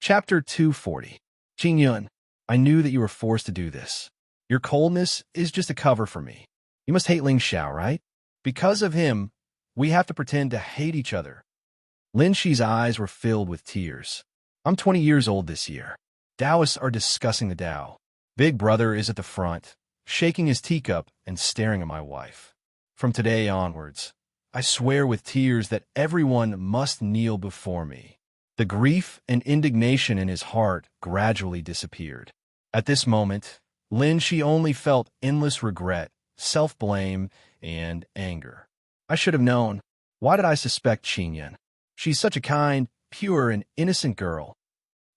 Chapter 240. Qingyun, I knew that you were forced to do this. Your coldness is just a cover for me. You must hate Ling Xiao, right? Because of him, we have to pretend to hate each other. Lin Shi's eyes were filled with tears. I'm 20 years old this year. Taoists are discussing the Tao. Big brother is at the front, shaking his teacup and staring at my wife. From today onwards, I swear with tears that everyone must kneel before me. The grief and indignation in his heart gradually disappeared. At this moment, Lin Shi only felt endless regret, self-blame, and anger. I should have known. Why did I suspect Qingyun? She's such a kind, pure, and innocent girl.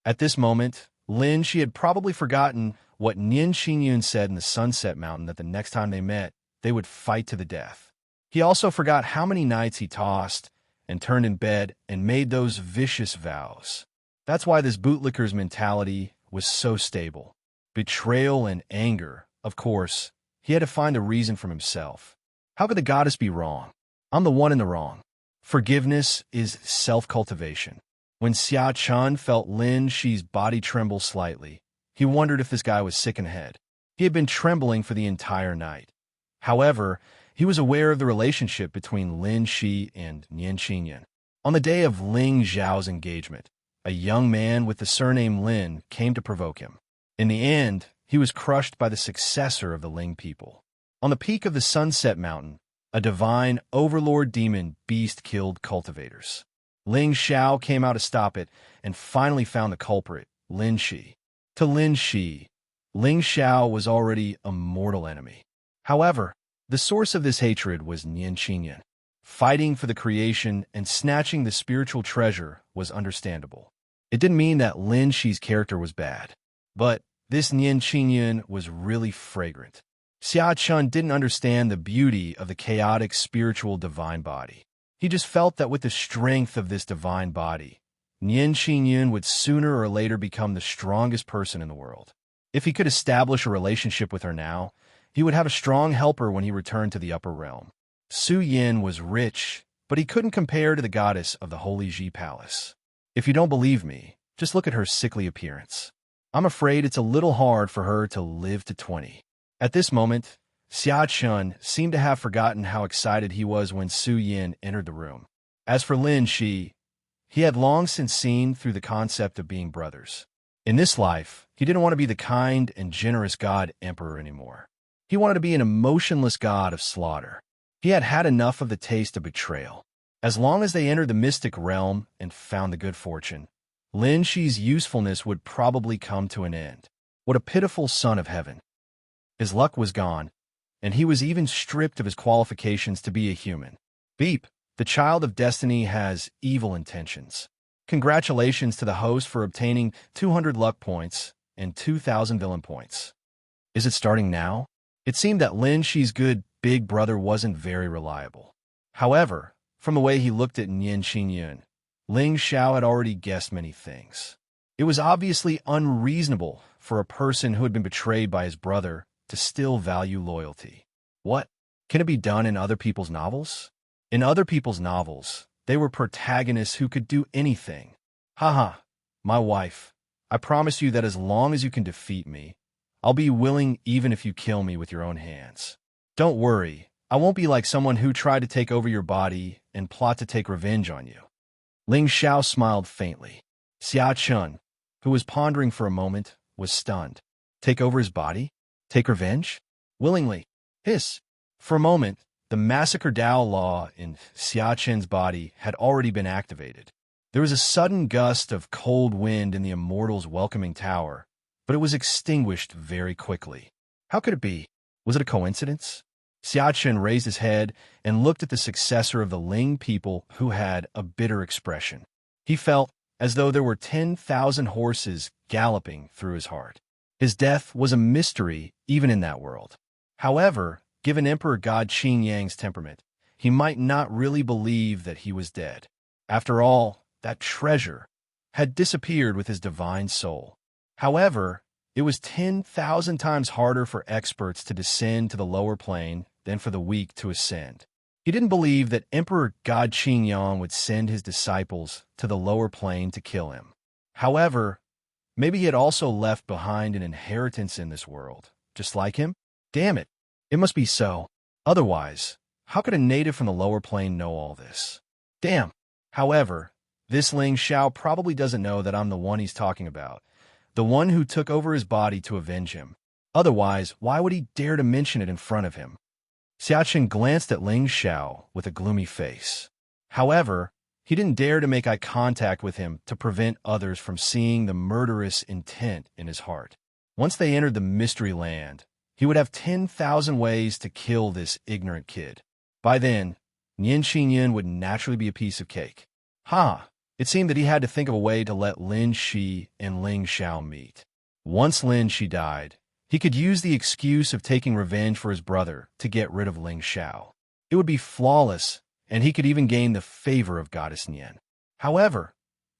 At this moment, Lin Shi had probably forgotten what Nian Qingyun said in the Sunset Mountain, that the next time they met, they would fight to the death. He also forgot how many nights he tossed and turned in bed and made those vicious vows. That's why this bootlicker's mentality was so stable. Betrayal and anger, of course. He had to find a reason from himself. How could the goddess be wrong? I'm the one in the wrong. Forgiveness is self-cultivation. When Xia Chun felt Lin Shi's body tremble slightly, he wondered if this guy was sick in the head. He had been trembling for the entire night. However, he was aware of the relationship between Lin Shi and Nian Qingyun. On the day of Ling Zhao's engagement, a young man with the surname Lin came to provoke him. In the end, he was crushed by the successor of the Ling people. On the peak of the Sunset Mountain, a divine overlord demon beast killed cultivators. Ling Xiao came out to stop it and finally found the culprit, Lin Shi. To Lin Shi, Ling Xiao was already a mortal enemy. However, the source of this hatred was Nian Qingyun. Fighting for the creation and snatching the spiritual treasure was understandable. It didn't mean that Lin Shi's character was bad, but this Nian Qingyun was really fragrant. Xia Chun didn't understand the beauty of the chaotic spiritual divine body. He just felt that with the strength of this divine body, Nian Qingyun would sooner or later become the strongest person in the world. If he could establish a relationship with her now, he would have a strong helper when he returned to the upper realm. Su Yin was rich, but he couldn't compare to the goddess of the Holy Ji Palace. If you don't believe me, just look at her sickly appearance. I'm afraid it's a little hard for her to live to 20. At this moment, Xia Chun seemed to have forgotten how excited he was when Su Yin entered the room. As for Lin Shi, he had long since seen through the concept of being brothers. In this life, he didn't want to be the kind and generous god emperor anymore. He wanted to be an emotionless god of slaughter. He had had enough of the taste of betrayal. As long as they entered the mystic realm and found the good fortune, Lin Shi's usefulness would probably come to an end. What a pitiful son of heaven. His luck was gone, and he was even stripped of his qualifications to be a human. Beep, the child of destiny has evil intentions. Congratulations to the host for obtaining 200 luck points and 2,000 villain points. Is it starting now? It seemed that Lin Shi's good big brother wasn't very reliable. However, from the way he looked at Nian Qingyun, Ling Xiao had already guessed many things. It was obviously unreasonable for a person who had been betrayed by his brother to still value loyalty. What? Can it be done in other people's novels? In other people's novels, they were protagonists who could do anything. Haha, my wife, I promise you that as long as you can defeat me, I'll be willing even if you kill me with your own hands. Don't worry, I won't be like someone who tried to take over your body and plot to take revenge on you. Ling Xiao smiled faintly. Xia Chun, who was pondering for a moment, was stunned. Take over his body? Take revenge? Willingly. Hiss. For a moment, the massacre Dao law in Xia Chun's body had already been activated. There was a sudden gust of cold wind in the immortal's welcoming tower, but it was extinguished very quickly. How could it be? Was it a coincidence? Xia Chun raised his head and looked at the successor of the Ling people, who had a bitter expression. He felt as though there were 10,000 horses galloping through his heart. His death was a mystery even in that world. However, given Emperor God Qin Yang's temperament, he might not really believe that he was dead. After all, that treasure had disappeared with his divine soul. However, it was 10,000 times harder for experts to descend to the lower plane than for the weak to ascend. He didn't believe that Emperor God Qin Yang would send his disciples to the lower plane to kill him. However, Maybe he had also left behind an inheritance in this world, just like him? Damn it, it must be so. Otherwise, how could a native from the lower plane know all this? Damn. However, this Ling Xiao probably doesn't know that I'm the one he's talking about, the one who took over his body to avenge him. Otherwise, why would he dare to mention it in front of him? Xiaoqin glanced at Ling Xiao with a gloomy face. However, he didn't dare to make eye contact with him to prevent others from seeing the murderous intent in his heart. Once they entered the mystery land, he would have 10,000 ways to kill this ignorant kid. By then, Nian Xinyan would naturally be a piece of cake. It seemed that he had to think of a way to let Lin Shi and Ling Xiao meet. Once Lin Shi died, he could use the excuse of taking revenge for his brother to get rid of Ling Xiao. It would be flawless, and he could even gain the favor of Goddess Nian. However,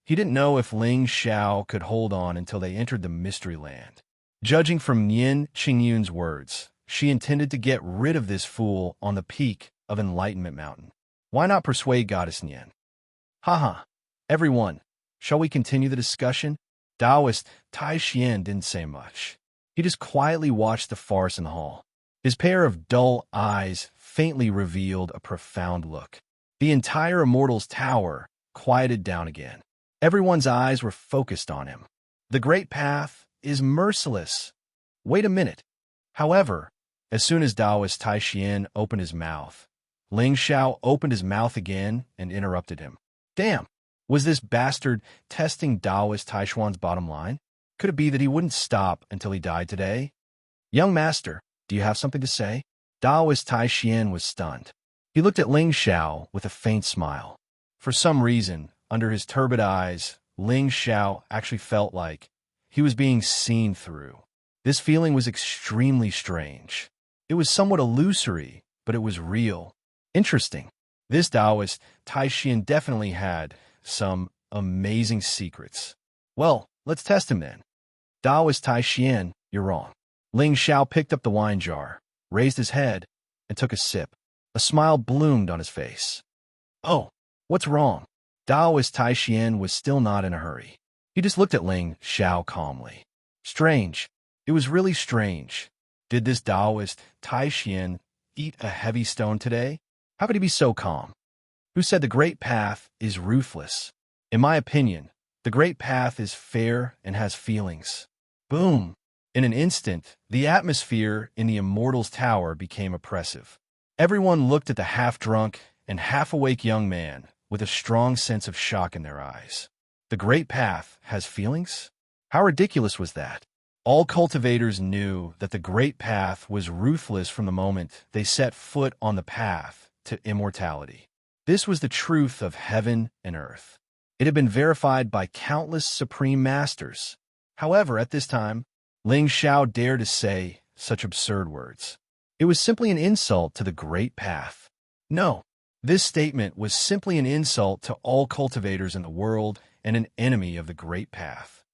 he didn't know if Ling Xiao could hold on until they entered the mystery land. Judging from Nian Qingyun's words, she intended to get rid of this fool on the peak of Enlightenment Mountain. Why not persuade Goddess Nian? Everyone, shall we continue the discussion? Taoist Tai Xian didn't say much. He just quietly watched the farce in the hall. His pair of dull eyes faintly revealed a profound look. The entire Immortal's Tower quieted down again. Everyone's eyes were focused on him. The Great Path is merciless. Wait a minute. However, as soon as Taoist Tai Xian opened his mouth, Ling Xiao opened his mouth again and interrupted him. Damn! Was this bastard testing Taoist Tai Xuan's bottom line? Could it be that he wouldn't stop until he died today? Young master, do you have something to say? Taoist Tai Xian was stunned. He looked at Ling Xiao with a faint smile. For some reason, under his turbid eyes, Ling Xiao actually felt like he was being seen through. This feeling was extremely strange. It was somewhat illusory, but it was real. Interesting. This Taoist Tai Xian definitely had some amazing secrets. Well, let's test him then. Taoist Tai Xian, you're wrong. Ling Xiao picked up the wine jar, raised his head, and took a sip. A smile bloomed on his face. Oh, what's wrong? Taoist Tai Xian was still not in a hurry. He just looked at Ling Xiao calmly. Strange. It was really strange. Did this Taoist Tai Xian eat a heavy stone today? How could he be so calm? Who said the Great Path is ruthless? In my opinion, the Great Path is fair and has feelings. Boom! In an instant, the atmosphere in the Immortal's Tower became oppressive. Everyone looked at the half-drunk and half-awake young man with a strong sense of shock in their eyes. The Great Path has feelings? How ridiculous was that? All cultivators knew that the Great Path was ruthless from the moment they set foot on the path to immortality. This was the truth of heaven and earth. It had been verified by countless supreme masters. However, at this time, Ling Xiao dared to say such absurd words. It was simply an insult to the Great Path. No, this statement was simply an insult to all cultivators in the world and an enemy of the Great Path.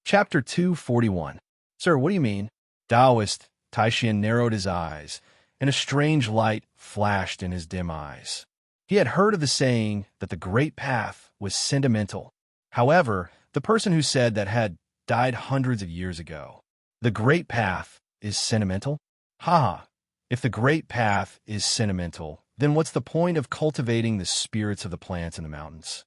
Chapter 241. Sir, what do you mean? Taoist Tai Xian narrowed his eyes, and a strange light flashed in his dim eyes. He had heard of the saying that the Great Path was sentimental. However, the person who said that had died hundreds of years ago. The Great Path is sentimental? If the Great Path is sentimental, then what's the point of cultivating the spirits of the plants in the mountains?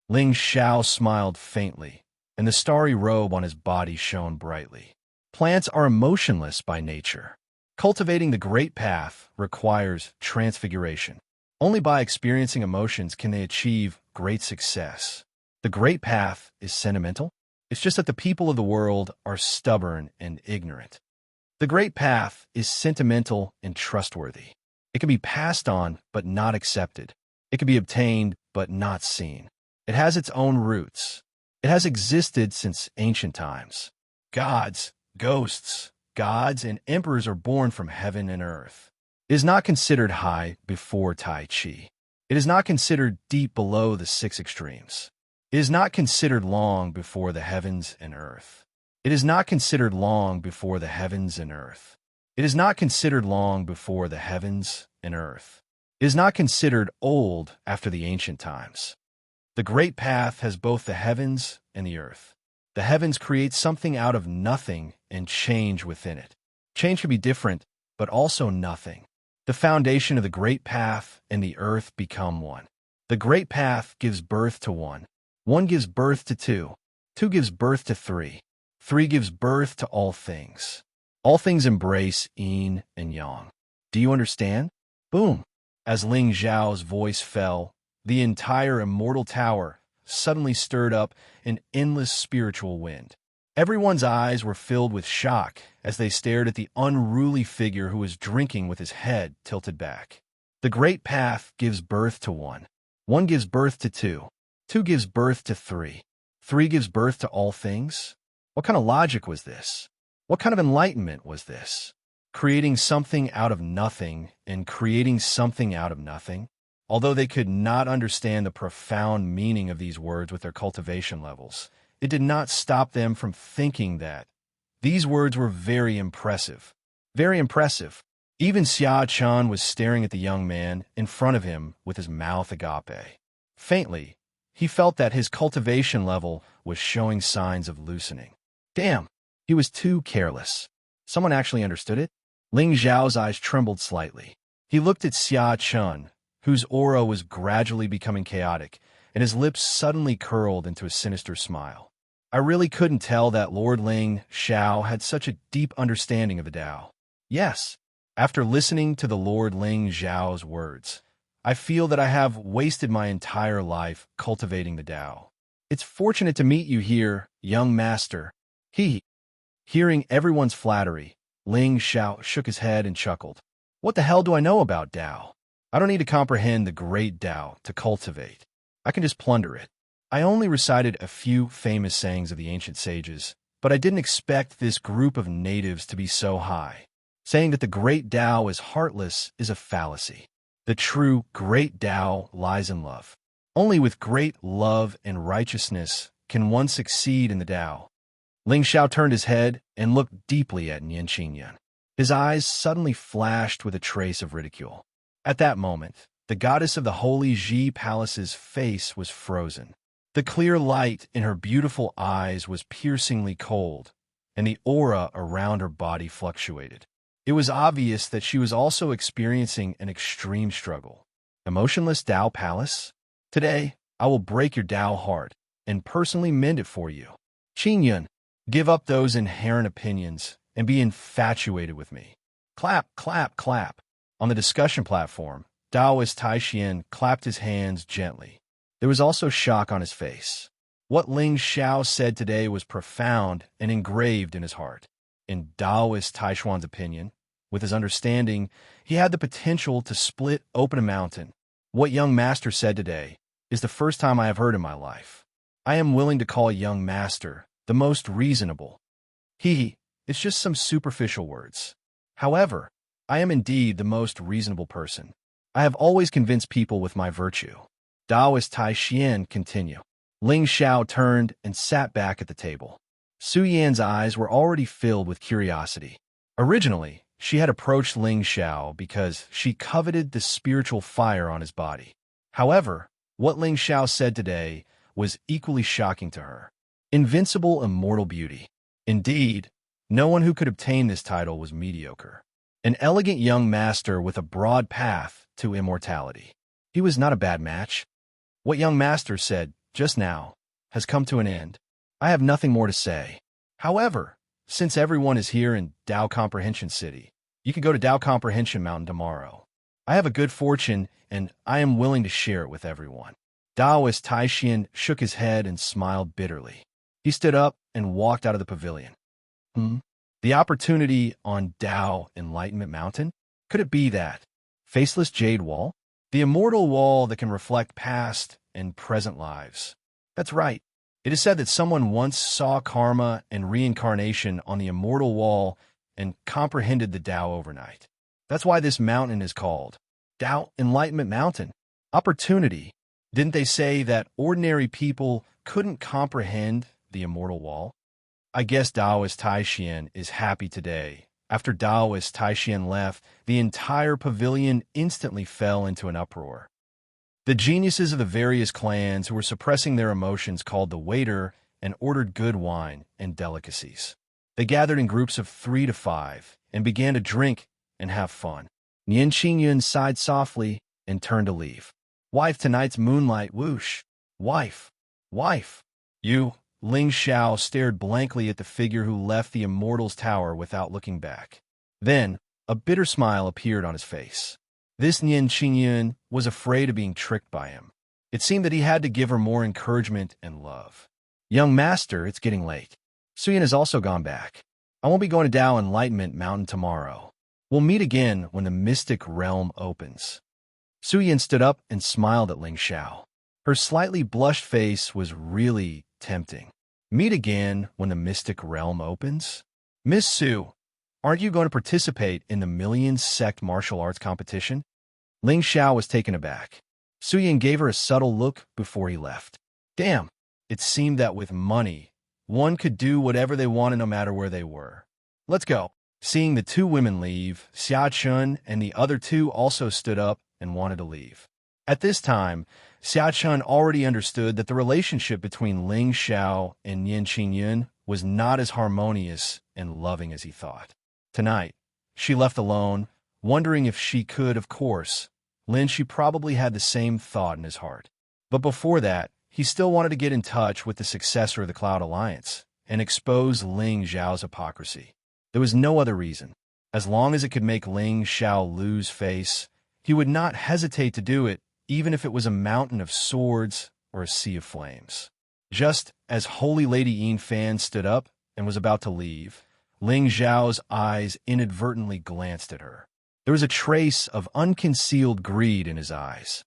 Ling Xiao smiled faintly, and the starry robe on his body shone brightly. Plants are emotionless by nature. Cultivating the Great Path requires transfiguration. Only by experiencing emotions can they achieve great success. The Great Path is sentimental? It's just that the people of the world are stubborn and ignorant. The Great Path is sentimental and trustworthy. It can be passed on but not accepted. It can be obtained but not seen. It has its own roots. It has existed since ancient times. Gods, ghosts, gods, and emperors are born from heaven and earth. It is not considered high before Tai Chi. It is not considered deep below the six extremes. It is not considered long before the heavens and earth. It is not considered long before the heavens and earth. It is not considered long before the heavens and earth. It is not considered old after the ancient times. The great path has both the heavens and the earth. The heavens create something out of nothing and change within it. Change can be different, but also nothing. The foundation of the great path and the earth become one. The great path gives birth to one. One gives birth to two. Two gives birth to three. Three gives birth to all things. All things embrace yin and yang. Do you understand? Boom! As Ling Zhao's voice fell, the entire immortal tower suddenly stirred up an endless spiritual wind. Everyone's eyes were filled with shock as they stared at the unruly figure who was drinking with his head tilted back. The great path gives birth to one. One gives birth to two. Two gives birth to three. Three gives birth to all things. What kind of logic was this? What kind of enlightenment was this? Creating something out of nothing and creating something out of nothing? Although they could not understand the profound meaning of these words with their cultivation levels, it did not stop them from thinking that these words were very impressive. Very impressive. Even Xia Chan was staring at the young man in front of him with his mouth agape. Faintly, he felt that his cultivation level was showing signs of loosening. Damn, he was too careless. Someone actually understood it? Ling Zhao's eyes trembled slightly. He looked at Xia Chun, whose aura was gradually becoming chaotic, and his lips suddenly curled into a sinister smile. I really couldn't tell that Lord Ling Xiao had such a deep understanding of the Tao. Yes, after listening to the Lord Ling Zhao's words, I feel that I have wasted my entire life cultivating the Tao. It's fortunate to meet you here, young master. Hearing everyone's flattery, Ling Xiao shook his head and chuckled. What the hell do I know about Tao? I don't need to comprehend the great Tao to cultivate. I can just plunder it. I only recited a few famous sayings of the ancient sages, but I didn't expect this group of natives to be so high. Saying that the great Tao is heartless is a fallacy. The true great Tao lies in love. Only with great love and righteousness can one succeed in the Tao. Ling Xiao turned his head and looked deeply at Nian Qingyan. His eyes suddenly flashed with a trace of ridicule. At that moment, the goddess of the holy Ji Palace's face was frozen. The clear light in her beautiful eyes was piercingly cold, and the aura around her body fluctuated. It was obvious that she was also experiencing an extreme struggle. Emotionless Tao Palace? Today, I will break your Tao heart and personally mend it for you. Qingyun, give up those inherent opinions and be infatuated with me. Clap, clap, clap. On the discussion platform, Taoist Taixian clapped his hands gently. There was also shock on his face. What Ling Xiao said today was profound and engraved in his heart. In Taoist Taishuan's opinion, with his understanding, he had the potential to split open a mountain. What young master said today is the first time I have heard in my life. I am willing to call young master the most reasonable. It's just some superficial words. However, I am indeed the most reasonable person. I have always convinced people with my virtue. Taoist Taixian continued. Ling Xiao turned and sat back at the table. Su Yan's eyes were already filled with curiosity. Originally, she had approached Ling Xiao because she coveted the spiritual fire on his body. However, what Ling Xiao said today was equally shocking to her. Invincible immortal beauty. Indeed, no one who could obtain this title was mediocre. An elegant young master with a broad path to immortality. He was not a bad match. What young master said just now has come to an end. I have nothing more to say. However, since everyone is here in Tao Comprehension City, you can go to Tao Comprehension Mountain tomorrow. I have a good fortune, and I am willing to share it with everyone. Taoist Taixian shook his head and smiled bitterly. He stood up and walked out of the pavilion. The opportunity on Tao Enlightenment Mountain? Could it be that faceless jade wall? The immortal wall that can reflect past and present lives. That's right. It is said that someone once saw karma and reincarnation on the immortal wall and comprehended the Tao overnight. That's why this mountain is called Tao Enlightenment Mountain. Opportunity. Didn't they say that ordinary people couldn't comprehend the immortal wall? I guess Taoist Taixian is happy today. After Taoist Taixian left, the entire pavilion instantly fell into an uproar. The geniuses of the various clans who were suppressing their emotions called the waiter and ordered good wine and delicacies. They gathered in groups of 3 to 5 and began to drink and have fun. Nian Qingyun sighed softly and turned to leave. Wife, tonight's moonlight, whoosh. Wife, wife. You, Ling Xiao stared blankly at the figure who left the Immortal's tower without looking back. Then, a bitter smile appeared on his face. This Nian Qingyun was afraid of being tricked by him. It seemed that he had to give her more encouragement and love. Young master, it's getting late. Suyin has also gone back. I won't be going to Dao Enlightenment Mountain tomorrow. We'll meet again when the mystic realm opens. Suyin stood up and smiled at Ling Xiao. Her slightly blushed face was really tempting. Meet again when the mystic realm opens? Miss Su, aren't you going to participate in the Million Sect martial arts competition? Ling Xiao was taken aback. Suyin gave her a subtle look before he left. Damn, it seemed that with money, one could do whatever they wanted no matter where they were. Let's go. Seeing the 2 women leave, Xia Chun and the other 2 also stood up and wanted to leave. At this time, Xia Chun already understood that the relationship between Ling Xiao and Nian Qingyun was not as harmonious and loving as he thought. Tonight, she left alone, wondering if she could, of course. She probably had the same thought in his heart. But before that, he still wanted to get in touch with the successor of the Cloud Alliance and expose Ling Xiao's hypocrisy. There was no other reason. As long as it could make Ling Xiao lose face, he would not hesitate to do it, even if it was a mountain of swords or a sea of flames. Just as Holy Lady Yin Fan stood up and was about to leave, Ling Xiao's eyes inadvertently glanced at her. There was a trace of unconcealed greed in his eyes.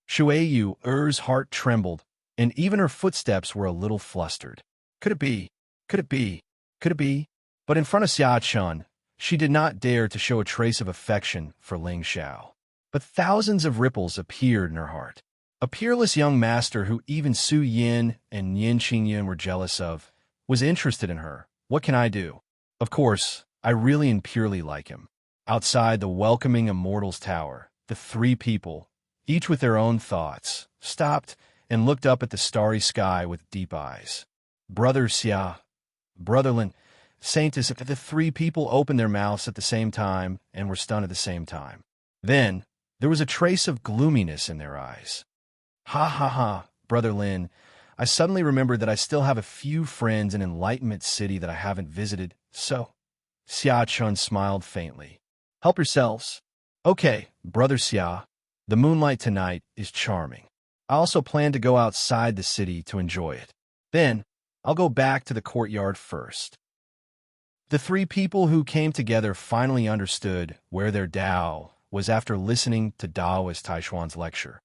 Shuiyu Er's heart trembled, and even her footsteps were a little flustered. Could it be? Could it be? Could it be? But in front of Xia Chun, she did not dare to show a trace of affection for Ling Xiao. But thousands of ripples appeared in her heart. A peerless young master who even Su Yin and Nian Qingyun were jealous of was interested in her. What can I do? Of course, I really and purely like him. Outside the welcoming Immortal's tower, the 3 people, each with their own thoughts, stopped and looked up at the starry sky with deep eyes. Brother Xia, Brother Lin, Saintess, the 3 people opened their mouths at the same time and were stunned at the same time. Then, there was a trace of gloominess in their eyes. Ha ha ha, Brother Lin, I suddenly remembered that I still have a few friends in Enlightenment City that I haven't visited, so... Xia Chun smiled faintly. Help yourselves. Okay, Brother Xia, the moonlight tonight is charming. I also plan to go outside the city to enjoy it. Then, I'll go back to the courtyard first. The 3 people who came together finally understood where their Tao was after listening to Daoist Taishuan's lecture.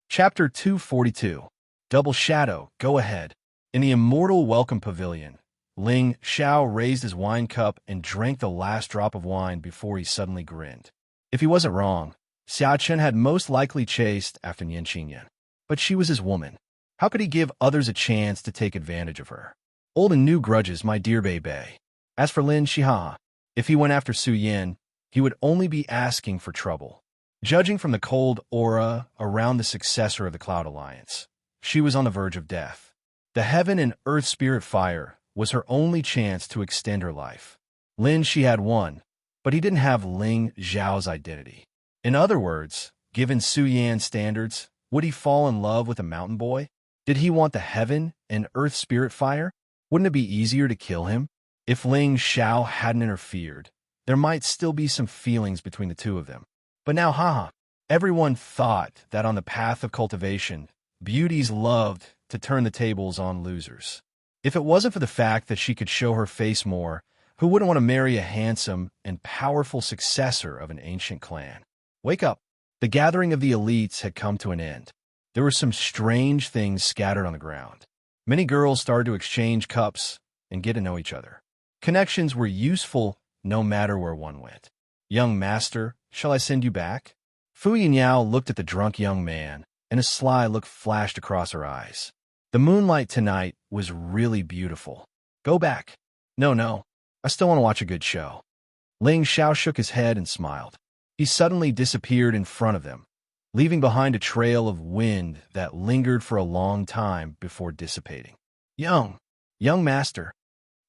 Chapter 242. Double Shadow, go ahead. In the Immortal Welcome Pavilion, Ling Xiao raised his wine cup and drank the last drop of wine before he suddenly grinned. If he wasn't wrong, Xia Chen had most likely chased after Nian Qingyun. But she was his woman. How could he give others a chance to take advantage of her? Old and new grudges, my dear Bei. As for Lin Shiha, if he went after Su Yin, he would only be asking for trouble. Judging from the cold aura around the successor of the Cloud Alliance, she was on the verge of death. The heaven and earth spirit fire was her only chance to extend her life. Lin she had won, but he didn't have Ling Xiao's identity. In other words, given Su Yan's standards, would he fall in love with a mountain boy? Did he want the heaven and earth spirit fire? Wouldn't it be easier to kill him? If Ling Xiao hadn't interfered, there might still be some feelings between the 2 of them. But now, everyone thought that on the path of cultivation, beauties loved to turn the tables on losers. If it wasn't for the fact that she could show her face more, who wouldn't want to marry a handsome and powerful successor of an ancient clan? Wake up. The gathering of the elites had come to an end. There were some strange things scattered on the ground. Many girls started to exchange cups and get to know each other. Connections were useful no matter where one went. Young master, shall I send you back? Fu Yinyao looked at the drunk young man, and a sly look flashed across her eyes. The moonlight tonight was really beautiful. Go back. No, I still want to watch a good show. Ling Xiao shook his head and smiled. He suddenly disappeared in front of them, leaving behind a trail of wind that lingered for a long time before dissipating. Young, young master.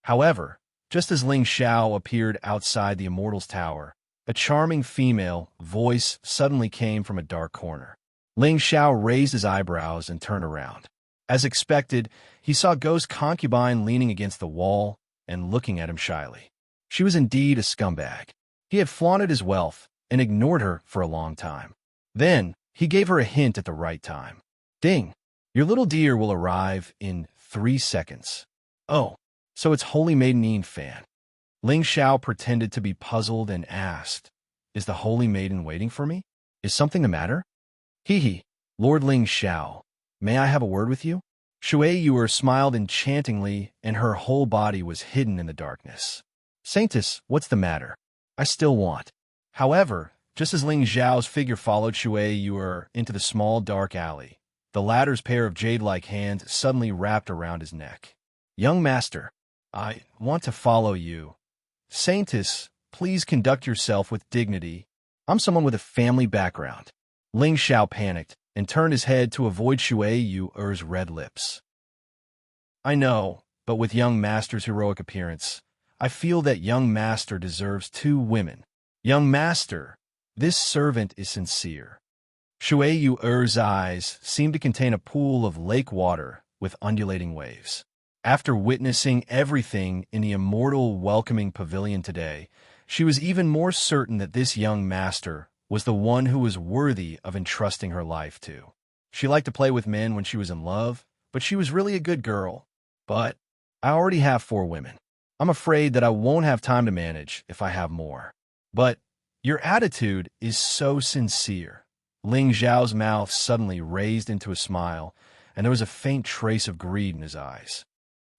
However, just as Ling Xiao appeared outside the Immortal's tower, a charming female voice suddenly came from a dark corner. Ling Xiao raised his eyebrows and turned around. As expected, he saw Ghost Concubine leaning against the wall and looking at him shyly. She was indeed a scumbag. He had flaunted his wealth and ignored her for a long time. Then, he gave her a hint at the right time. Ding! Your little deer will arrive in 3 seconds. Oh, so it's Holy Maiden Yin Fan. Ling Xiao pretended to be puzzled and asked, Is the Holy Maiden waiting for me? Is something the matter? Hee, Lord Ling Xiao, may I have a word with you? Shui Yuer smiled enchantingly, and her whole body was hidden in the darkness. Saintus, what's the matter? I still want. However, just as Ling Xiao's figure followed Shui Yuer into the small dark alley, the latter's pair of jade-like hands suddenly wrapped around his neck. Young master, I want to follow you. Saintus, please conduct yourself with dignity. I'm someone with a family background. Ling Xiao panicked and turned his head to avoid Shui Yuer's red lips. I know, but with young master's heroic appearance, I feel that young master deserves 2 women. Young master, this servant is sincere. Shui Yuer's eyes seemed to contain a pool of lake water with undulating waves. After witnessing everything in the immortal welcoming pavilion today, she was even more certain that this young master was the one who was worthy of entrusting her life to. She liked to play with men when she was in love, but she was really a good girl. But I already have 4 women. I'm afraid that I won't have time to manage if I have more. But your attitude is so sincere. Ling Xiao's mouth suddenly raised into a smile, and there was a faint trace of greed in his eyes.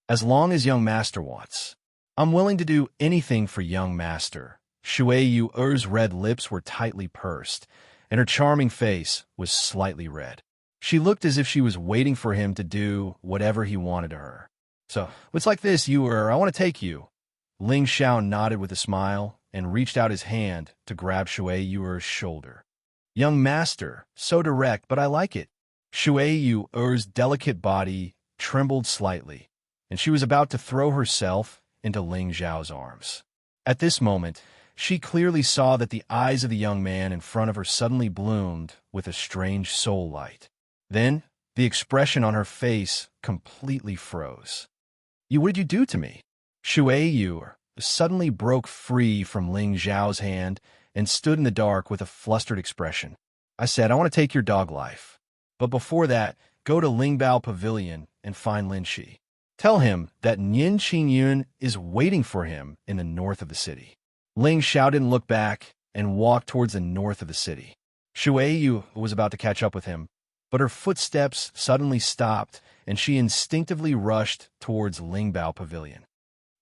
As long as young master wants, I'm willing to do anything for young master. Shui Yuer's red lips were tightly pursed, and her charming face was slightly red. She looked as if she was waiting for him to do whatever he wanted to her. So, it's like this, Yuer, I want to take you. Ling Xiao nodded with a smile and reached out his hand to grab Shui Yuer's shoulder. Young master, so direct, but I like it. Shui Yuer's delicate body trembled slightly, and she was about to throw herself into Ling Xiao's arms. At this moment, she clearly saw that the eyes of the young man in front of her suddenly bloomed with a strange soul light. Then, the expression on her face completely froze. What did you do to me? Shui Yuer suddenly broke free from Ling Xiao's hand and stood in the dark with a flustered expression. I said, I want to take your dog life. But before that, go to Lingbao Pavilion and find Lin Shi. Tell him that Nian Qingyun is waiting for him in the north of the city. Ling Xiao didn't look back and walked towards the north of the city. Shui Yu was about to catch up with him, but her footsteps suddenly stopped, and she instinctively rushed towards Lingbao Pavilion.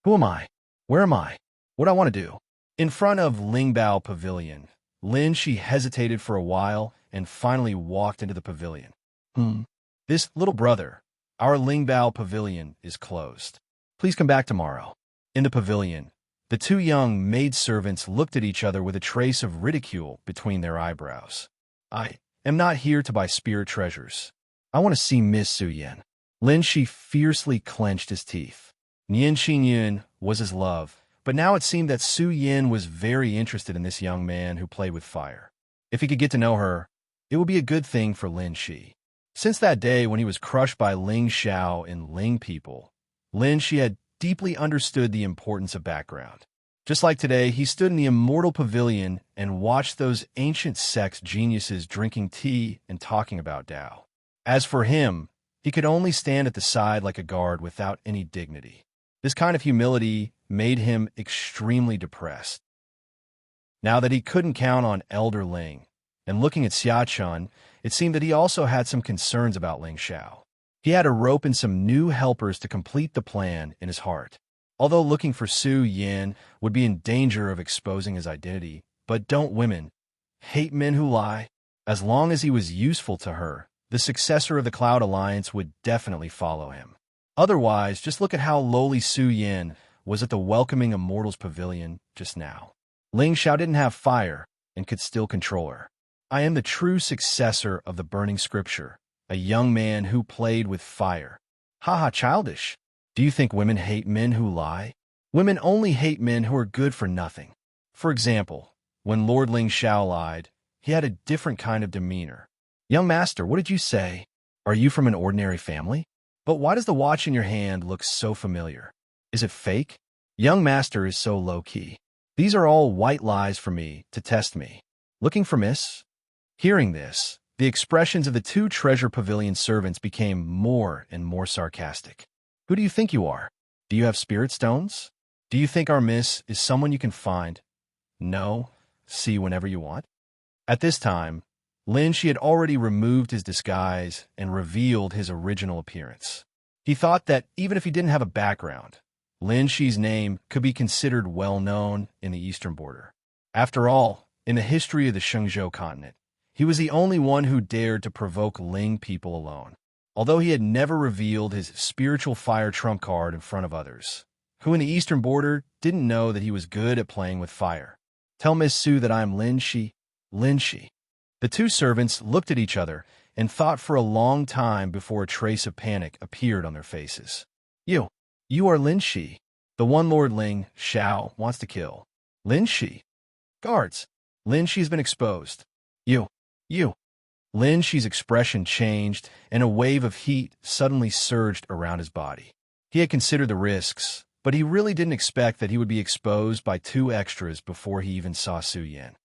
Who am I? Where am I? What do I want to do? In front of Lingbao Pavilion, Lin Shi hesitated for a while and finally walked into the pavilion. This little brother, our Lingbao Pavilion is closed. Please come back tomorrow. In the pavilion, the 2 young maidservants looked at each other with a trace of ridicule between their eyebrows. I am not here to buy spirit treasures. I want to see Miss Su Yan. Lin Shi fiercely clenched his teeth. Nian Qingyun was his love, but now it seemed that Su Yan was very interested in this young man who played with fire. If he could get to know her, it would be a good thing for Lin Shi. Since that day when he was crushed by Ling Xiao and Ling people, Lin Shi had deeply understood the importance of background. Just like today, he stood in the immortal pavilion and watched those ancient sex geniuses drinking tea and talking about Tao. As for him, he could only stand at the side like a guard without any dignity. This kind of humility made him extremely depressed. Now that he couldn't count on Elder Ling, and looking at Xiachun, it seemed that he also had some concerns about Ling Xiao. He had a rope and some new helpers to complete the plan in his heart. Although looking for Su Yan would be in danger of exposing his identity, but don't women hate men who lie? As long as he was useful to her, the successor of the Cloud Alliance would definitely follow him. Otherwise, just look at how lowly Su Yan was at the welcoming Immortals Pavilion just now. Ling Xiao didn't have fire and could still control her. I am the true successor of the burning scripture, a young man who played with fire. Haha, childish. Do you think women hate men who lie? Women only hate men who are good for nothing. For example, when Lord Ling Xiao lied, he had a different kind of demeanor. Young master, what did you say? Are you from an ordinary family? But why does the watch in your hand look so familiar? Is it fake? Young master is so low-key. These are all white lies for me to test me. Looking for miss? Hearing this, the expressions of the two treasure pavilion servants became more and more sarcastic. Who do you think you are? Do you have spirit stones? Do you think our miss is someone you can find? No, see whenever you want. At this time, Lin Shi had already removed his disguise and revealed his original appearance. He thought that even if he didn't have a background, Lin Shi's name could be considered well-known in the eastern border. After all, in the history of the Shenzhou continent, he was the only one who dared to provoke Ling people alone. Although he had never revealed his spiritual fire trump card in front of others, who in the eastern border didn't know that he was good at playing with fire. Tell Miss Su that I am Lin Shi. Lin Shi. The two servants looked at each other and thought for a long time before a trace of panic appeared on their faces. You are Lin Shi, the one Lord Ling Xiao wants to kill. Lin Shi. Guards. Lin Shi's been exposed. You. Lin Shi's expression changed, and a wave of heat suddenly surged around his body. He had considered the risks, but he really didn't expect that he would be exposed by two extras before he even saw Su Yan.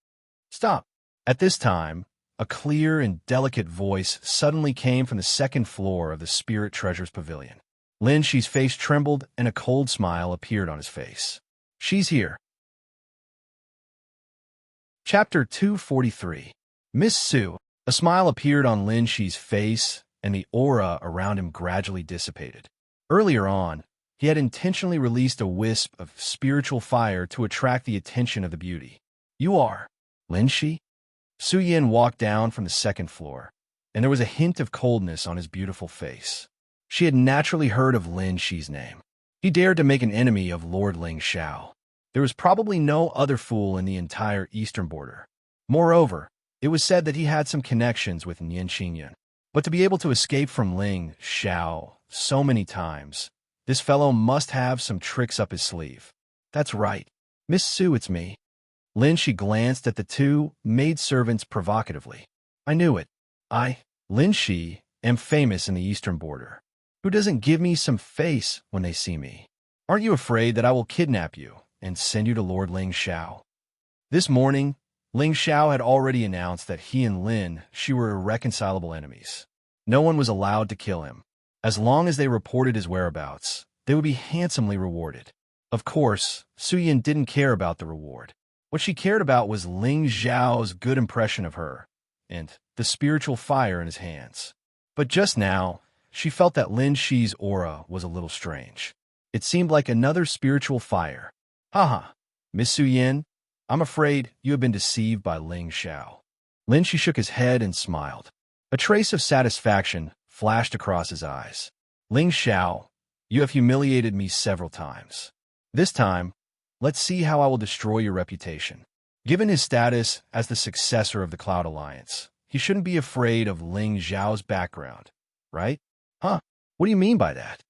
Stop. At this time, a clear and delicate voice suddenly came from the second floor of the Spirit Treasures Pavilion. Lin Shi's face trembled, and a cold smile appeared on his face. She's here. Chapter 243. Miss Su. A smile appeared on Lin Shi's face, and the aura around him gradually dissipated. Earlier on, he had intentionally released a wisp of spiritual fire to attract the attention of the beauty. You are Lin Shi? Su Yan walked down from the second floor, and there was a hint of coldness on his beautiful face. She had naturally heard of Lin Shi's name. He dared to make an enemy of Lord Ling Xiao. There was probably no other fool in the entire eastern border. Moreover, it was said that he had some connections with Nian Xinyan. But to be able to escape from Ling Xiao so many times, this fellow must have some tricks up his sleeve. That's right. Miss Su, it's me. Lin Shi glanced at the two maidservants provocatively. I knew it. Lin Shi, am famous in the eastern border. Who doesn't give me some face when they see me? Aren't you afraid that I will kidnap you and send you to Lord Ling Xiao? This morning, Ling Xiao had already announced that he and Lin Shi were irreconcilable enemies. No one was allowed to kill him. As long as they reported his whereabouts, they would be handsomely rewarded. Of course, Su Yan didn't care about the reward. What she cared about was Ling Xiao's good impression of her, and the spiritual fire in his hands. But just now, she felt that Lin Shi's aura was a little strange. It seemed like another spiritual fire. Haha, Miss Su Yan, I'm afraid you have been deceived by Ling Xiao. Lin Shi shook his head and smiled. A trace of satisfaction flashed across his eyes. Ling Xiao, you have humiliated me several times. This time, let's see how I will destroy your reputation. Given his status as the successor of the Cloud Alliance, he shouldn't be afraid of Ling Xiao's background, right? Huh? What do you mean by that?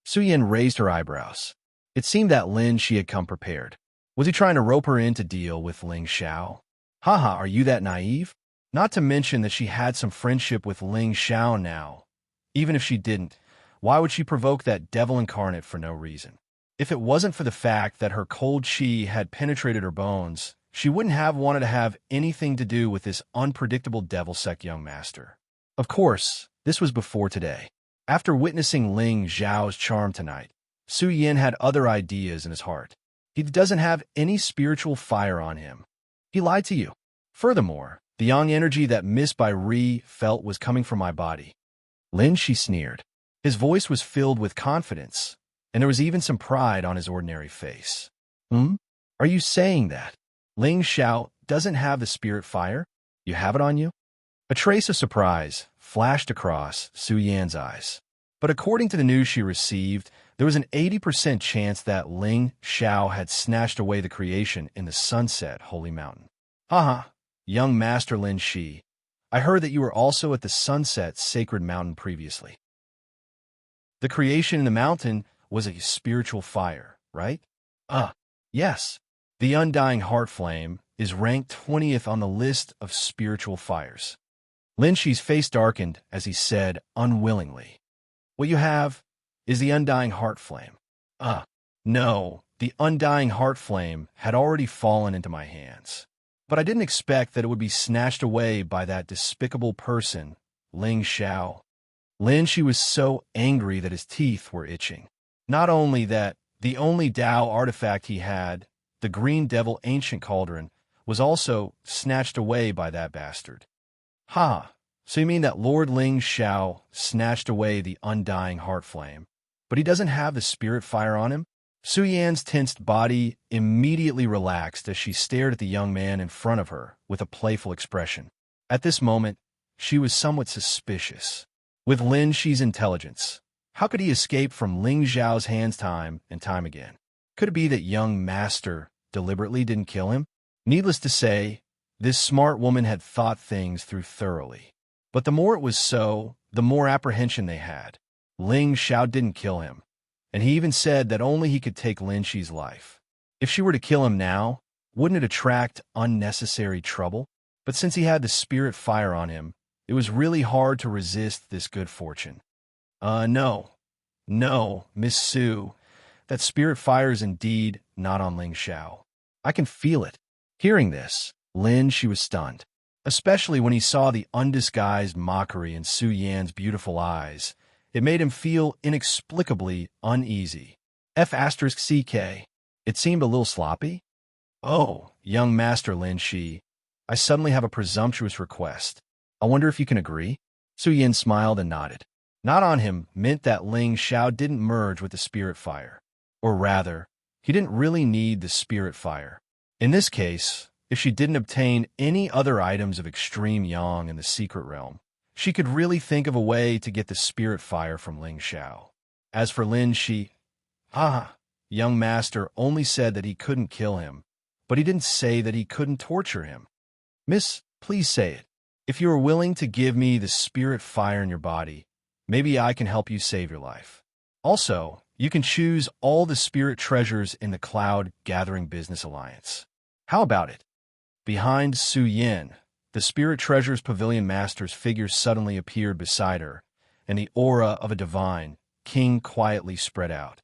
Su Yan raised her eyebrows. It seemed that Lin Shi had come prepared. Was he trying to rope her in to deal with Ling Xiao? Haha, are you that naive? Not to mention that she had some friendship with Ling Xiao now. Even if she didn't, why would she provoke that devil incarnate for no reason? If it wasn't for the fact that her cold chi had penetrated her bones, she wouldn't have wanted to have anything to do with this unpredictable devil-sect young master. Of course, this was before today. After witnessing Ling Xiao's charm tonight, Su Yan had other ideas in his heart. He doesn't have any spiritual fire on him. He lied to you. Furthermore, the yang energy that Miss Bai Ri felt was coming from my body. Lin Shi sneered. His voice was filled with confidence, and there was even some pride on his ordinary face. Are you saying that Ling Xiao doesn't have the spirit fire? You have it on you? A trace of surprise flashed across Su Yan's eyes. But according to the news she received, there was an 80% chance that Ling Xiao had snatched away the creation in the Sunset Holy Mountain. Haha, young Master Lin Shi. I heard that you were also at the Sunset Sacred Mountain previously. The creation in the mountain was a spiritual fire, right? Yes. The undying heart flame is ranked 20th on the list of spiritual fires. Lin Shi's face darkened as he said unwillingly, "What you have is the undying heart flame." No, the undying heart flame had already fallen into my hands. But I didn't expect that it would be snatched away by that despicable person, Ling Xiao. Lin Shi was so angry that his teeth were itching. Not only that, the only Tao artifact he had, the Green Devil Ancient Cauldron, was also snatched away by that bastard. So you mean that Lord Ling Xiao snatched away the undying heart flame, but he doesn't have the spirit fire on him? Su Yan's tensed body immediately relaxed as she stared at the young man in front of her with a playful expression. At this moment, she was somewhat suspicious. With Lin Shi's intelligence, how could he escape from Ling Xiao's hands time and time again? Could it be that young master deliberately didn't kill him? Needless to say, this smart woman had thought things through thoroughly. But the more it was so, the more apprehension they had. Ling Xiao didn't kill him, and he even said that only he could take Lin Shi's life. If she were to kill him now, wouldn't it attract unnecessary trouble? But since he had the spirit fire on him, it was really hard to resist this good fortune. No, Miss Su, that spirit fire is indeed not on Ling Xiao. I can feel it. Hearing this, Lin Shi was stunned, especially when he saw the undisguised mockery in Su Yan's beautiful eyes. It made him feel inexplicably uneasy. F*CK. It seemed a little sloppy. "Oh, young Master Lin Shi, I suddenly have a presumptuous request. I wonder if you can agree?" Su Yan smiled and nodded. Not on him meant that Ling Xiao didn't merge with the spirit fire. Or rather, he didn't really need the spirit fire. In this case, if she didn't obtain any other items of extreme yang in the secret realm, she could really think of a way to get the spirit fire from Ling Xiao. As for Lin Shi, young master only said that he couldn't kill him, but he didn't say that he couldn't torture him. "Miss, please say it. If you are willing to give me the spirit fire in your body, maybe I can help you save your life. Also, you can choose all the spirit treasures in the Cloud Gathering Business Alliance. How about it?" Behind Su Yin, the Spirit Treasures Pavilion Master's figure suddenly appeared beside her, and the aura of a divine king quietly spread out.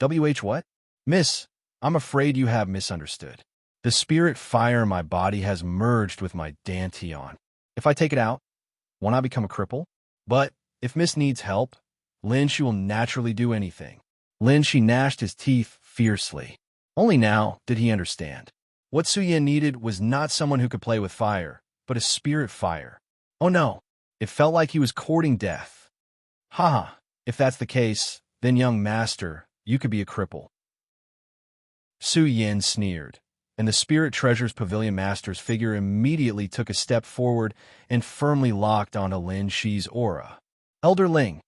What? "Miss, I'm afraid you have misunderstood. The spirit fire in my body has merged with my dantian. If I take it out, won't I become a cripple? But if Miss needs help, Lin Shi will naturally do anything." Lin Shi gnashed his teeth fiercely. Only now did he understand. What Su Yan needed was not someone who could play with fire, but a spirit fire. Oh no, it felt like he was courting death. If that's the case, then young master, you could be a cripple. Su Yan sneered, and the Spirit Treasures Pavilion Master's figure immediately took a step forward and firmly locked onto Lin Shi's aura. Elder Ling.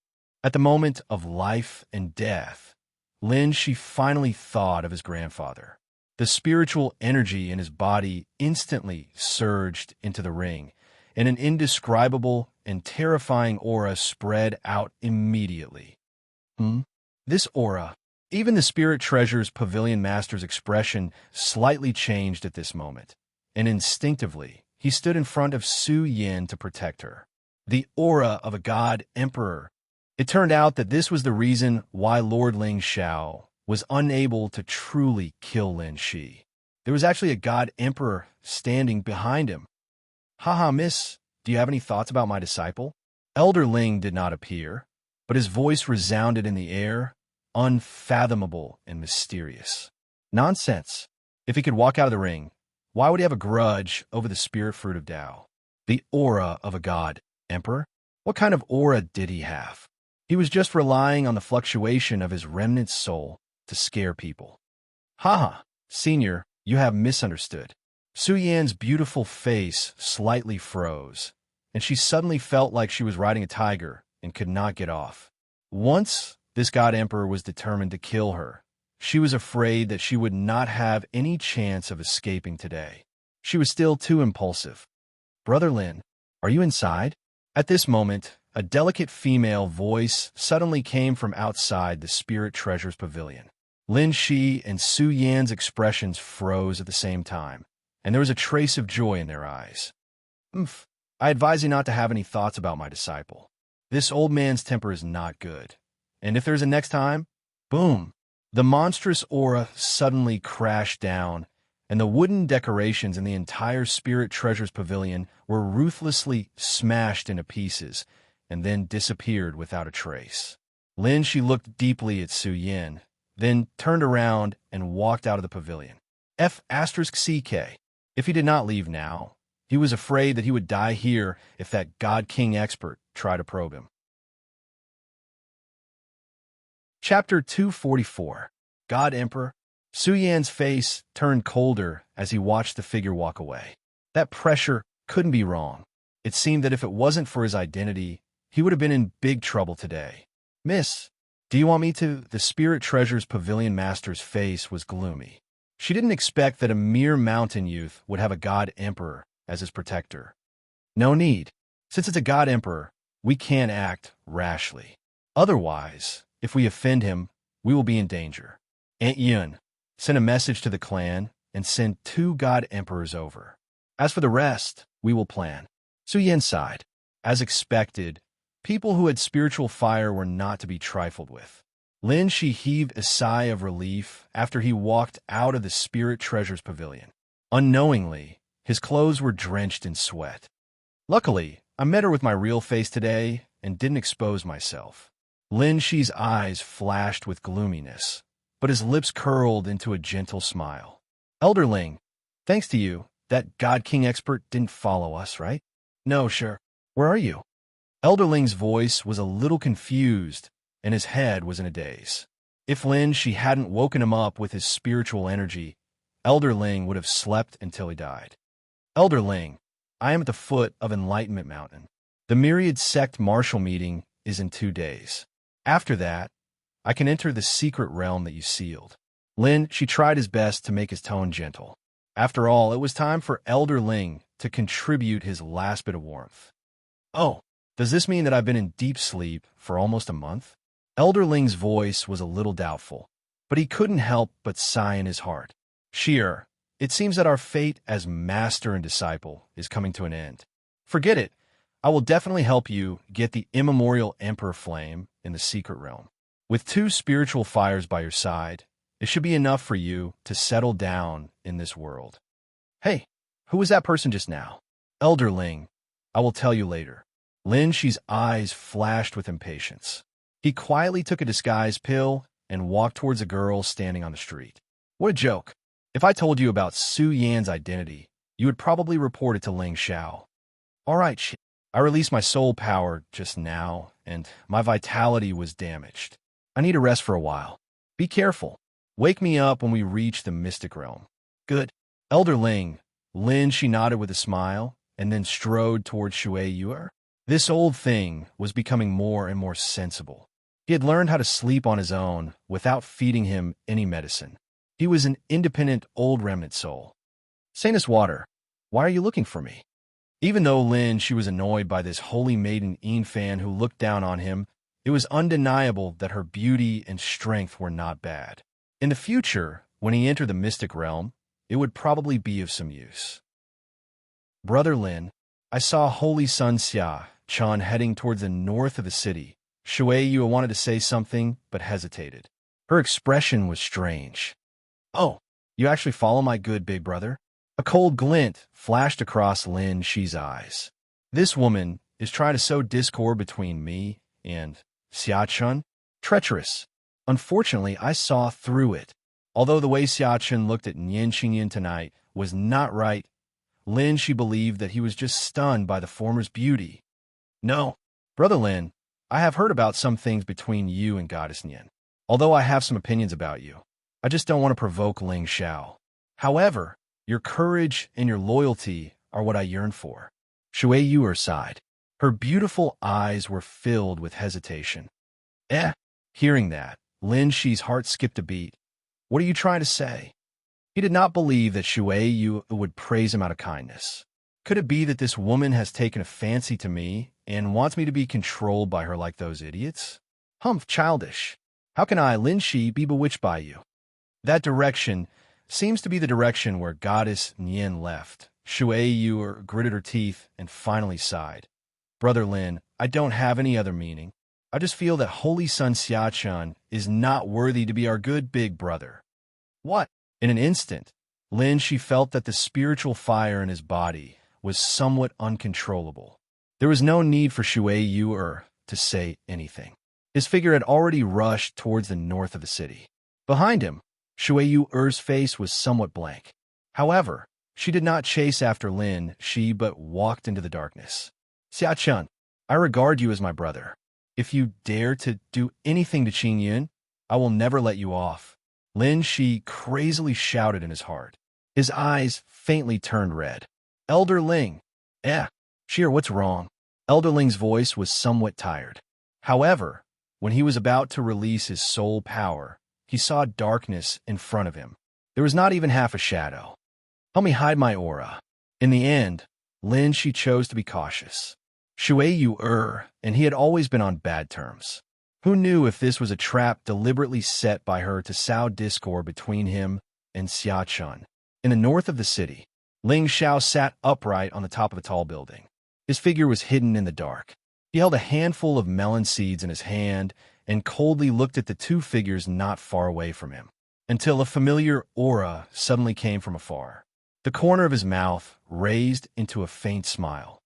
At the moment of life and death, Lin Shi finally thought of his grandfather. The spiritual energy in his body instantly surged into the ring, and an indescribable and terrifying aura spread out immediately. This aura, even the Spirit Treasures Pavilion Master's expression slightly changed at this moment, and instinctively, he stood in front of Su Yin to protect her. The aura of a god emperor. It turned out that this was the reason why Lord Ling Xiao was unable to truly kill Lin Shi. There was actually a god emperor standing behind him. Miss, do you have any thoughts about my disciple? Elder Ling did not appear, but his voice resounded in the air, unfathomable and mysterious. Nonsense. If he could walk out of the ring, why would he have a grudge over the spirit fruit of Tao? The aura of a god emperor? What kind of aura did he have? He was just relying on the fluctuation of his remnant soul to scare people. Senior, you have misunderstood. Su Yan's beautiful face slightly froze, and she suddenly felt like she was riding a tiger and could not get off. Once this god emperor was determined to kill her, she was afraid that she would not have any chance of escaping today. She was still too impulsive. "Brother Lin, are you inside?" At this moment, a delicate female voice suddenly came from outside the Spirit Treasures Pavilion. Lin Shi and Su Yan's expressions froze at the same time, and there was a trace of joy in their eyes. "Umph, I advise you not to have any thoughts about my disciple. This old man's temper is not good. And if there's a next time, boom!" The monstrous aura suddenly crashed down, and the wooden decorations in the entire Spirit Treasures Pavilion were ruthlessly smashed into pieces and then disappeared without a trace. Lin Shi looked deeply at Su Yin, then turned around and walked out of the pavilion. F***CK. If he did not leave now, he was afraid that he would die here if that God King expert tried to probe him. Chapter 244. God Emperor. Su Yan's face turned colder as he watched the figure walk away. That pressure couldn't be wrong. It seemed that if it wasn't for his identity, he would have been in big trouble today. "Miss, do you want me to?" The Spirit Treasures Pavilion Master's face was gloomy. She didn't expect that a mere mountain youth would have a God Emperor as his protector. "No need. Since it's a God Emperor, we can't act rashly. Otherwise, if we offend him, we will be in danger. Aunt Yun, send a message to the clan and send 2 God Emperors over. As for the rest, we will plan." Su Yan sighed. As expected, people who had spiritual fire were not to be trifled with. Lin Shi heaved a sigh of relief after he walked out of the Spirit Treasures Pavilion. Unknowingly, his clothes were drenched in sweat. "Luckily, I met her with my real face today and didn't expose myself." Lin Shi's eyes flashed with gloominess, but his lips curled into a gentle smile. "Elderling, thanks to you, that God King expert didn't follow us, right?" "No, sure. Where are you?" Elderling's voice was a little confused, and his head was in a daze. If Lin Shi hadn't woken him up with his spiritual energy, Elderling would have slept until he died. "Elderling, I am at the foot of Enlightenment Mountain. The Myriad Sect Martial meeting is in 2 days. After that, I can enter the secret realm that you sealed." Lin Shi tried his best to make his tone gentle. After all, it was time for Elder Ling to contribute his last bit of warmth. "Oh, does this mean that I've been in deep sleep for almost a month?" Elder Ling's voice was a little doubtful, but he couldn't help but sigh in his heart. "Sheer, it seems that our fate as master and disciple is coming to an end. Forget it. I will definitely help you get the immemorial Emperor Flame in the secret realm. With 2 spiritual fires by your side, it should be enough for you to settle down in this world." "Hey, who was that person just now?" "Elder Ling, I will tell you later." Lin Shi's eyes flashed with impatience. He quietly took a disguise pill and walked towards a girl standing on the street. "What a joke. If I told you about Su Yan's identity, you would probably report it to Ling Xiao." "All right, I released my soul power just now, and my vitality was damaged. I need a rest for a while. Be careful. Wake me up when we reach the mystic realm." "Good." "Elder Ling." Lin Shi nodded with a smile, and then strode toward Shui Yuer. This old thing was becoming more and more sensible. He had learned how to sleep on his own without feeding him any medicine. He was an independent old remnant soul. "Sanus Water, why are you looking for me?" Even though Lin Shi was annoyed by this holy maiden Fan who looked down on him, it was undeniable that her beauty and strength were not bad. In the future, when he entered the mystic realm, it would probably be of some use. "Brother Lin, I saw Holy Sun Xia Chan heading towards the north of the city." Shui Yu wanted to say something, but hesitated. Her expression was strange. "Oh, you actually follow my good big brother?" A cold glint flashed across Lin Shi's eyes. "This woman is trying to sow discord between me and Xia Chun. Treacherous. Unfortunately, I saw through it. Although the way Xia Chun looked at Nian Qingyan tonight was not right, Lin Shi believed that he was just stunned by the former's beauty. "No, Brother Lin, I have heard about some things between you and Goddess Nian. Although I have some opinions about you, I just don't want to provoke Ling Xiao. However, your courage and your loyalty are what I yearn for." Shui Yuer sighed. Her beautiful eyes were filled with hesitation. Hearing that, Lin Shi's heart skipped a beat. "What are you trying to say?" He did not believe that Shui Yu would praise him out of kindness. Could it be that this woman has taken a fancy to me and wants me to be controlled by her like those idiots? Humph, childish. How can I, Lin Shi, be bewitched by you? That direction seems to be the direction where Goddess Nian left. Shui Yu gritted her teeth and finally sighed. Brother Lin, I don't have any other meaning. I just feel that Holy Sun Xiachun is not worthy to be our good big brother. What? In an instant, Lin Shi felt that the spiritual fire in his body was somewhat uncontrollable. There was no need for Shui Yu to say anything. His figure had already rushed towards the north of the city. Behind him, Shui Yu's face was somewhat blank. However, she did not chase after Lin Shi but walked into the darkness. Xiachun, I regard you as my brother. If you dare to do anything to Qing Yun, I will never let you off. Lin Shi crazily shouted in his heart. His eyes faintly turned red. Elder Ling. Sheer, what's wrong? Elder Ling's voice was somewhat tired. However, when he was about to release his soul power, he saw darkness in front of him. There was not even half a shadow. Help me hide my aura. In the end, Lin Shi chose to be cautious. Shui Yu and he had always been on bad terms. Who knew if this was a trap deliberately set by her to sow discord between him and Xiachun? In the north of the city, Ling Xiao sat upright on the top of a tall building. His figure was hidden in the dark. He held a handful of melon seeds in his hand and coldly looked at the two figures not far away from him, until a familiar aura suddenly came from afar. The corner of his mouth raised into a faint smile.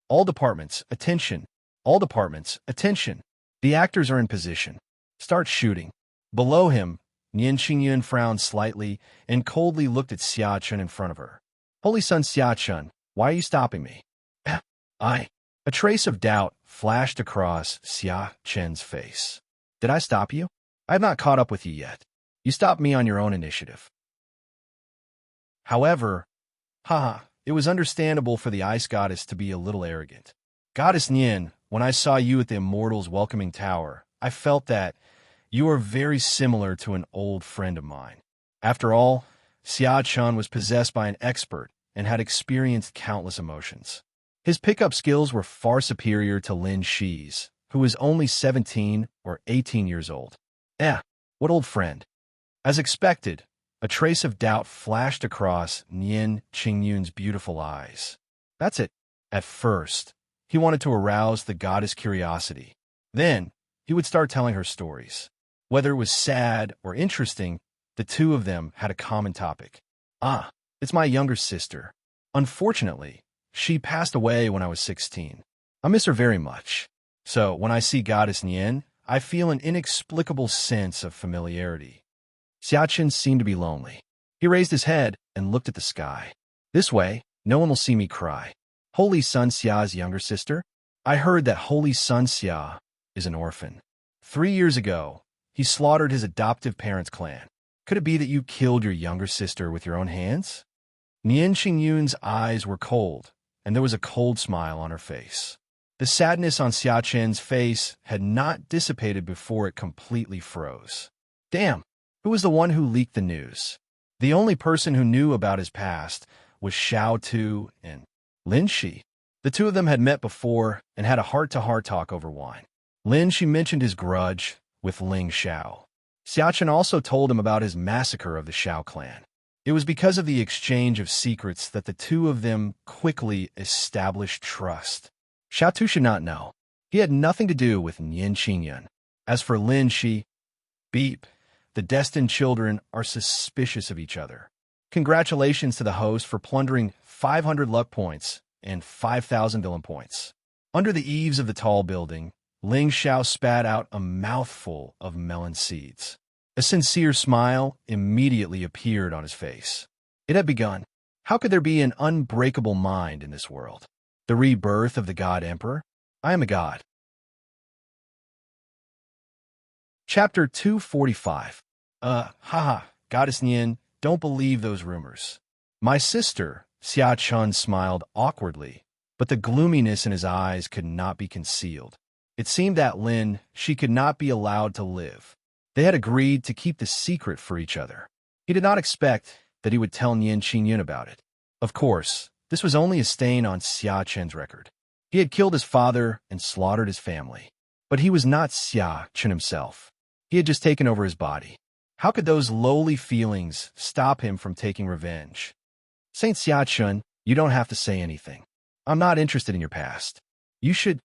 All departments, attention. All departments, attention. The actors are in position. Start shooting. Below him, Nian Qingyun frowned slightly and coldly looked at Xiachun in front of her. Holy Sun Xiachun, why are you stopping me? A trace of doubt flashed across Xiachun's face. Did I stop you? I have not caught up with you yet. You stopped me on your own initiative. However, it was understandable for the ice goddess to be a little arrogant. Goddess Nian, when I saw you at the Immortals' welcoming tower, I felt that you are very similar to an old friend of mine. After all, Xiachun was possessed by an expert and had experienced countless emotions. His pickup skills were far superior to Lin Shi's, who was only 17 or 18 years old. What old friend? As expected, a trace of doubt flashed across Nian Qingyun's beautiful eyes. That's it. At first, he wanted to arouse the goddess' curiosity. Then, he would start telling her stories. Whether it was sad or interesting, the two of them had a common topic. It's my younger sister. Unfortunately, she passed away when I was 16. I miss her very much. So, when I see Goddess Nian, I feel an inexplicable sense of familiarity. Xiachun seemed to be lonely. He raised his head and looked at the sky. This way, no one will see me cry. Holy Sun Xia's younger sister? I heard that Holy Sun Xia is an orphan. 3 years ago, he slaughtered his adoptive parents' clan. Could it be that you killed your younger sister with your own hands? Nian Qingyun's eyes were cold, and there was a cold smile on her face. The sadness on Xiachun's face had not dissipated before it completely froze. Damn! Who was the one who leaked the news? The only person who knew about his past was Xiao Tu and Lin Shi. The two of them had met before and had a heart-to-heart talk over wine. Lin Shi mentioned his grudge with Ling Xiao. Xiachun also told him about his massacre of the Xiao clan. It was because of the exchange of secrets that the two of them quickly established trust. Xiao Tu should not know. He had nothing to do with Nian Qingyun. As for Lin Shi, beep. The destined children are suspicious of each other. Congratulations to the host for plundering 500 luck points and 5,000 villain points. Under the eaves of the tall building, Ling Xiao spat out a mouthful of melon seeds. A sincere smile immediately appeared on his face. It had begun. How could there be an unbreakable mind in this world? The rebirth of the God Emperor? I am a god. Chapter 245. Goddess Nian, don't believe those rumors. My sister, Xiachun smiled awkwardly, but the gloominess in his eyes could not be concealed. It seemed that Lin, she could not be allowed to live. They had agreed to keep the secret for each other. He did not expect that he would tell Nian Qingyun about it. Of course, this was only a stain on Xia Chen's record. He had killed his father and slaughtered his family. But he was not Xia Chen himself. He had just taken over his body. How could those lowly feelings stop him from taking revenge? Saint Xia Chen, you don't have to say anything. I'm not interested in your past. You should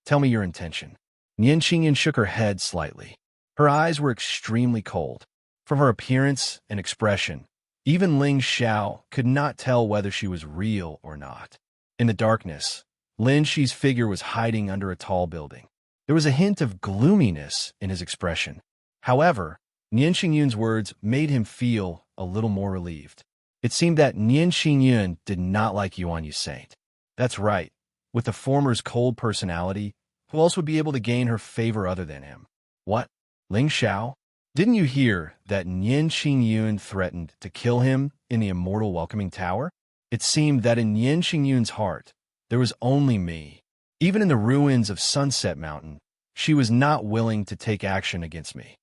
tell me your intention. Nian Qingyun shook her head slightly. Her eyes were extremely cold. From her appearance and expression, even Ling Xiao could not tell whether she was real or not. In the darkness, Lin Shi's figure was hiding under a tall building. There was a hint of gloominess in his expression. However, Nian Qingyun's words made him feel a little more relieved. It seemed that Nian Qingyun did not like Yuan Yu Saint. That's right. With the former's cold personality, who else would be able to gain her favor other than him? What? Ling Xiao? Didn't you hear that Nian Qingyun threatened to kill him in the immortal welcoming tower? It seemed that in Nian Qingyun's heart, there was only me. Even in the ruins of Sunset Mountain, she was not willing to take action against me.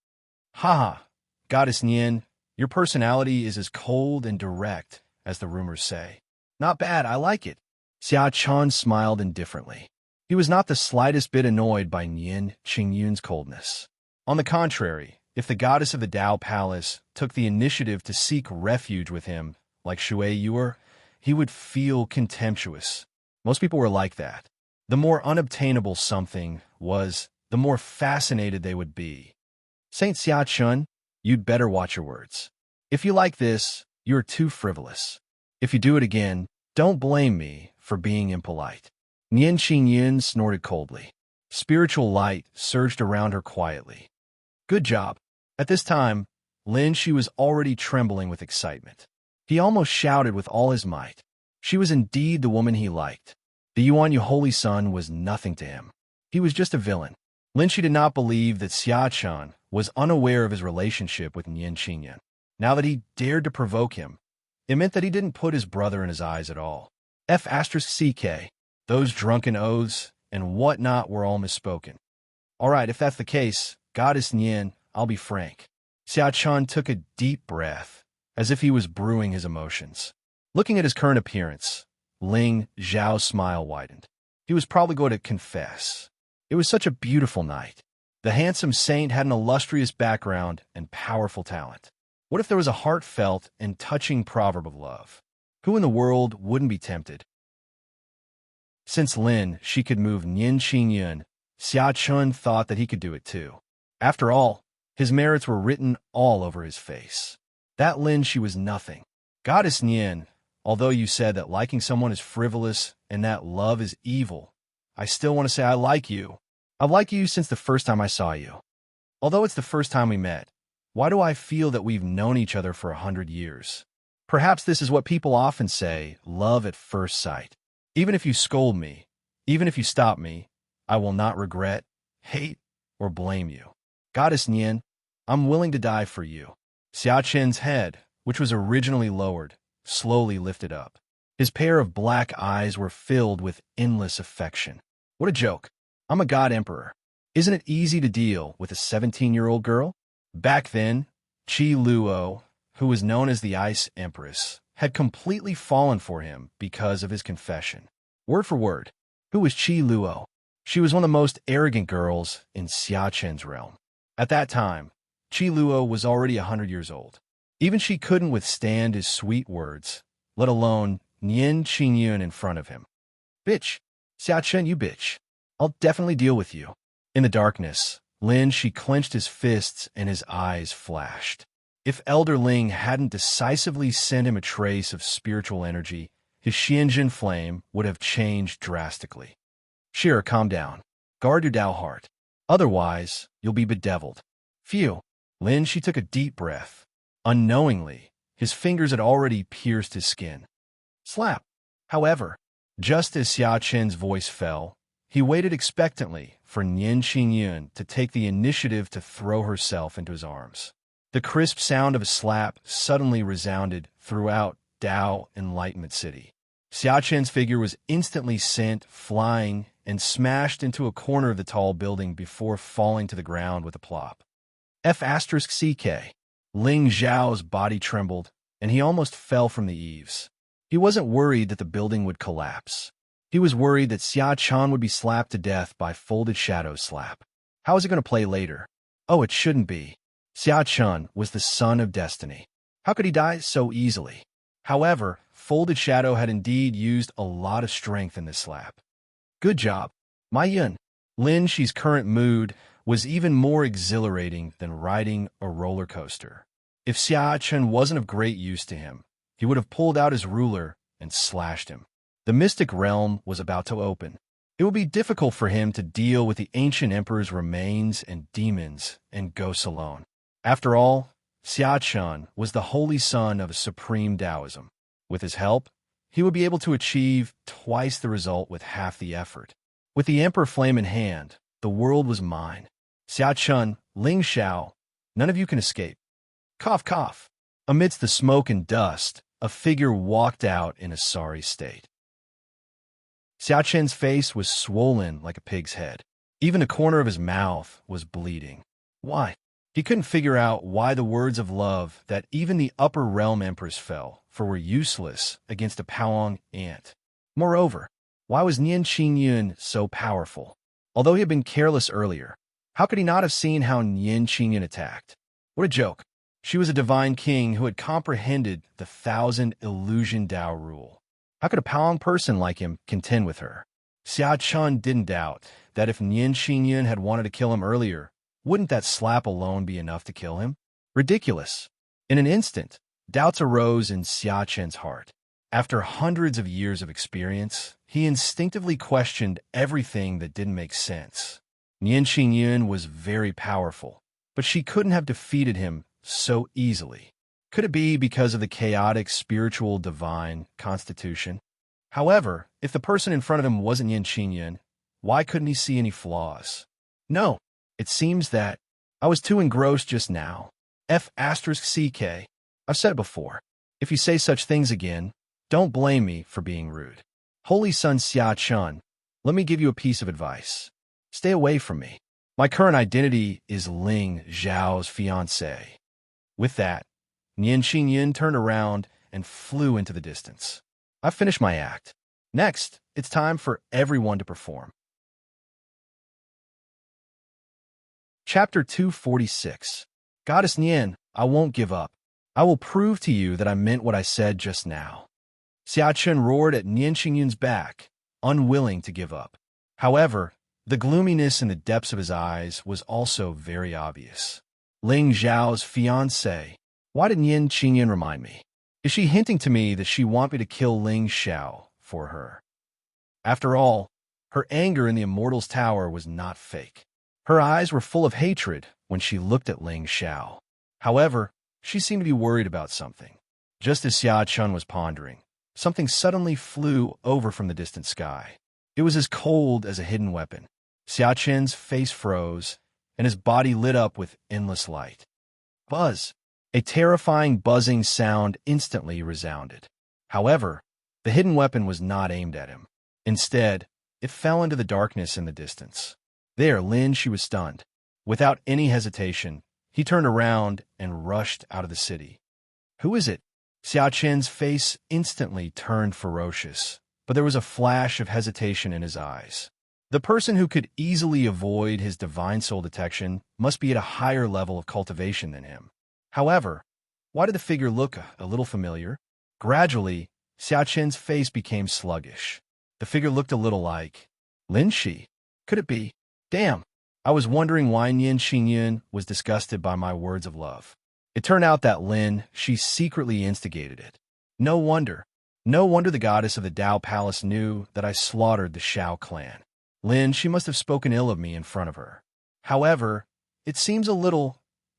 Ha! Goddess Nian, your personality is as cold and direct as the rumors say. Not bad, I like it. Xia Chan smiled indifferently. He was not the slightest bit annoyed by Nian Qingyun's coldness. On the contrary, if the goddess of the Dao Palace took the initiative to seek refuge with him, like Shui Yuer, he would feel contemptuous. Most people were like that. The more unobtainable something was, the more fascinated they would be. Saint Xia Chun, you'd better watch your words. If you like this, you're too frivolous. If you do it again, don't blame me for being impolite. Nian Qingyun snorted coldly. Spiritual light surged around her quietly. Good job. At this time, Lin Shi was already trembling with excitement. He almost shouted with all his might. She was indeed the woman he liked. The Yuan Yu Holy Sun was nothing to him. He was just a villain. Lin Shi did not believe that Xia Chan was unaware of his relationship with Nian Qingyun. Now that he dared to provoke him, it meant that he didn't put his brother in his eyes at all. F***CK, those drunken oaths and whatnot were all misspoken. All right, if that's the case, Goddess Nian, I'll be frank. Xia Chan took a deep breath, as if he was brewing his emotions. Looking at his current appearance, Ling Zhao's smile widened. He was probably going to confess. It was such a beautiful night. The handsome saint had an illustrious background and powerful talent. What if there was a heartfelt and touching proverb of love? Who in the world wouldn't be tempted? Since Lin Shi could move Nian Qingyun, Xia Chun thought that he could do it too. After all, his merits were written all over his face. That Lin Shi was nothing. Goddess Nian, although you said that liking someone is frivolous and that love is evil, I still want to say I like you. I've liked you since the first time I saw you. Although it's the first time we met, why do I feel that we've known each other for 100 years? Perhaps this is what people often say, love at first sight. Even if you scold me, even if you stop me, I will not regret, hate, or blame you. Goddess Nian, I'm willing to die for you. Xia Chen's head, which was originally lowered, slowly lifted up. His pair of black eyes were filled with endless affection. What a joke. I'm a god emperor. Isn't it easy to deal with a 17-year-old girl? Back then, Qi Luo, who was known as the Ice Empress, had completely fallen for him because of his confession. Word for word, who was Qi Luo? She was one of the most arrogant girls in Xia Chen's realm. At that time, Qi Luo was already 100 years old. Even she couldn't withstand his sweet words, let alone Nian Qingyun in front of him. Bitch, Xia Chen, you bitch. I'll definitely deal with you. In the darkness, Lin Shi clenched his fists and his eyes flashed. If Elder Ling hadn't decisively sent him a trace of spiritual energy, his Xianjin flame would have changed drastically. Shira, calm down. Guard your Dao heart. Otherwise, you'll be bedeviled. Phew. Lin Shi took a deep breath. Unknowingly, his fingers had already pierced his skin. Slap. However, just as Xia Chen's voice fell, he waited expectantly for Nian Qingyun to take the initiative to throw herself into his arms. The crisp sound of a slap suddenly resounded throughout Dao Enlightenment City. Xia Chen's figure was instantly sent flying and smashed into a corner of the tall building before falling to the ground with a plop. F***CK. Ling Zhao's body trembled, and he almost fell from the eaves. He wasn't worried that the building would collapse. He was worried that Xia Chan would be slapped to death by Folded Shadow's slap. How was it going to play later? Oh, it shouldn't be. Xia Chan was the son of destiny. How could he die so easily? However, Folded Shadow had indeed used a lot of strength in this slap. Good job. My Yun. Lin Shi's current mood was even more exhilarating than riding a roller coaster. If Xia Chen wasn't of great use to him, he would have pulled out his ruler and slashed him. The mystic realm was about to open. It would be difficult for him to deal with the ancient emperor's remains and demons and ghosts alone. After all, Xia Chen was the holy son of a supreme Taoism. With his help, he would be able to achieve twice the result with half the effort. With the Emperor Flame in hand, the world was mine. Xia Chen, Ling Xiao, none of you can escape. Cough, cough. Amidst the smoke and dust, a figure walked out in a sorry state. Xia Chen's face was swollen like a pig's head. Even a corner of his mouth was bleeding. Why? He couldn't figure out why the words of love that even the upper realm emperors fell for were useless against a Paoang ant. Moreover, why was Nian Qingyun so powerful? Although he had been careless earlier, how could he not have seen how Nian Qingyun attacked? What a joke. She was a divine king who had comprehended the 1,000 illusion Tao rule. How could a Paoang person like him contend with her? Xia Chen didn't doubt that if Nian Qingyun had wanted to kill him earlier, wouldn't that slap alone be enough to kill him? Ridiculous. In an instant, doubts arose in Xia Chen's heart. After hundreds of years of experience, he instinctively questioned everything that didn't make sense. Nian Qingyun was very powerful, but she couldn't have defeated him so easily. Could it be because of the chaotic spiritual divine constitution? However, if the person in front of him wasn't Nian Qingyun, why couldn't he see any flaws? No, it seems that I was too engrossed just now. F***CK. I've said it before. If you say such things again, don't blame me for being rude. Holy Son Xia Chen, let me give you a piece of advice. Stay away from me. My current identity is Ling Zhao's fiancé. With that, Nian Qingyun turned around and flew into the distance. I've finished my act. Next, it's time for everyone to perform. Chapter 246. Goddess Nian, I won't give up. I will prove to you that I meant what I said just now. Xia Chen roared at Nian Qingyun's back, unwilling to give up. However, the gloominess in the depths of his eyes was also very obvious. Ling Zhao's fiancé. Why did Nian Qingyun remind me? Is she hinting to me that she wants me to kill Ling Xiao for her? After all, her anger in the Immortal's Tower was not fake. Her eyes were full of hatred when she looked at Ling Xiao. However, she seemed to be worried about something. Just as Xia Chen was pondering, something suddenly flew over from the distant sky. It was as cold as a hidden weapon. Xia Chen's face froze, and his body lit up with endless light. Buzz! A terrifying buzzing sound instantly resounded. However, the hidden weapon was not aimed at him. Instead, it fell into the darkness in the distance. There, Lin Shi was stunned. Without any hesitation, he turned around and rushed out of the city. Who is it? Xia Chen's face instantly turned ferocious, but there was a flash of hesitation in his eyes. The person who could easily avoid his divine soul detection must be at a higher level of cultivation than him. However, why did the figure look a little familiar? Gradually, Xia Chen's face became sluggish. The figure looked a little like Lin Shi. Could it be? Damn, I was wondering why Nian Qingyun was disgusted by my words of love. It turned out that Lin Shi secretly instigated it. No wonder the goddess of the Dao Palace knew that I slaughtered the Shao clan. Lin Shi must have spoken ill of me in front of her. However, it seems a little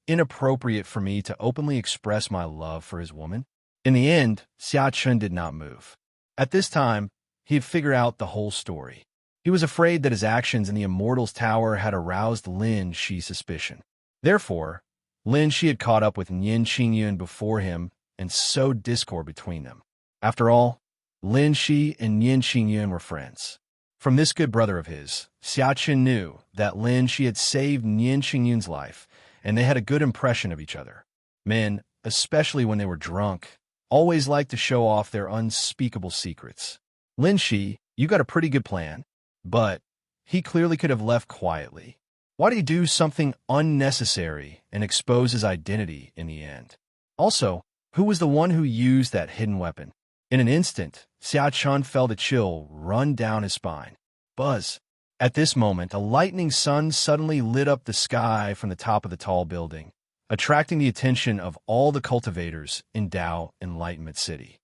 inappropriate for me to openly express my love for his woman. In the end, Xia Chen did not move. At this time, he had figured out the whole story. He was afraid that his actions in the Immortal's Tower had aroused Lin Shi's suspicion. Therefore, Lin Shi had caught up with Nian Qingyun before him and sowed discord between them. After all, Lin Shi and Nian Qingyun were friends. From this good brother of his, Xia Chen knew that Lin Shi had saved Nian Qingyun's life, and they had a good impression of each other. Men, especially when they were drunk, always like to show off their unspeakable secrets. Lin Shi, you got a pretty good plan, but he clearly could have left quietly. Why did he do something unnecessary and expose his identity in the end? Also, who was the one who used that hidden weapon? In an instant, Xia Chun felt a chill run down his spine. Buzz. At this moment, a lightning sun suddenly lit up the sky from the top of the tall building, attracting the attention of all the cultivators in Dao Enlightenment City.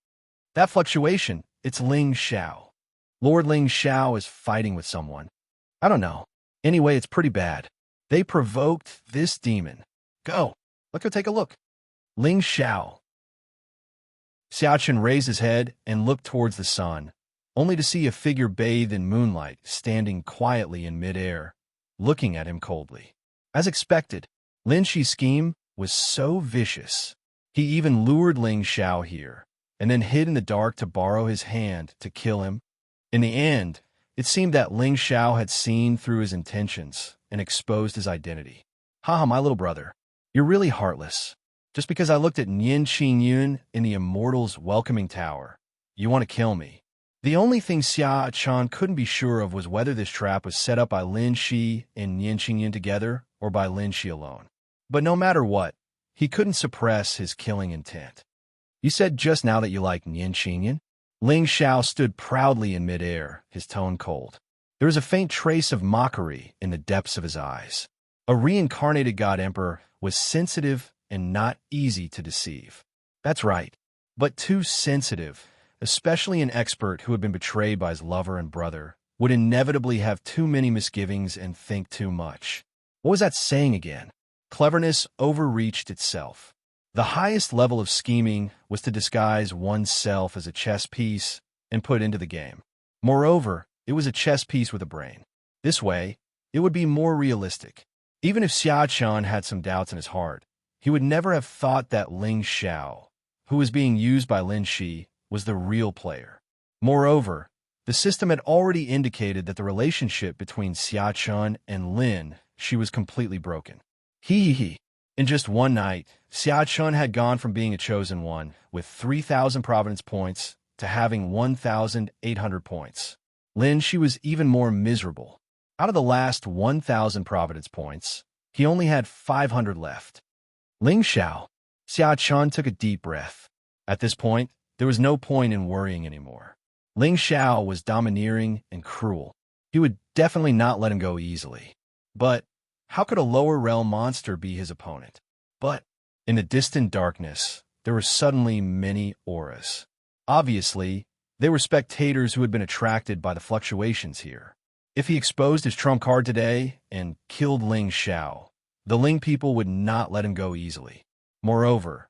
That fluctuation, it's Ling Xiao. Lord Ling Xiao is fighting with someone. I don't know. Anyway, it's pretty bad. They provoked this demon. Go. Let's go take a look. Ling Xiao. Xiaochen raised his head and looked towards the sun, only to see a figure bathed in moonlight standing quietly in midair, looking at him coldly. As expected, Lin Shi's scheme was so vicious. He even lured Ling Xiao here, and then hid in the dark to borrow his hand to kill him. In the end, it seemed that Ling Xiao had seen through his intentions and exposed his identity. Haha, my little brother, you're really heartless. Just because I looked at Nian Qingyun in the Immortal's welcoming tower, you want to kill me. The only thing Xia Chan couldn't be sure of was whether this trap was set up by Lin Shi and Nian Qingyun together or by Lin Shi alone. But no matter what, he couldn't suppress his killing intent. You said just now that you like Nian Qingyun? Ling Xiao stood proudly in midair, his tone cold. There was a faint trace of mockery in the depths of his eyes. A reincarnated God Emperor was sensitive and not easy to deceive. That's right, but too sensitive, especially an expert who had been betrayed by his lover and brother, would inevitably have too many misgivings and think too much. What was that saying again? Cleverness overreached itself. The highest level of scheming was to disguise oneself as a chess piece and put into the game. Moreover, it was a chess piece with a brain. This way, it would be more realistic. Even if Xia Chan had some doubts in his heart, he would never have thought that Ling Xiao, who was being used by Lin Shi, was the real player. Moreover, the system had already indicated that the relationship between Xia Chun and Lin Shi was completely broken. In just one night, Xia Chun had gone from being a chosen one with 3,000 providence points to having 1,800 points. Lin Shi was even more miserable. Out of the last 1,000 providence points, he only had 500 left. Ling Xiao. Xia Chun took a deep breath. At this point, there was no point in worrying anymore. Ling Xiao was domineering and cruel. He would definitely not let him go easily. But how could a lower realm monster be his opponent? But in the distant darkness, there were suddenly many auras. Obviously, they were spectators who had been attracted by the fluctuations here. If he exposed his trump card today and killed Ling Xiao, the Ling people would not let him go easily. Moreover,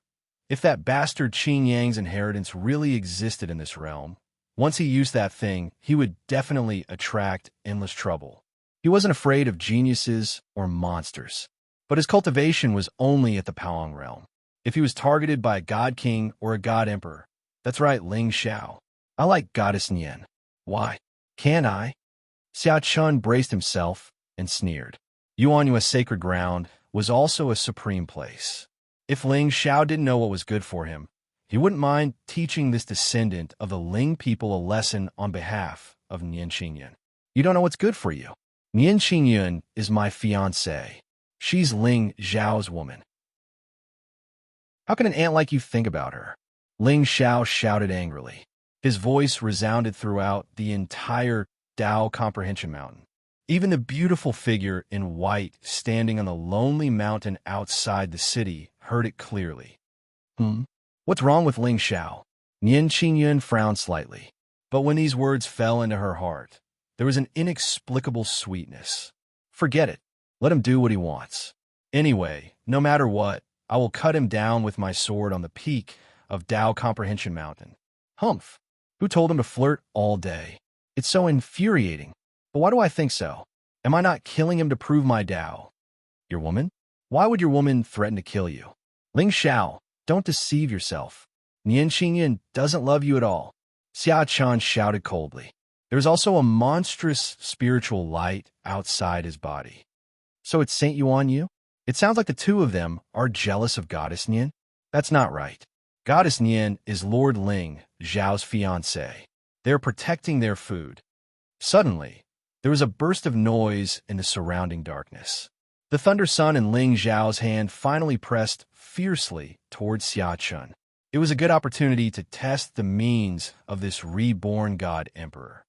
if that bastard Qin Yang's inheritance really existed in this realm, once he used that thing, he would definitely attract endless trouble. He wasn't afraid of geniuses or monsters, but his cultivation was only at the Paong realm. If he was targeted by a god king or a god emperor, that's right, Ling Xiao. I like Goddess Nian. Why? Can I? Xia Chun braced himself and sneered. Yuanyua's sacred ground was also a supreme place. If Ling Xiao didn't know what was good for him, he wouldn't mind teaching this descendant of the Ling people a lesson on behalf of Nian Qingyun. You don't know what's good for you. Nian Qingyun is my fiancée. She's Ling Xiao's woman. How can an ant like you think about her? Ling Xiao shouted angrily. His voice resounded throughout the entire Dao Comprehension Mountain. Even the beautiful figure in white standing on the lonely mountain outside the city heard it clearly. What's wrong with Ling Xiao? Nian Qingyun frowned slightly. But when these words fell into her heart, there was an inexplicable sweetness. Forget it. Let him do what he wants. Anyway, no matter what, I will cut him down with my sword on the peak of Dao Comprehension Mountain. Humph. Who told him to flirt all day? It's so infuriating. But why do I think so? Am I not killing him to prove my Dao? Your woman? Why would your woman threaten to kill you? Ling Xiao, don't deceive yourself. Nian Qingyun doesn't love you at all. Xia Chan shouted coldly. There was also a monstrous spiritual light outside his body. So it's Saint Yuan Yu? It sounds like the two of them are jealous of Goddess Nian. That's not right. Goddess Nian is Lord Ling, Zhao's fiancée. They are protecting their food. Suddenly, there was a burst of noise in the surrounding darkness. The Thunder Sun in Ling Zhao's hand finally pressed fiercely towards Xia Chun. It was a good opportunity to test the means of this reborn god emperor.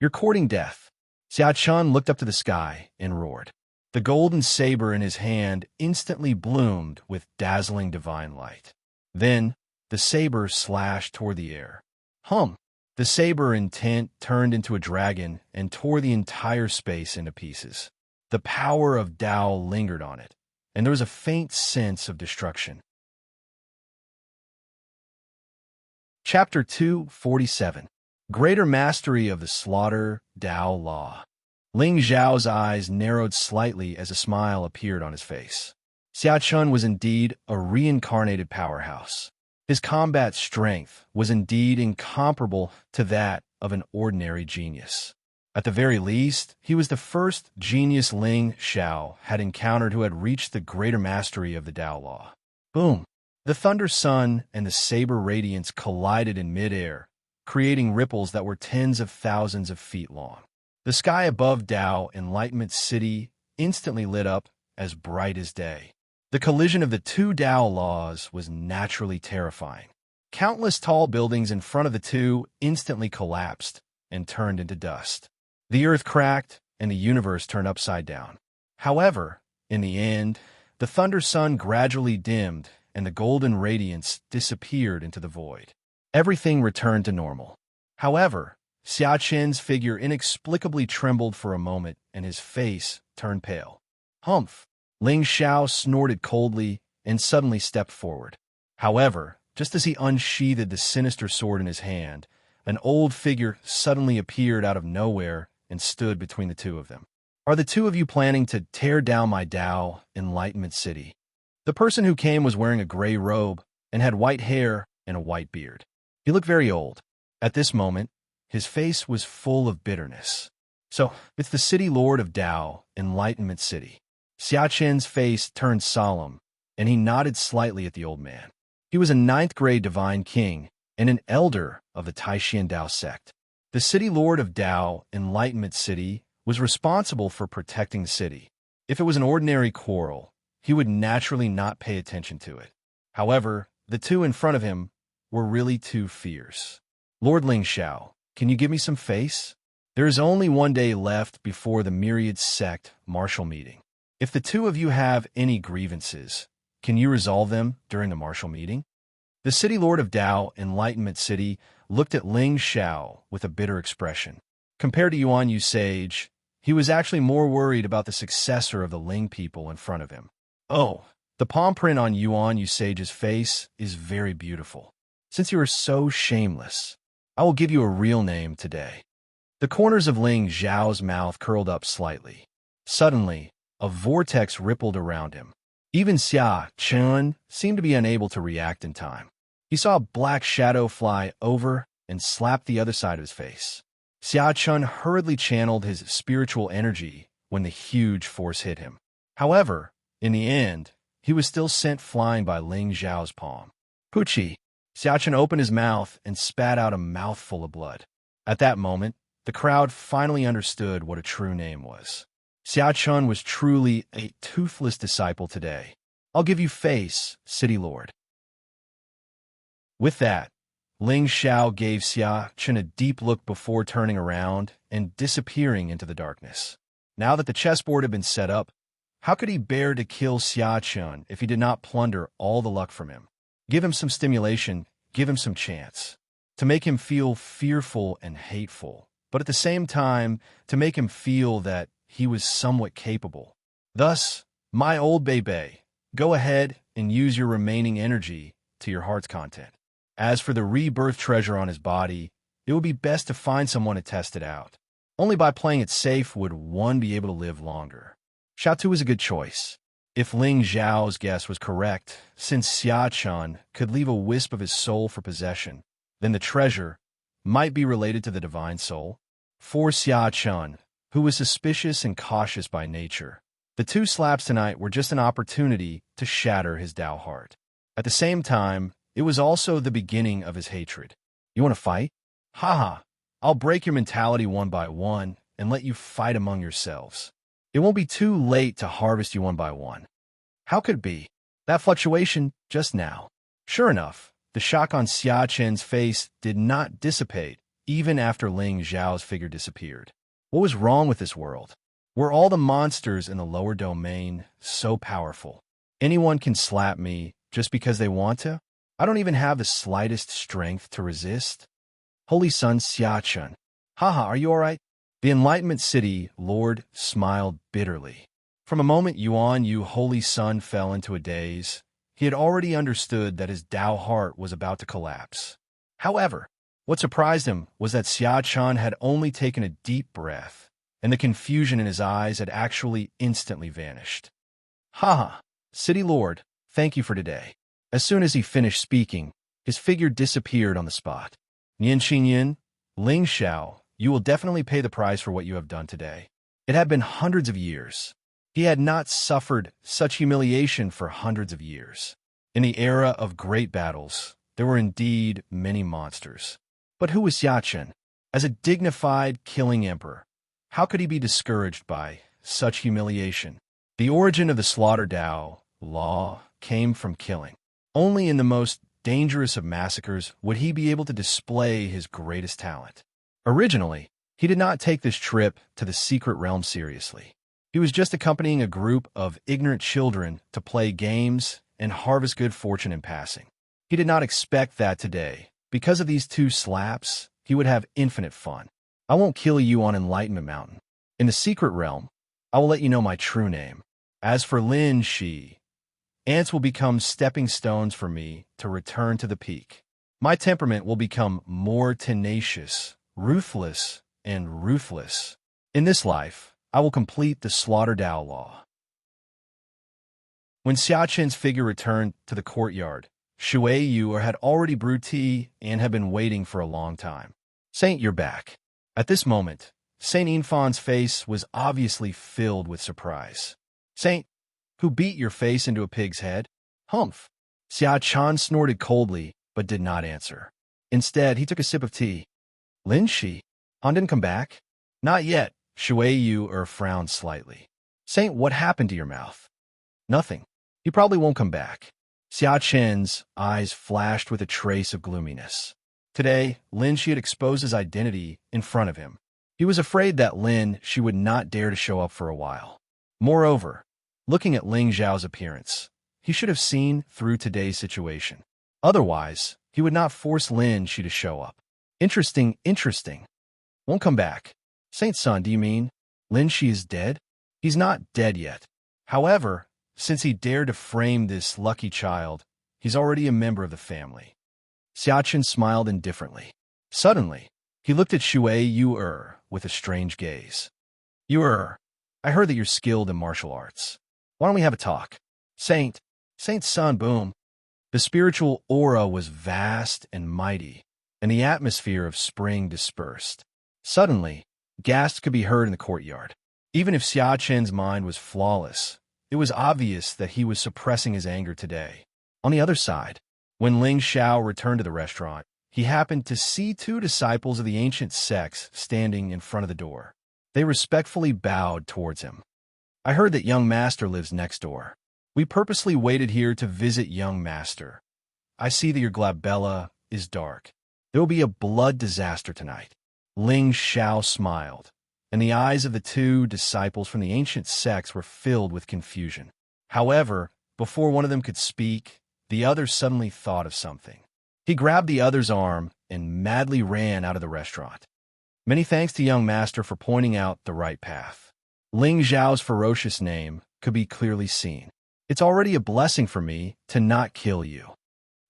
"You're courting death." Xia Chun looked up to the sky and roared. The golden saber in his hand instantly bloomed with dazzling divine light. Then, the saber slashed toward the air. Hum! The saber intent turned into a dragon and tore the entire space into pieces. The power of Tao lingered on it, and there was a faint sense of destruction. Chapter 247. Greater Mastery of the Slaughter Tao Law. Ling Zhao's eyes narrowed slightly as a smile appeared on his face. Xia Chun was indeed a reincarnated powerhouse. His combat strength was indeed incomparable to that of an ordinary genius. At the very least, he was the first genius Ling Xiao had encountered who had reached the greater mastery of the Tao Law. Boom! The Thunder Sun and the Saber Radiance collided in midair, creating ripples that were tens of thousands of feet long. The sky above Tao Enlightenment City instantly lit up as bright as day. The collision of the two Tao laws was naturally terrifying. Countless tall buildings in front of the two instantly collapsed and turned into dust. The earth cracked and the universe turned upside down. However, in the end, the Thunder Sun gradually dimmed and the golden radiance disappeared into the void. Everything returned to normal. However, Xia Chen's figure inexplicably trembled for a moment and his face turned pale. Humph! Ling Xiao snorted coldly and suddenly stepped forward. However, just as he unsheathed the sinister sword in his hand, an old figure suddenly appeared out of nowhere and stood between the two of them. "Are the two of you planning to tear down my Tao Enlightenment City?" The person who came was wearing a gray robe and had white hair and a white beard. He looked very old. At this moment, his face was full of bitterness. "So, it's the city lord of Tao Enlightenment City." Xia Chen's face turned solemn, and he nodded slightly at the old man. He was a ninth-grade divine king and an elder of the Taishan Dao sect. The city lord of Tao Enlightenment City was responsible for protecting the city. If it was an ordinary quarrel, he would naturally not pay attention to it. However, the two in front of him were really too fierce. "Lord Ling Xiao, can you give me some face? There is only one day left before the Myriad Sect martial meeting. If the two of you have any grievances, can you resolve them during the martial meeting?" The city lord of Tao Enlightenment City looked at Ling Xiao with a bitter expression. Compared to Yuan Yu Sage, he was actually more worried about the successor of the Ling people in front of him. "Oh, the palm print on Yuan Yu Sage's face is very beautiful. Since you are so shameless, I will give you a real name today." The corners of Ling Zhao's mouth curled up slightly. Suddenly, a vortex rippled around him. Even Xia Chun seemed to be unable to react in time. He saw a black shadow fly over and slap the other side of his face. Xia Chun hurriedly channeled his spiritual energy when the huge force hit him. However, in the end, he was still sent flying by Ling Zhao's palm. "Puchi!" Xia Chun opened his mouth and spat out a mouthful of blood. At that moment, the crowd finally understood what a true name was. Xia Chun was truly a toothless disciple today. "I'll give you face, City Lord." With that, Ling Xiao gave Xia Chun a deep look before turning around and disappearing into the darkness. Now that the chessboard had been set up, how could he bear to kill Xia Chun if he did not plunder all the luck from him? Give him some stimulation, give him some chance. To make him feel fearful and hateful, but at the same time, to make him feel that he was somewhat capable. Thus, my old Bebe, go ahead and use your remaining energy to your heart's content. As for the rebirth treasure on his body, it would be best to find someone to test it out. Only by playing it safe would one be able to live longer. Xiaotu is a good choice. If Ling Zhao's guess was correct, since Xia Chun could leave a wisp of his soul for possession, then the treasure might be related to the divine soul. For Xia Chun, who was suspicious and cautious by nature, the two slaps tonight were just an opportunity to shatter his Tao heart. At the same time, it was also the beginning of his hatred. You want to fight? Haha, I'll break your mentality one by one and let you fight among yourselves. It won't be too late to harvest you one by one. How could it be? That fluctuation just now. Sure enough, the shock on Xia Chen's face did not dissipate even after Ling Zhao's figure disappeared. What was wrong with this world? Were all the monsters in the lower domain so powerful? Anyone can slap me just because they want to? I don't even have the slightest strength to resist. Holy Sun Xia Chen. Haha, are you all right? The Enlightenment City Lord smiled bitterly. From a moment Yuan Yu Holy Sun fell into a daze, he had already understood that his Tao heart was about to collapse. However, what surprised him was that Xia Chen had only taken a deep breath, and the confusion in his eyes had actually instantly vanished. Haha, City Lord, thank you for today. As soon as he finished speaking, his figure disappeared on the spot. Nian Xinyin, Ling Xiao, you will definitely pay the price for what you have done today. It had been hundreds of years. He had not suffered such humiliation for hundreds of years. In the era of great battles, there were indeed many monsters. But who was Xia Chen? As a dignified, killing emperor, how could he be discouraged by such humiliation? The origin of the slaughter Dao law came from killing. Only in the most dangerous of massacres would he be able to display his greatest talent. Originally, he did not take this trip to the secret realm seriously. He was just accompanying a group of ignorant children to play games and harvest good fortune in passing. He did not expect that today, because of these two slaps, he would have infinite fun. I won't kill you on Enlightenment Mountain. In the secret realm, I will let you know my true name. As for Lin Shi, ants will become stepping stones for me to return to the peak. My temperament will become more tenacious, ruthless, and ruthless. In this life, I will complete the slaughter Dao law. When Xia Chen's figure returned to the courtyard, Shui Yu had already brewed tea and had been waiting for a long time. Saint, you're back. At this moment, Saint Infan's face was obviously filled with surprise. Saint, who beat your face into a pig's head? Humph. Xia Chen snorted coldly, but did not answer. Instead, he took a sip of tea. Lin Shi, Han didn't come back? Not yet. Shui Yu frowned slightly. Saint, what happened to your mouth? Nothing. He probably won't come back. Xia Chen's eyes flashed with a trace of gloominess. Today, Lin Shi had exposed his identity in front of him. He was afraid that Lin Shi would not dare to show up for a while. Moreover, looking at Ling Zhao's appearance, he should have seen through today's situation. Otherwise, he would not force Lin Shi to show up. Interesting. Won't come back. Saint Sun, do you mean Lin Shi is dead? He's not dead yet. However, since he dared to frame this lucky child, he's already a member of the family. Xia Chen smiled indifferently. Suddenly, he looked at Shui Yu with a strange gaze. Yu, I heard that you're skilled in martial arts. Why don't we have a talk? Saint Sun, boom. The spiritual aura was vast and mighty, and the atmosphere of spring dispersed. Suddenly, gasps could be heard in the courtyard. Even if Xia Chen's mind was flawless, it was obvious that he was suppressing his anger today. On the other side, when Ling Xiao returned to the restaurant, he happened to see two disciples of the ancient sects standing in front of the door. They respectfully bowed towards him. I heard that young master lives next door. We purposely waited here to visit young master. I see that your glabella is dark. There will be a blood disaster tonight. Ling Xiao smiled, and the eyes of the two disciples from the ancient sects were filled with confusion. However, before one of them could speak, the other suddenly thought of something. He grabbed the other's arm and madly ran out of the restaurant. Many thanks to young master for pointing out the right path. Ling Zhao's ferocious name could be clearly seen. It's already a blessing for me to not kill you.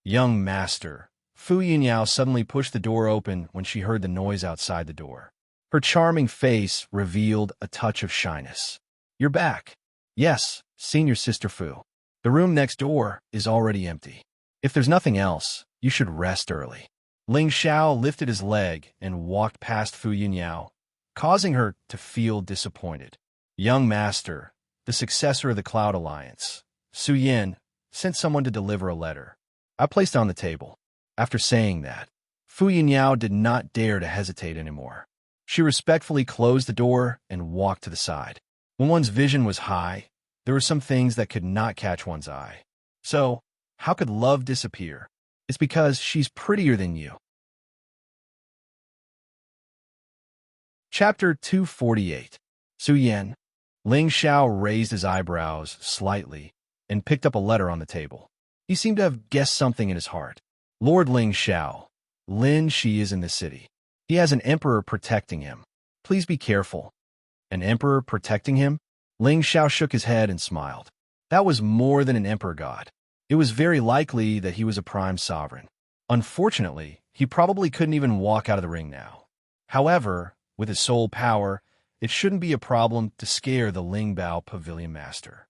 Young master. Fu Yinyao suddenly pushed the door open when she heard the noise outside the door. Her charming face revealed a touch of shyness. You're back. Yes, senior sister Fu. The room next door is already empty. If there's nothing else, you should rest early. Ling Xiao lifted his leg and walked past Fu Yinyao, causing her to feel disappointed. Young master, the successor of the Cloud Alliance, Su Yin, sent someone to deliver a letter. I placed it on the table. After saying that, Fu Yinyao did not dare to hesitate anymore. She respectfully closed the door and walked to the side. When one's vision was high, there were some things that could not catch one's eye. So, how could love disappear? It's because she's prettier than you. Chapter 248. Su Yan. Ling Xiao raised his eyebrows slightly and picked up a letter on the table. He seemed to have guessed something in his heart. Lord Ling Xiao, Lin Shi is in the city. He has an emperor protecting him. Please be careful. An emperor protecting him? Ling Xiao shook his head and smiled. That was more than an emperor god. It was very likely that he was a prime sovereign. Unfortunately, he probably couldn't even walk out of the ring now. However, with his soul power, it shouldn't be a problem to scare the Lingbao Pavilion Master.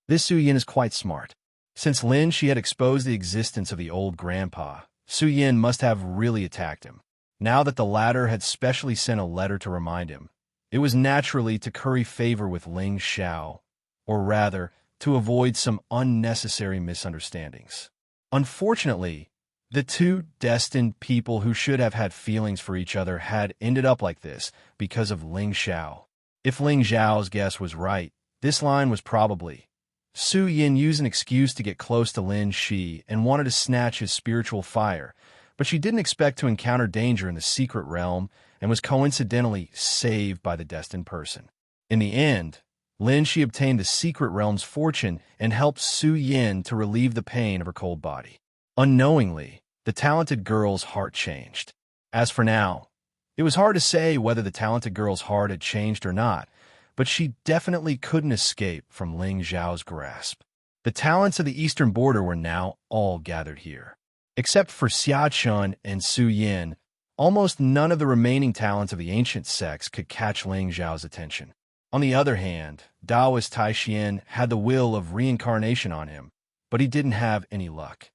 This Su Yin is quite smart. Since Lin Shi had exposed the existence of the old grandpa, Su Yin must have really attacked him. Now that the latter had specially sent a letter to remind him, it was naturally to curry favor with Ling Xiao, or rather, to avoid some unnecessary misunderstandings. Unfortunately, the two destined people who should have had feelings for each other had ended up like this because of Ling Xiao. If Ling Xiao's guess was right, this line was probably, Su Yin used an excuse to get close to Lin Shi and wanted to snatch his spiritual fire, but she didn't expect to encounter danger in the secret realm and was coincidentally saved by the destined person. In the end, Lin Shi obtained the secret realm's fortune and helped Su Yin to relieve the pain of her cold body. Unknowingly, the talented girl's heart changed. As for now, it was hard to say whether the talented girl's heart had changed or not, but she definitely couldn't escape from Ling Xiao's grasp. The talents of the eastern border were now all gathered here. Except for Xia Chun and Su Yin, almost none of the remaining talents of the ancient sects could catch Ling Xiao's attention. On the other hand, Taoist Tai Xian had the will of reincarnation on him, but he didn't have any luck.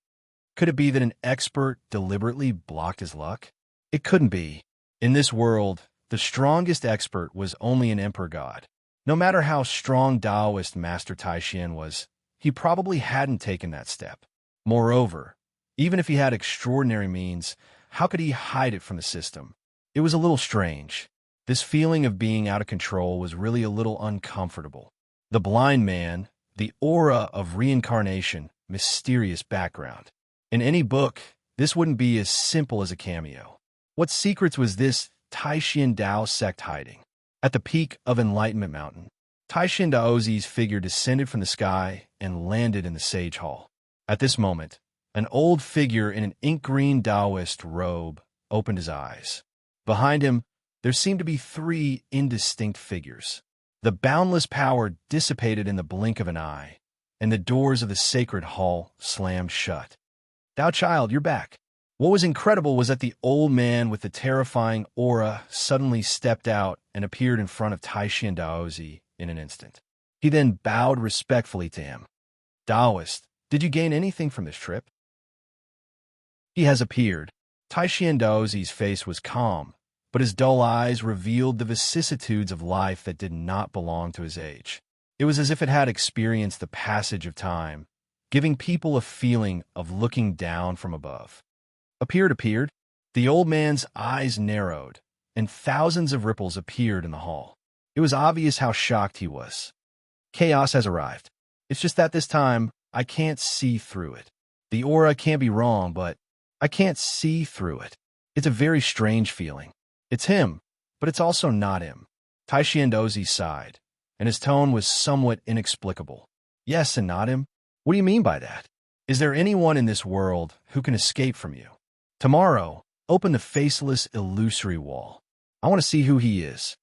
Could it be that an expert deliberately blocked his luck? It couldn't be. In this world, the strongest expert was only an emperor god. No matter how strong Taoist Master Tai Xian was, he probably hadn't taken that step. Moreover, even if he had extraordinary means, how could he hide it from the system? It was a little strange. This feeling of being out of control was really a little uncomfortable. The blind man, the aura of reincarnation, mysterious background. In any book, this wouldn't be as simple as a cameo. What secrets was this Tai Xian Dao sect hiding? At the peak of Enlightenment Mountain, Tai Xian Daozi's figure descended from the sky and landed in the Sage Hall. At this moment, an old figure in an ink-green Taoist robe opened his eyes. Behind him, there seemed to be three indistinct figures. The boundless power dissipated in the blink of an eye, and the doors of the sacred hall slammed shut. Thou child, you're back. What was incredible was that the old man with the terrifying aura suddenly stepped out and appeared in front of Tai Xian Daozi in an instant. He then bowed respectfully to him. Taoist, did you gain anything from this trip? He has appeared. Tai Xian Daozi's face was calm, but his dull eyes revealed the vicissitudes of life that did not belong to his age. It was as if it had experienced the passage of time, giving people a feeling of looking down from above. Appeared. The old man's eyes narrowed, and thousands of ripples appeared in the hall. It was obvious how shocked he was. Chaos has arrived. It's just that this time, I can't see through it. The aura can't be wrong, but I can't see through it. It's a very strange feeling. It's him, but it's also not him. Tai Xian Dozi sighed, and his tone was somewhat inexplicable. Yes and not him? What do you mean by that? Is there anyone in this world who can escape from you? Tomorrow, open the faceless illusory wall. I want to see who he is.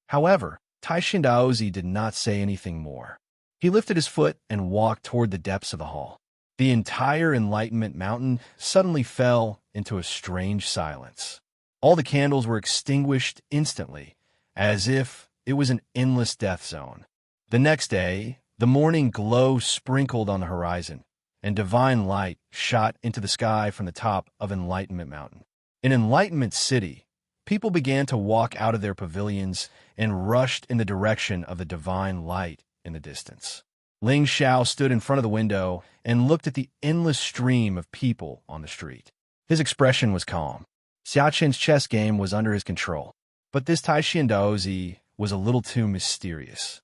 However, Tai Xian Daozi did not say anything more. He lifted his foot and walked toward the depths of the hall. The entire Enlightenment Mountain suddenly fell into a strange silence. All the candles were extinguished instantly, as if it was an endless death zone. The next day, the morning glow sprinkled on the horizon, and divine light shot into the sky from the top of Enlightenment Mountain. In Enlightenment City, people began to walk out of their pavilions and rushed in the direction of the divine light in the distance. Ling Xiao stood in front of the window and looked at the endless stream of people on the street. His expression was calm. Xiaqin's chess game was under his control. But this Tai Daozi was a little too mysterious.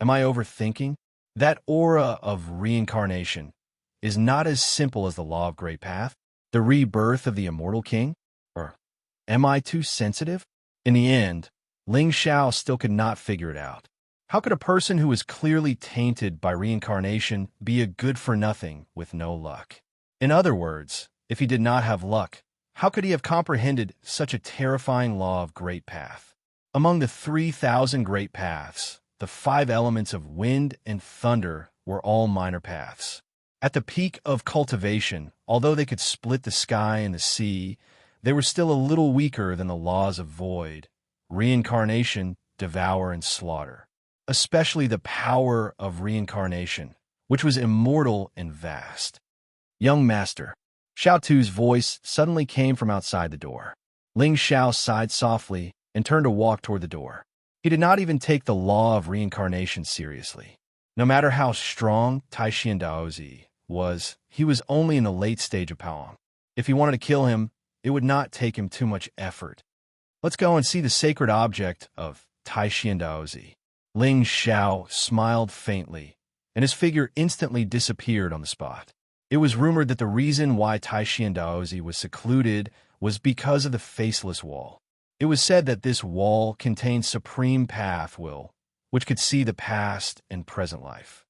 Am I overthinking? That aura of reincarnation is not as simple as the law of Great Path, the rebirth of the immortal king? Or am I too sensitive? In the end, Ling Xiao still could not figure it out. How could a person who was clearly tainted by reincarnation be a good-for-nothing with no luck? In other words, if he did not have luck, how could he have comprehended such a terrifying law of Great Path? Among the 3,000 great paths, the 5 elements of wind and thunder were all minor paths. At the peak of cultivation, although they could split the sky and the sea, they were still a little weaker than the laws of void, reincarnation, devour, and slaughter. Especially the power of reincarnation, which was immortal and vast. Young master, Xiao Tu's voice suddenly came from outside the door. Ling Xiao sighed softly and turned to walk toward the door. He did not even take the law of reincarnation seriously. No matter how strong Tai Daozi was, he was only in the late stage of Paoang. If he wanted to kill him, it would not take him too much effort. Let's go and see the sacred object of Tai Daozi. Ling Xiao smiled faintly, and his figure instantly disappeared on the spot. It was rumored that the reason why Tai Daozi was secluded was because of the faceless wall. It was said that this wall contained supreme path will, which could see the past and present life.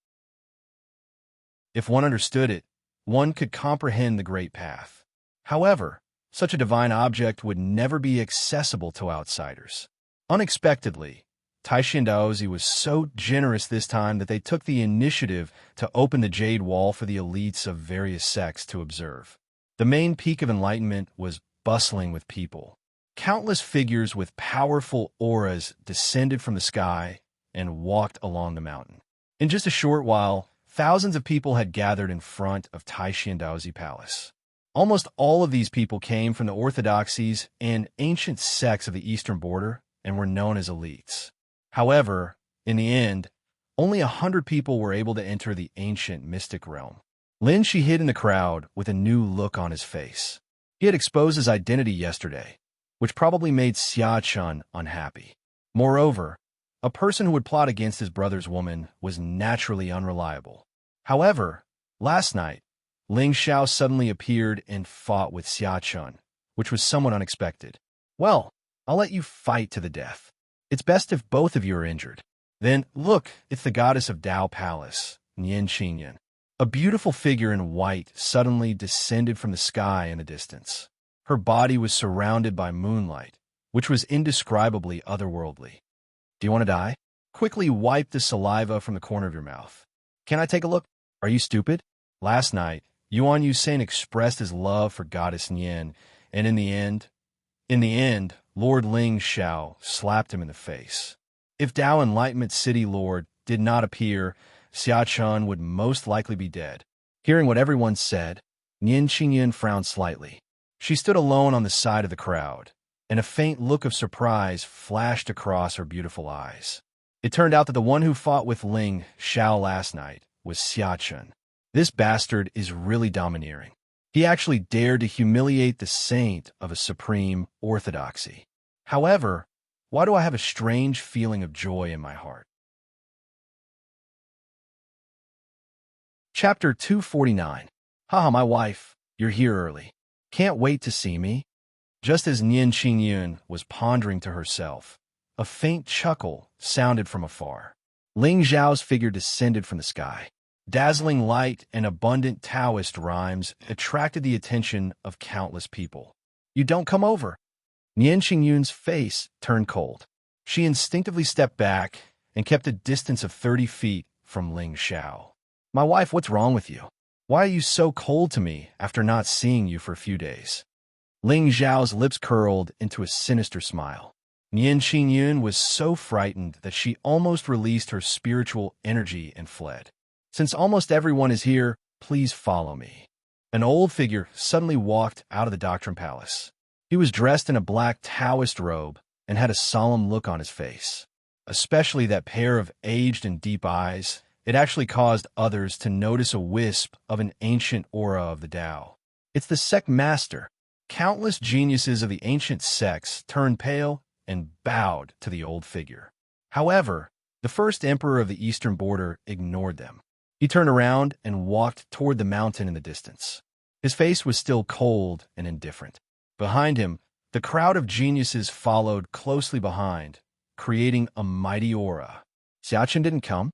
If one understood it, one could comprehend the great path. However, such a divine object would never be accessible to outsiders. Unexpectedly, Tai Daozi was so generous this time that they took the initiative to open the Jade Wall for the elites of various sects to observe. The main peak of enlightenment was bustling with people. Countless figures with powerful auras descended from the sky and walked along the mountain. In just a short while, thousands of people had gathered in front of Tai Daozi Palace. Almost all of these people came from the orthodoxies and ancient sects of the eastern border and were known as elites. However, in the end, only 100 people were able to enter the ancient mystic realm. Lin Shi hid in the crowd with a new look on his face. He had exposed his identity yesterday, which probably made Xiaqin unhappy. Moreover, a person who would plot against his brother's woman was naturally unreliable. However, last night, Ling Xiao suddenly appeared and fought with Xiaqin, which was somewhat unexpected. Well, I'll let you fight to the death. It's best if both of you are injured. Then, look, it's the goddess of Dao Palace, Nian Qingyan. A beautiful figure in white suddenly descended from the sky in the distance. Her body was surrounded by moonlight, which was indescribably otherworldly. Do you want to die? Quickly wipe the saliva from the corner of your mouth. Can I take a look? Are you stupid? Last night, Yuan Yusain expressed his love for goddess Nian, and in the end, Lord Ling Xiao slapped him in the face. If Dao Enlightenment City Lord did not appear, Xiaqin would most likely be dead. Hearing what everyone said, Nian Qingyan frowned slightly. She stood alone on the side of the crowd, and a faint look of surprise flashed across her beautiful eyes. It turned out that the one who fought with Ling Xiao last night was Xiaqin. This bastard is really domineering. He actually dared to humiliate the saint of a supreme orthodoxy. However, why do I have a strange feeling of joy in my heart? Chapter 249. Haha, my wife, you're here early. Can't wait to see me. Just as Nian Qingyun was pondering to herself, a faint chuckle sounded from afar. Ling Zhao's figure descended from the sky. Dazzling light and abundant Taoist rhymes attracted the attention of countless people. You don't come over. Nian Qingyun's face turned cold. She instinctively stepped back and kept a distance of 30 feet from Ling Xiao. My wife, what's wrong with you? Why are you so cold to me after not seeing you for a few days? Ling Zhao's lips curled into a sinister smile. Nian Qingyun was so frightened that she almost released her spiritual energy and fled. Since almost everyone is here, please follow me. An old figure suddenly walked out of the Doctrine Palace. He was dressed in a black Taoist robe and had a solemn look on his face. Especially that pair of aged and deep eyes It actually caused others to notice a wisp of an ancient aura of the Tao. It's the sect master. Countless geniuses of the ancient sects turned pale and bowed to the old figure. However, the first emperor of the eastern border ignored them. He turned around and walked toward the mountain in the distance. His face was still cold and indifferent. Behind him, the crowd of geniuses followed closely behind, creating a mighty aura. Xiaochen didn't come?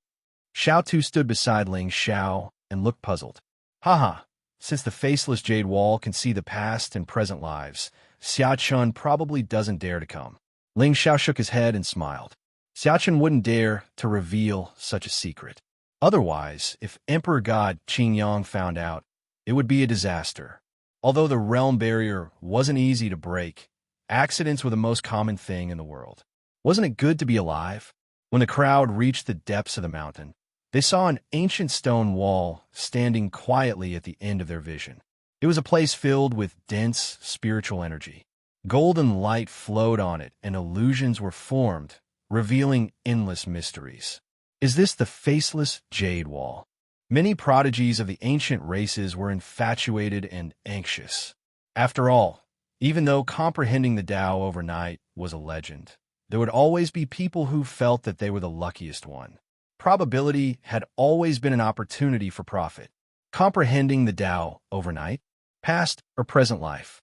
Xiao Tu stood beside Ling Xiao and looked puzzled. Haha, since the faceless jade wall can see the past and present lives, Xiaochen probably doesn't dare to come. Ling Xiao shook his head and smiled. Xiaochen wouldn't dare to reveal such a secret. Otherwise, if Emperor God Qingyang found out, it would be a disaster. Although the realm barrier wasn't easy to break, accidents were the most common thing in the world. Wasn't it good to be alive? When the crowd reached the depths of the mountain, they saw an ancient stone wall standing quietly at the end of their vision. It was a place filled with dense spiritual energy. Golden light flowed on it, and illusions were formed, revealing endless mysteries. Is this the faceless jade wall? Many prodigies of the ancient races were infatuated and anxious. After all, even though comprehending the Tao overnight was a legend, there would always be people who felt that they were the luckiest one. Probability had always been an opportunity for profit. Comprehending the Tao overnight, past or present life.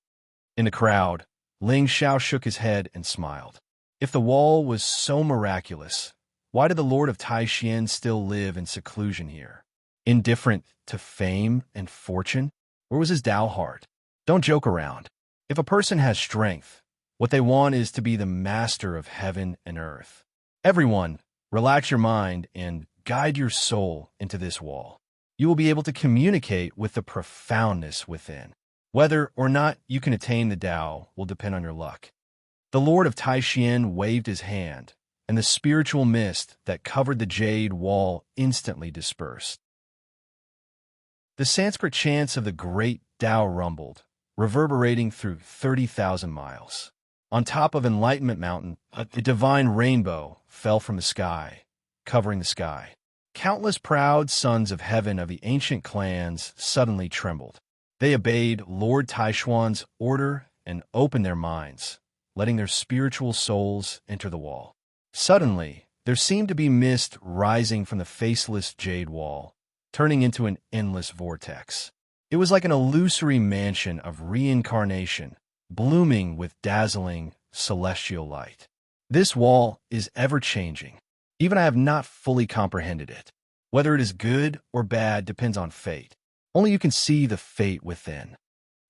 In the crowd, Ling Xiao shook his head and smiled. If the wall was so miraculous, why did the Lord of Taixuan still live in seclusion here? Indifferent to fame and fortune? Or was his Tao heart? Don't joke around. If a person has strength, what they want is to be the master of heaven and earth. Everyone, relax your mind and guide your soul into this wall. You will be able to communicate with the profoundness within. Whether or not you can attain the Tao will depend on your luck. The Lord of Taixuan waved his hand, and the spiritual mist that covered the jade wall instantly dispersed. The Sanskrit chants of the great Tao rumbled, reverberating through 30,000 miles. On top of Enlightenment Mountain, a divine rainbow fell from the sky, covering the sky. Countless proud sons of heaven of the ancient clans suddenly trembled. They obeyed Lord Taishuan's order and opened their minds, letting their spiritual souls enter the wall. Suddenly, there seemed to be mist rising from the faceless jade wall, turning into an endless vortex. It was like an illusory mansion of reincarnation, blooming with dazzling celestial light. This wall is ever-changing. Even I have not fully comprehended it. Whether it is good or bad depends on fate. Only you can see the fate within.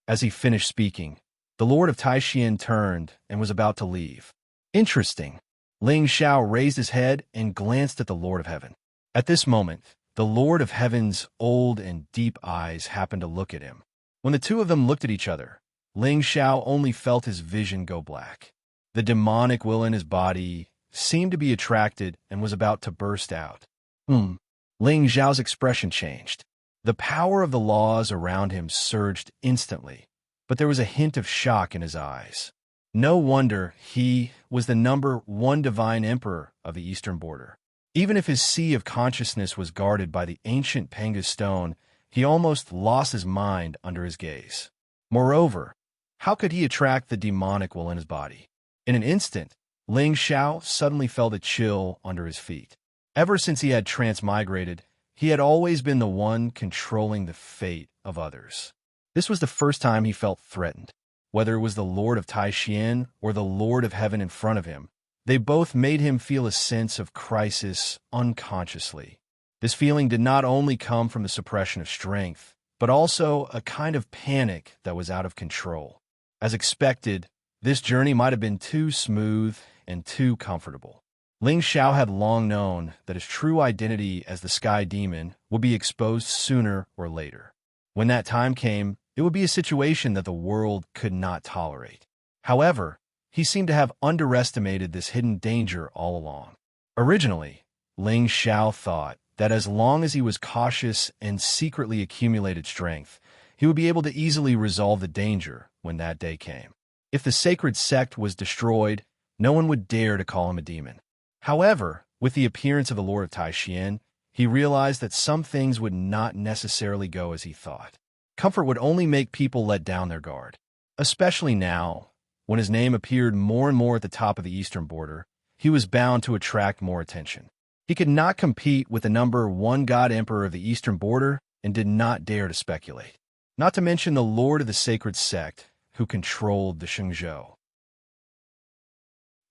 As he finished speaking, the Lord of Taixuan turned and was about to leave. Interesting. Ling Xiao raised his head and glanced at the Lord of Heaven. At this moment, the Lord of Heaven's old and deep eyes happened to look at him. When the two of them looked at each other, Ling Xiao only felt his vision go black. The demonic will in his body seemed to be attracted and was about to burst out. Ling Xiao's expression changed. The power of the laws around him surged instantly, but there was a hint of shock in his eyes. No wonder he was the #1 divine emperor of the eastern border. Even if his sea of consciousness was guarded by the ancient Penga stone, he almost lost his mind under his gaze. Moreover, how could he attract the demonic will in his body? In an instant, Ling Xiao suddenly felt a chill under his feet. Ever since he had transmigrated, he had always been the one controlling the fate of others. This was the first time he felt threatened. Whether it was the Lord of Taixuan or the Lord of Heaven in front of him, they both made him feel a sense of crisis unconsciously. This feeling did not only come from the suppression of strength, but also a kind of panic that was out of control. As expected, this journey might have been too smooth and too comfortable. Ling Xiao had long known that his true identity as the Sky Demon would be exposed sooner or later. When that time came, it would be a situation that the world could not tolerate. However, he seemed to have underestimated this hidden danger all along. Originally, Ling Xiao thought that as long as he was cautious and secretly accumulated strength, he would be able to easily resolve the danger when that day came. If the sacred sect was destroyed, no one would dare to call him a demon. However, with the appearance of the Lord of Taixuan, he realized that some things would not necessarily go as he thought. Comfort would only make people let down their guard. Especially now, when his name appeared more and more at the top of the eastern border, he was bound to attract more attention. He could not compete with the number one god emperor of the eastern border and did not dare to speculate. Not to mention the lord of the sacred sect, who controlled the Shengzhou.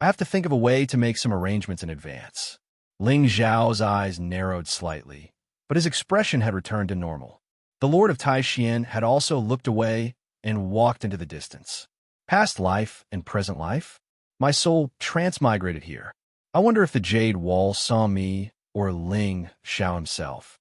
I have to think of a way to make some arrangements in advance. Ling Zhao's eyes narrowed slightly, but his expression had returned to normal. The Lord of Taixien had also looked away and walked into the distance. Past life and present life? My soul transmigrated here. I wonder if the Jade Wall saw me or Ling Xiao himself.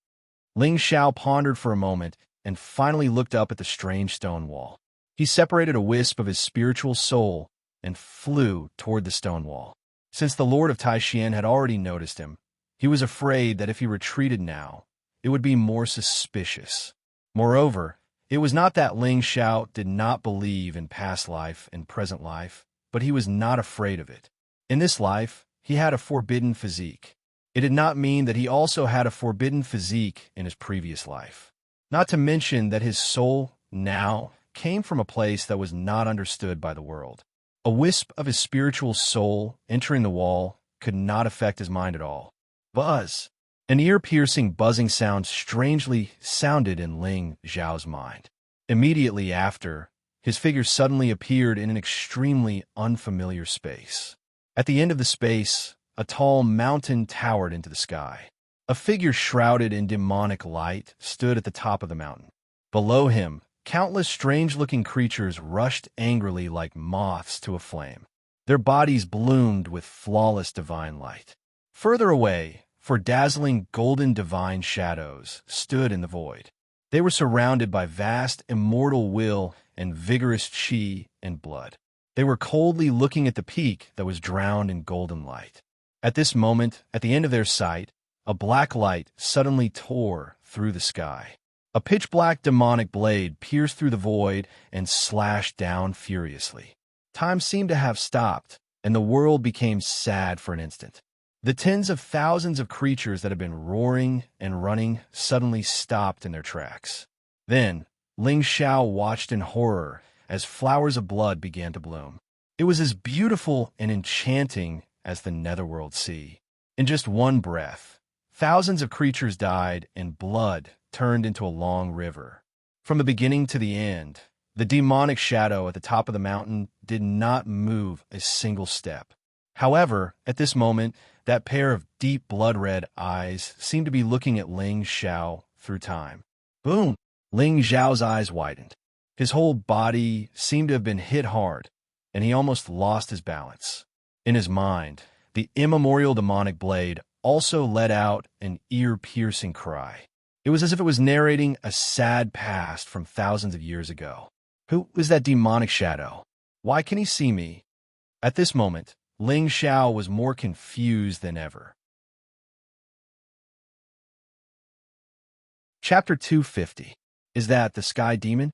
Ling Xiao pondered for a moment and finally looked up at the strange stone wall. He separated a wisp of his spiritual soul and flew toward the stone wall. Since the Lord of Taixien had already noticed him, he was afraid that if he retreated now, it would be more suspicious. Moreover, it was not that Ling Xiao did not believe in past life and present life, but he was not afraid of it. In this life, he had a forbidden physique. It did not mean that he also had a forbidden physique in his previous life. Not to mention that his soul, now, came from a place that was not understood by the world. A wisp of his spiritual soul entering the wall could not affect his mind at all. Buzz! An ear-piercing buzzing sound strangely sounded in Ling Zhao's mind. Immediately after, his figure suddenly appeared in an extremely unfamiliar space. At the end of the space, a tall mountain towered into the sky. A figure shrouded in demonic light stood at the top of the mountain. Below him, countless strange-looking creatures rushed angrily like moths to a flame. Their bodies bloomed with flawless divine light. Further away, for dazzling golden divine shadows stood in the void. They were surrounded by vast immortal will and vigorous chi and blood. They were coldly looking at the peak that was drowned in golden light. At this moment, at the end of their sight, a black light suddenly tore through the sky. A pitch-black demonic blade pierced through the void and slashed down furiously. Time seemed to have stopped, and the world became sad for an instant. The tens of thousands of creatures that had been roaring and running suddenly stopped in their tracks. Then, Ling Xiao watched in horror as flowers of blood began to bloom. It was as beautiful and enchanting as the netherworld sea. In just one breath, thousands of creatures died and blood turned into a long river. From the beginning to the end, the demonic shadow at the top of the mountain did not move a single step. However, at this moment, that pair of deep blood-red eyes seemed to be looking at Ling Xiao through time. Boom! Ling Xiao's eyes widened. His whole body seemed to have been hit hard, and he almost lost his balance. In his mind, the immemorial demonic blade also let out an ear-piercing cry. It was as if it was narrating a sad past from thousands of years ago. Who is that demonic shadow? Why can he see me? At this moment, Ling Xiao was more confused than ever. Chapter 250. Is that the Sky Demon?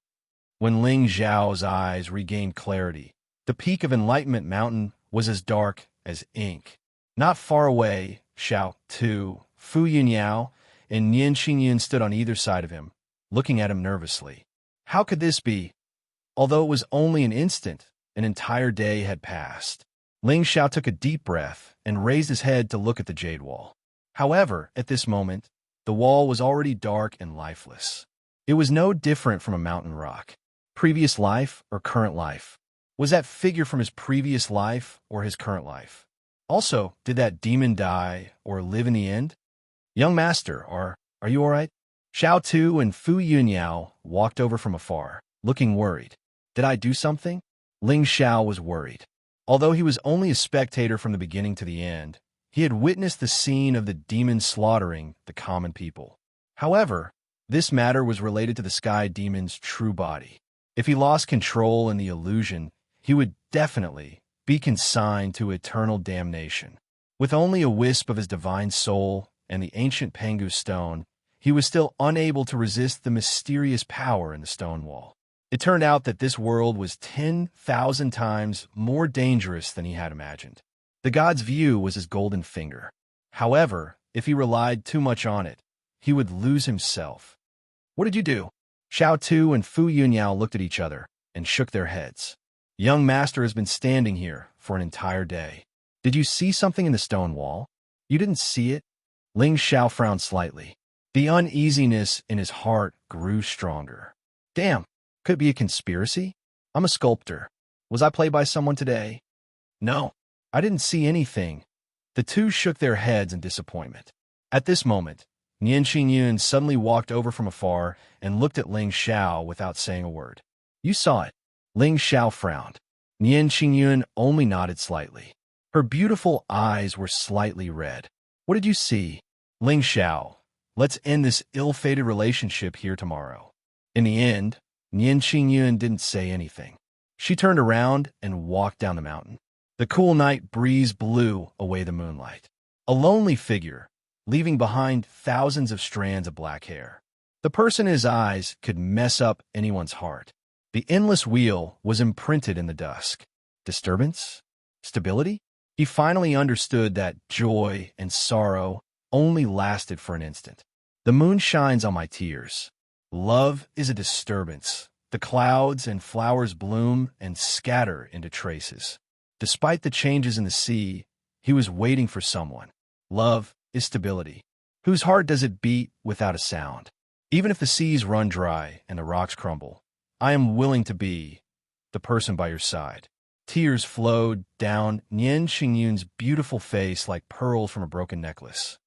When Ling Xiao's eyes regained clarity, the peak of Enlightenment Mountain was as dark as ink. Not far away, Xiao Tu, Fu Yunyao, and Nian Xingyan stood on either side of him, looking at him nervously. How could this be? Although it was only an instant, an entire day had passed. Ling Xiao took a deep breath and raised his head to look at the jade wall. However, at this moment, the wall was already dark and lifeless. It was no different from a mountain rock. Previous life or current life? Was that figure from his previous life or his current life? Also, did that demon die or live in the end? Young master, are you all right? Xiao Tu and Fu Yunyao walked over from afar, looking worried. Did I do something? Ling Xiao was worried. Although he was only a spectator from the beginning to the end, he had witnessed the scene of the demon slaughtering the common people. However, this matter was related to the Sky Demon's true body. If he lost control in the illusion, he would definitely be consigned to eternal damnation. With only a wisp of his divine soul and the ancient Pengu stone, he was still unable to resist the mysterious power in the stone wall. It turned out that this world was 10,000 times more dangerous than he had imagined. The god's view was his golden finger. However, if he relied too much on it, he would lose himself. What did you do? Xiao Tu and Fu Yunyao looked at each other and shook their heads. Young master has been standing here for an entire day. Did you see something in the stone wall? You didn't see it? Ling Xiao frowned slightly. The uneasiness in his heart grew stronger. Damn, could it be a conspiracy? I'm a sculptor. Was I played by someone today? No, I didn't see anything. The two shook their heads in disappointment. At this moment, Nian Qingyun suddenly walked over from afar and looked at Ling Xiao without saying a word. You saw it. Ling Xiao frowned. Nian Qingyun only nodded slightly. Her beautiful eyes were slightly red. What did you see? Ling Xiao, let's end this ill-fated relationship here tomorrow. In the end, Nian Qingyun didn't say anything. She turned around and walked down the mountain. The cool night breeze blew away the moonlight. A lonely figure, leaving behind thousands of strands of black hair. The person in his eyes could mess up anyone's heart. The endless wheel was imprinted in the dusk. Disturbance? Stability? He finally understood that joy and sorrow only lasted for an instant. The moon shines on my tears. Love is a disturbance. The clouds and flowers bloom and scatter into traces. Despite the changes in the sea, he was waiting for someone. Love is stability. Whose heart does it beat without a sound? Even if the seas run dry and the rocks crumble, I am willing to be the person by your side. Tears flowed down Nian Qingyun's beautiful face like pearls from a broken necklace.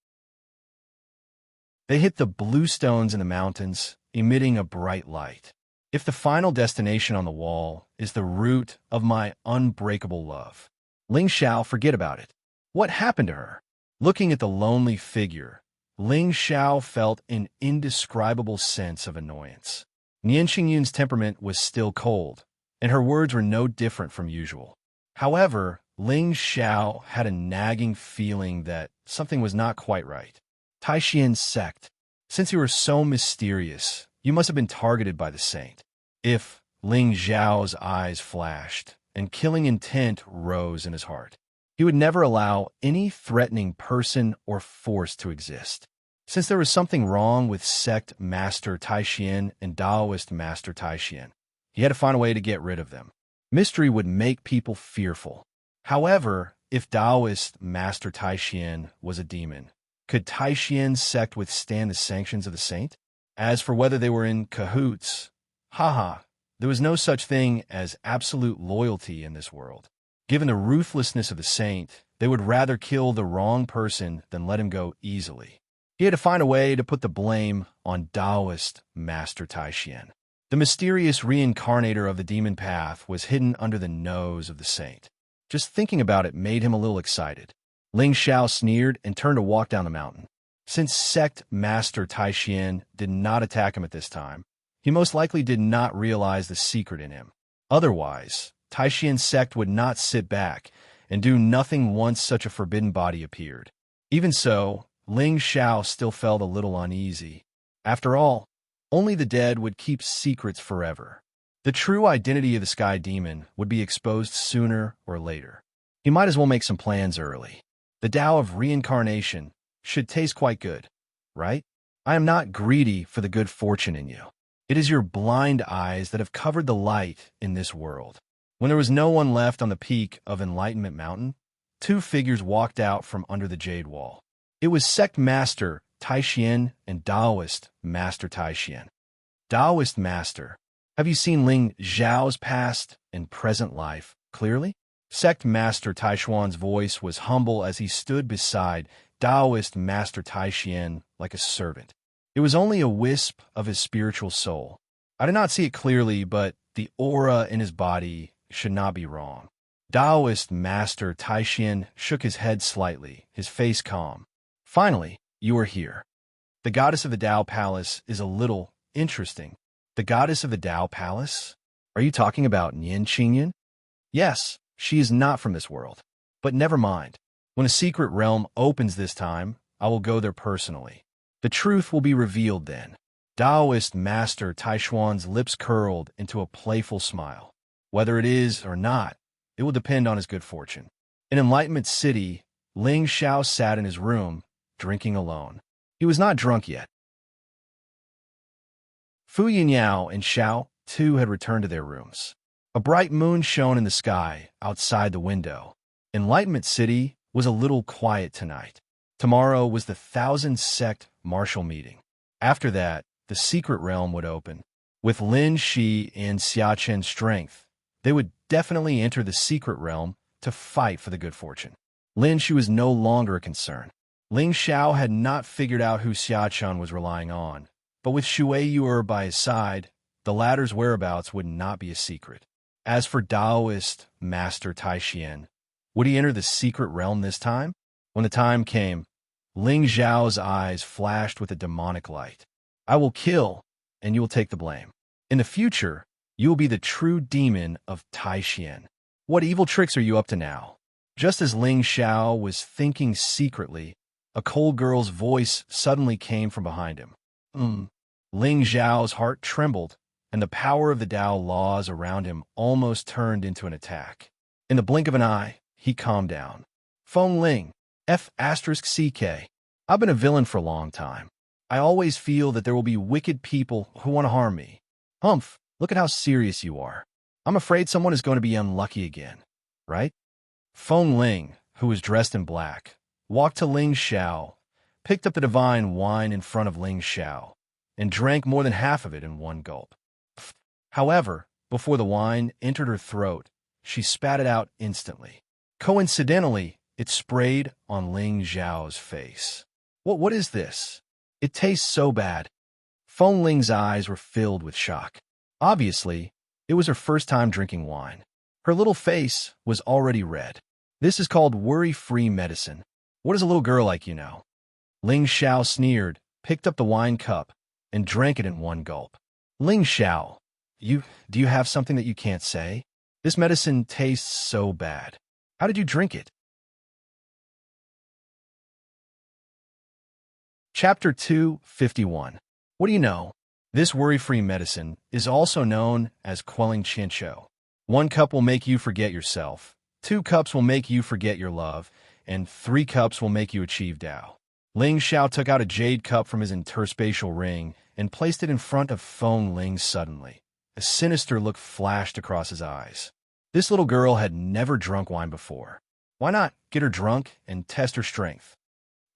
They hit the blue stones in the mountains, emitting a bright light. If the final destination on the wall is the root of my unbreakable love, Ling Xiao, forget about it. What happened to her? Looking at the lonely figure, Ling Xiao felt an indescribable sense of annoyance. Nian Qingyun's temperament was still cold, and her words were no different from usual. However, Ling Xiao had a nagging feeling that something was not quite right. Taishian's sect. Since you were so mysterious, you must have been targeted by the saint. If Ling Xiao's eyes flashed, and killing intent rose in his heart. He would never allow any threatening person or force to exist. Since there was something wrong with sect Master Taishian and Taoist Master Taishian, he had to find a way to get rid of them. Mystery would make people fearful. However, if Taoist Master Taishian was a demon, could Taishian's sect withstand the sanctions of the saint? As for whether they were in cahoots, there was no such thing as absolute loyalty in this world. Given the ruthlessness of the saint, they would rather kill the wrong person than let him go easily. He had to find a way to put the blame on Taoist Master Taishian. The mysterious reincarnator of the demon path was hidden under the nose of the saint. Just thinking about it made him a little excited. Ling Xiao sneered and turned to walk down the mountain. Since sect Master Taishian did not attack him at this time, he most likely did not realize the secret in him. Otherwise, Taishian's sect would not sit back and do nothing once such a forbidden body appeared. Even so, Ling Xiao still felt a little uneasy. After all, only the dead would keep secrets forever. The true identity of the sky demon would be exposed sooner or later. He might as well make some plans early. The Tao of reincarnation should taste quite good, right? I am not greedy for the good fortune in you. It is your blind eyes that have covered the light in this world. When there was no one left on the peak of Enlightenment Mountain, two figures walked out from under the jade wall. It was Sect Master Taishian and Taoist Master Taishian. Taoist Master, have you seen Ling Xiao's past and present life clearly? Sect Master Taishuan's voice was humble as he stood beside Taoist Master Taishian like a servant. It was only a wisp of his spiritual soul. I did not see it clearly, but the aura in his body should not be wrong. Taoist Master Taishian shook his head slightly, his face calm. Finally, you are here. The goddess of the Tao Palace is a little interesting. The goddess of the Tao Palace? Are you talking about Nian Qingyun? Yes, she is not from this world. But never mind. When a secret realm opens this time, I will go there personally. The truth will be revealed then. Taoist Master Taishuan's lips curled into a playful smile. Whether it is or not, it will depend on his good fortune. In Enlightenment City, Ling Xiao sat in his room, drinking alone. He was not drunk yet. Fu Yinyao and Xiao, too, had returned to their rooms. A bright moon shone in the sky outside the window. Enlightenment City was a little quiet tonight. Tomorrow was the Thousand-Sect Martial Meeting. After that, the secret realm would open. With Lin Shi and Xiaochen's strength, they would definitely enter the secret realm to fight for the good fortune. Lin Shi was no longer a concern. Ling Xiao had not figured out who Xiaochen was relying on, but with Shui Yuer by his side, the latter's whereabouts would not be a secret. As for Taoist Master Tai Xian, would he enter the secret realm this time? When the time came, Ling Zhao's eyes flashed with a demonic light. I will kill, and you will take the blame. In the future, you will be the true demon of Tai Xian. What evil tricks are you up to now? Just as Ling Xiao was thinking secretly, a cold girl's voice suddenly came from behind him. Ling Zhao's heart trembled, and the power of the Dao laws around him almost turned into an attack. In the blink of an eye, he calmed down. Feng Ling, F***CK. I've been a villain for a long time. I always feel that there will be wicked people who want to harm me. Humph, look at how serious you are. I'm afraid someone is going to be unlucky again, right? Feng Ling, who was dressed in black, walked to Ling Xiao, picked up the divine wine in front of Ling Xiao, and drank more than half of it in one gulp. However, before the wine entered her throat, she spat it out instantly. Coincidentally, it sprayed on Ling Zhao's face. What is this? It tastes so bad. Feng Ling's eyes were filled with shock. Obviously, it was her first time drinking wine. Her little face was already red. This is called worry-free medicine. What does a little girl like you know? Ling Xiao sneered, picked up the wine cup, and drank it in one gulp. Ling Xiao, do you have something that you can't say? This medicine tastes so bad. How did you drink it? Chapter 251. What do you know? This worry-free medicine is also known as quelling chincho. 1 cup will make you forget yourself, 2 cups will make you forget your love, and 3 cups will make you achieve Tao. Ling Xiao took out a jade cup from his interspatial ring and placed it in front of Feng Ling suddenly. A sinister look flashed across his eyes. This little girl had never drunk wine before. Why not get her drunk and test her strength?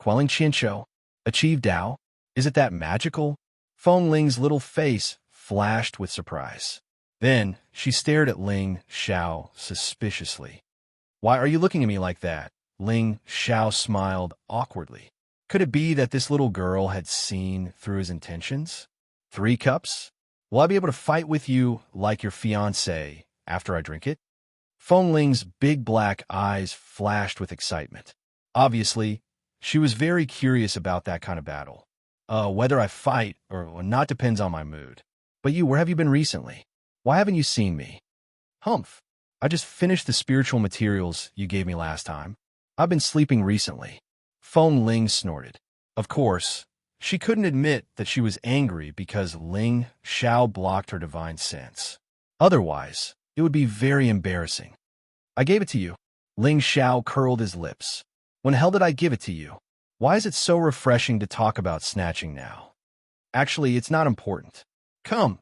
Quelling chincho. Achieve Tao? Is it that magical? Feng Ling's little face flashed with surprise. Then she stared at Ling Xiao suspiciously. Why are you looking at me like that? Ling Xiao smiled awkwardly. Could it be that this little girl had seen through his intentions? 3 cups? Will I be able to fight with you like your fiancé after I drink it? Feng Ling's big black eyes flashed with excitement. Obviously, she was very curious about that kind of battle. Whether I fight or not depends on my mood. But where have you been recently? Why haven't you seen me? Humph, I just finished the spiritual materials you gave me last time. I've been sleeping recently. Feng Ling snorted. Of course, she couldn't admit that she was angry because Ling Xiao blocked her divine sense. Otherwise, it would be very embarrassing. I gave it to you. Ling Xiao curled his lips. When the hell did I give it to you? Why is it so refreshing to talk about snatching now? Actually, it's not important. Come,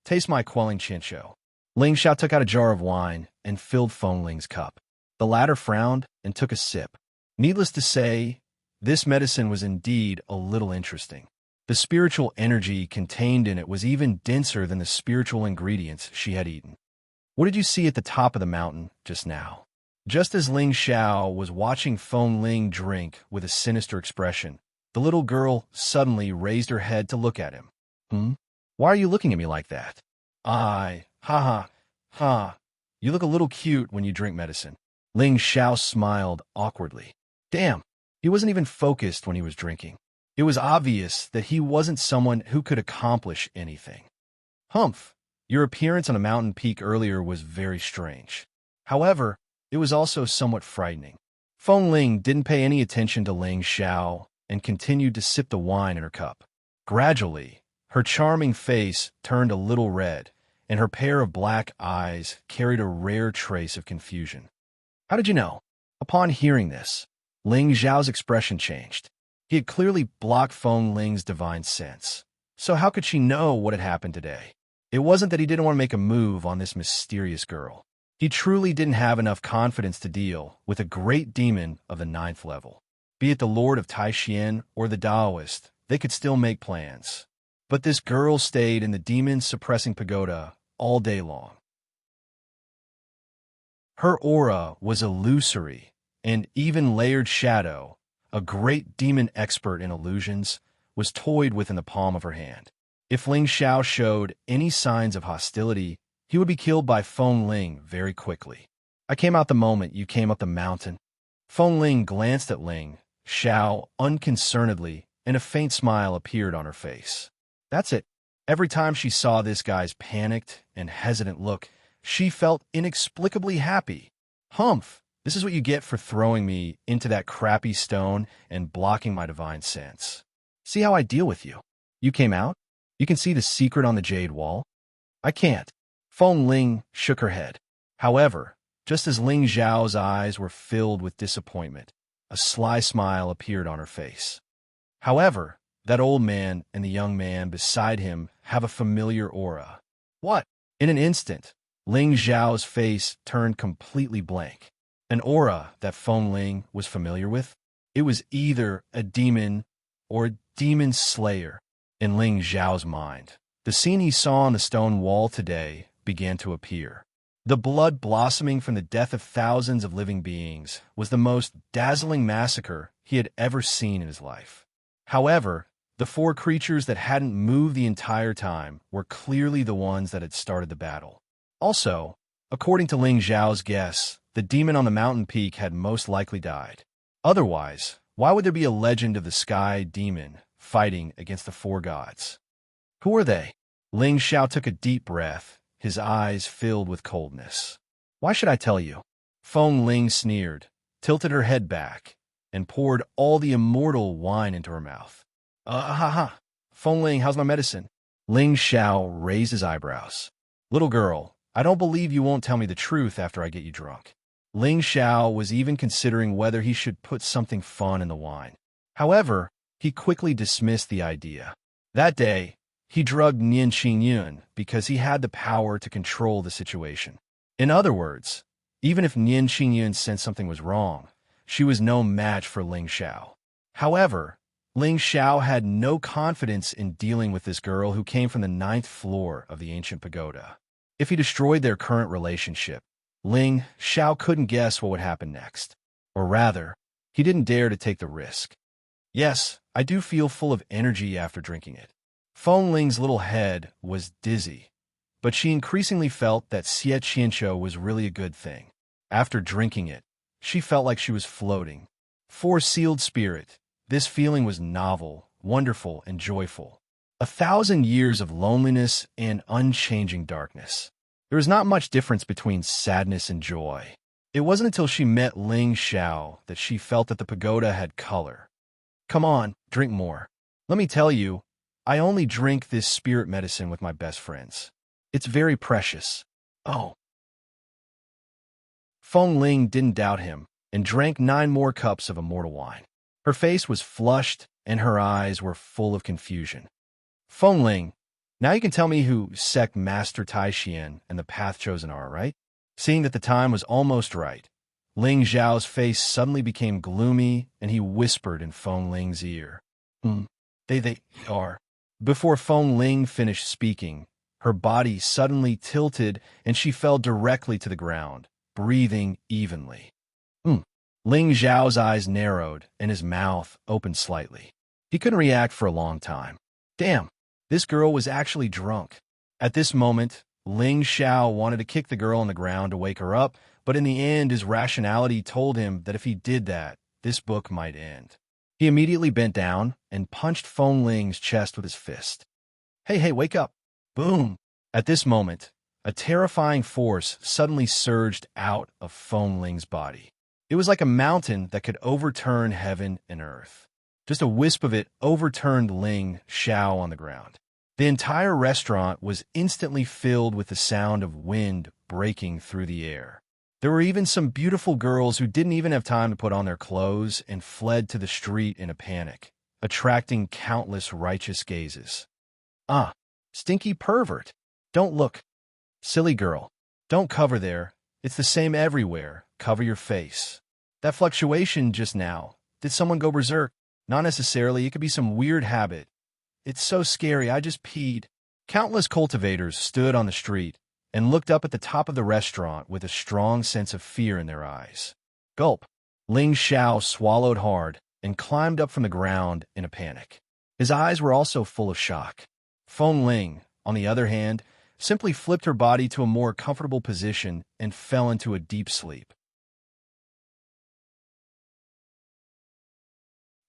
taste my quelling chincho. Ling Xiao took out a jar of wine and filled Feng Ling's cup. The latter frowned and took a sip. Needless to say, this medicine was indeed a little interesting. The spiritual energy contained in it was even denser than the spiritual ingredients she had eaten. What did you see at the top of the mountain just now? Just as Ling Xiao was watching Feng Ling drink with a sinister expression, the little girl suddenly raised her head to look at him. Why are you looking at me like that? Ha. You look a little cute when you drink medicine. Ling Xiao smiled awkwardly. Damn, he wasn't even focused when he was drinking. It was obvious that he wasn't someone who could accomplish anything. Humph, your appearance on a mountain peak earlier was very strange. However, it was also somewhat frightening. Feng Ling didn't pay any attention to Ling Xiao and continued to sip the wine in her cup. Gradually, her charming face turned a little red, and her pair of black eyes carried a rare trace of confusion. How did you know? Upon hearing this, Ling Xiao's expression changed. He had clearly blocked Feng Ling's divine sense. So how could she know what had happened today? It wasn't that he didn't want to make a move on this mysterious girl. He truly didn't have enough confidence to deal with a great demon of the 9th level. Be it the Lord of Taixien or the Taoist, they could still make plans. But this girl stayed in the demon-suppressing pagoda all day long. Her aura was illusory, and even layered shadow, a great demon expert in illusions, was toyed with in the palm of her hand. If Ling Xiao showed any signs of hostility, he would be killed by Feng Ling very quickly. I came out the moment you came up the mountain. Feng Ling glanced at Ling Xiao unconcernedly, and a faint smile appeared on her face. That's it. Every time she saw this guy's panicked and hesitant look, she felt inexplicably happy. Humph, this is what you get for throwing me into that crappy stone and blocking my divine sense. See how I deal with you. You came out? You can see the secret on the jade wall? I can't. Feng Ling shook her head. However, just as Ling Xiao's eyes were filled with disappointment, a sly smile appeared on her face. However, that old man and the young man beside him have a familiar aura. What? In an instant, Ling Xiao's face turned completely blank. An aura that Feng Ling was familiar with? It was either a demon or a demon slayer. In Ling Xiao's mind, the scene he saw on the stone wall today began to appear. The blood blossoming from the death of thousands of living beings was the most dazzling massacre he had ever seen in his life. However, the 4 creatures that hadn't moved the entire time were clearly the ones that had started the battle. Also, according to Ling Xiao's guess, the demon on the mountain peak had most likely died. Otherwise, why would there be a legend of the sky demon fighting against the 4 gods? Who are they? Ling Xiao took a deep breath, his eyes filled with coldness. Why should I tell you? Feng Ling sneered, tilted her head back, and poured all the immortal wine into her mouth. Ha. Feng Ling, how's my medicine? Ling Xiao raised his eyebrows. Little girl, I don't believe you won't tell me the truth after I get you drunk. Ling Xiao was even considering whether he should put something fun in the wine. However, he quickly dismissed the idea. That day, he drugged Nian Qingyun because he had the power to control the situation. In other words, even if Nian Qingyun sensed something was wrong, she was no match for Ling Xiao. However, Ling Xiao had no confidence in dealing with this girl who came from the 9th floor of the ancient pagoda. If he destroyed their current relationship, Ling Xiao couldn't guess what would happen next. Or rather, he didn't dare to take the risk. Yes, I do feel full of energy after drinking it. Feng Ling's little head was dizzy, but she increasingly felt that Xie Qianqiu was really a good thing. After drinking it, she felt like she was floating. For sealed spirit, this feeling was novel, wonderful, and joyful. 1,000 years of loneliness and unchanging darkness. There was not much difference between sadness and joy. It wasn't until she met Ling Xiao that she felt that the pagoda had color. Come on, drink more. Let me tell you, I only drink this spirit medicine with my best friends. It's very precious. Oh. Feng Ling didn't doubt him and drank 9 more cups of immortal wine. Her face was flushed and her eyes were full of confusion. Feng Ling, now you can tell me who Sect Master Taixien and the Path Chosen are, right? Seeing that the time was almost right, Ling Xiao's face suddenly became gloomy and he whispered in Feng Ling's ear. They are. Before Feng Ling finished speaking, her body suddenly tilted and she fell directly to the ground, breathing evenly. Ling Xiao's eyes narrowed and his mouth opened slightly. He couldn't react for a long time. Damn, this girl was actually drunk. At this moment, Ling Xiao wanted to kick the girl on the ground to wake her up, but in the end his rationality told him that if he did that, this book might end. He immediately bent down and punched Feng Ling's chest with his fist. Hey, wake up! Boom! At this moment, a terrifying force suddenly surged out of Feng Ling's body. It was like a mountain that could overturn heaven and earth. Just a wisp of it overturned Ling Xiao on the ground. The entire restaurant was instantly filled with the sound of wind breaking through the air. There were even some beautiful girls who didn't even have time to put on their clothes and fled to the street in a panic. attracting countless righteous gazes. Ah, stinky pervert. Don't look. Silly girl. Don't cover there. It's the same everywhere. Cover your face. That fluctuation just now. Did someone go berserk? Not necessarily. It could be some weird habit. It's so scary. I just peed. Countless cultivators stood on the street and looked up at the top of the restaurant with a strong sense of fear in their eyes. Gulp. Ling Xiao swallowed hard and climbed up from the ground in a panic. His eyes were also full of shock. Feng Ling, on the other hand, simply flipped her body to a more comfortable position and fell into a deep sleep.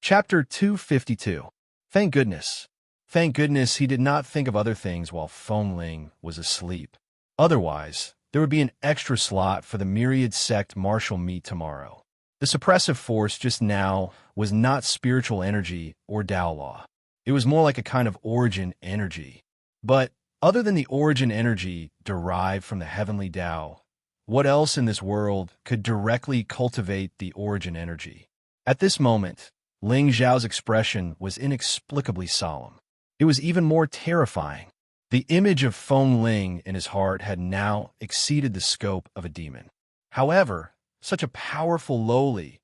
Chapter 252. Thank goodness. Thank goodness he did not think of other things while Feng Ling was asleep. Otherwise, there would be an extra slot for the myriad sect martial meet tomorrow. The suppressive force just now was not spiritual energy or Tao law. It was more like a kind of origin energy. But other than the origin energy derived from the heavenly Tao, what else in this world could directly cultivate the origin energy? At this moment, Ling Xiao's expression was inexplicably solemn. It was even more terrifying. The image of Feng Ling in his heart had now exceeded the scope of a demon. However, such a powerful lowly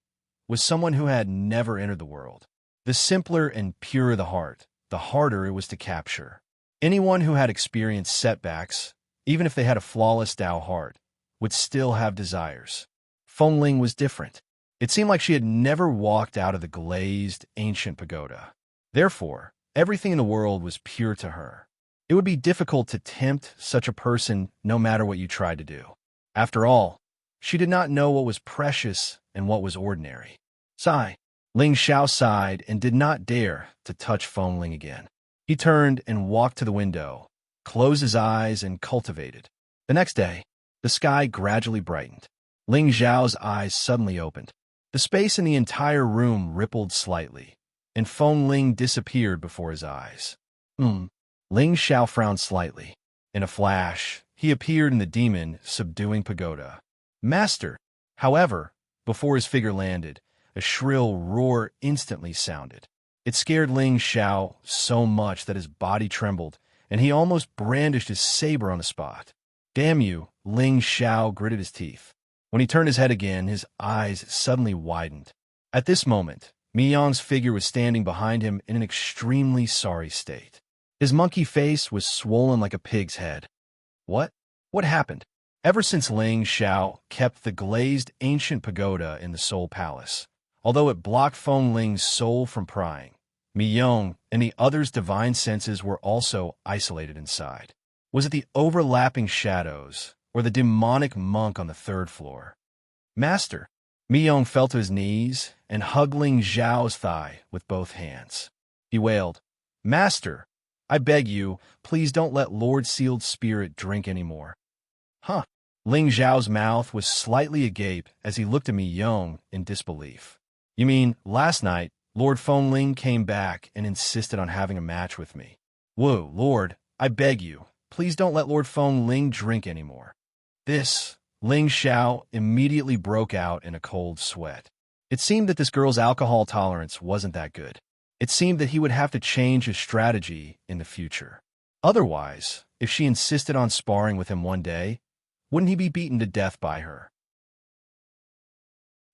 was someone who had never entered the world. The simpler and purer the heart, the harder it was to capture. Anyone who had experienced setbacks, even if they had a flawless Tao heart, would still have desires. Feng Ling was different. It seemed like she had never walked out of the glazed, ancient pagoda. Therefore, everything in the world was pure to her. It would be difficult to tempt such a person no matter what you tried to do. After all, she did not know what was precious and what was ordinary. Sigh. Ling Xiao sighed and did not dare to touch Feng Ling again. He turned and walked to the window, closed his eyes, and cultivated. The next day, the sky gradually brightened. Ling Xiao's eyes suddenly opened. The space in the entire room rippled slightly, and Feng Ling disappeared before his eyes. Ling Xiao frowned slightly. In a flash, he appeared in the demon subduing pagoda. Master! However, before his figure landed, a shrill roar instantly sounded. It scared Ling Xiao so much that his body trembled, and he almost brandished his saber on the spot. Damn you, Ling Xiao gritted his teeth. When he turned his head again, his eyes suddenly widened. At this moment, Mi Yang's figure was standing behind him in an extremely sorry state. His monkey face was swollen like a pig's head. What? What happened? Ever since Ling Xiao kept the glazed ancient pagoda in the Soul Palace, although it blocked Feng Ling's soul from prying, Mi Yang and the others' divine senses were also isolated inside. Was it the overlapping shadows, or the demonic monk on the third floor? Master! Mi Yang fell to his knees and hugged Ling Xiao's thigh with both hands. He wailed, Master! I beg you, please don't let Lord Sealed Spirit drink anymore. Huh? Ling Xiao's mouth was slightly agape as he looked at Mi Yang in disbelief. You mean, last night, Lord Feng Ling came back and insisted on having a match with me. Whoa, Lord, I beg you, please don't let Lord Feng Ling drink anymore. This, Ling Xiao immediately broke out in a cold sweat. It seemed that this girl's alcohol tolerance wasn't that good. It seemed that he would have to change his strategy in the future. Otherwise, if she insisted on sparring with him one day, wouldn't he be beaten to death by her?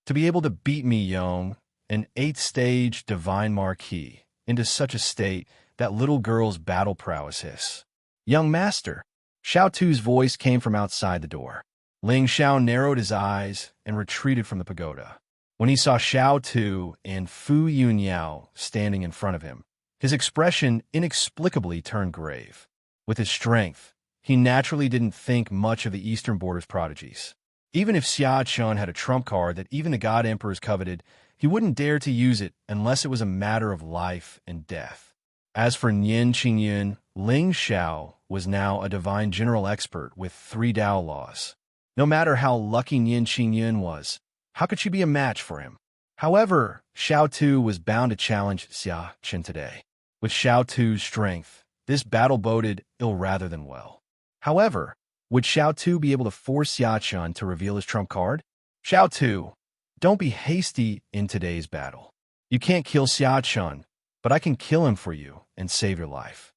To be able to beat Mi Yang, an 8th-stage divine marquis, into such a state, that little girl's battle prowess hiss. Young master! Xiao Tu's voice came from outside the door. Ling Xiao narrowed his eyes and retreated from the pagoda. When he saw Xiao Tu and Fu Yunyao standing in front of him, his expression inexplicably turned grave. With his strength, he naturally didn't think much of the Eastern Border's prodigies. Even if Xia Chun had a trump card that even the God Emperors coveted, he wouldn't dare to use it unless it was a matter of life and death. As for Nian Qingyun, Ling Xiao was now a divine general expert with 3 Tao laws. No matter how lucky Nian Qingyun was, how could she be a match for him? However, Xiao Tu was bound to challenge Xia Chun today. With Xiao Tu's strength, this battle boded ill rather than well. However, would Xiao Tu be able to force Xia Chun to reveal his trump card? Xiao Tu, don't be hasty in today's battle. You can't kill Xia Chun, but I can kill him for you and save your life.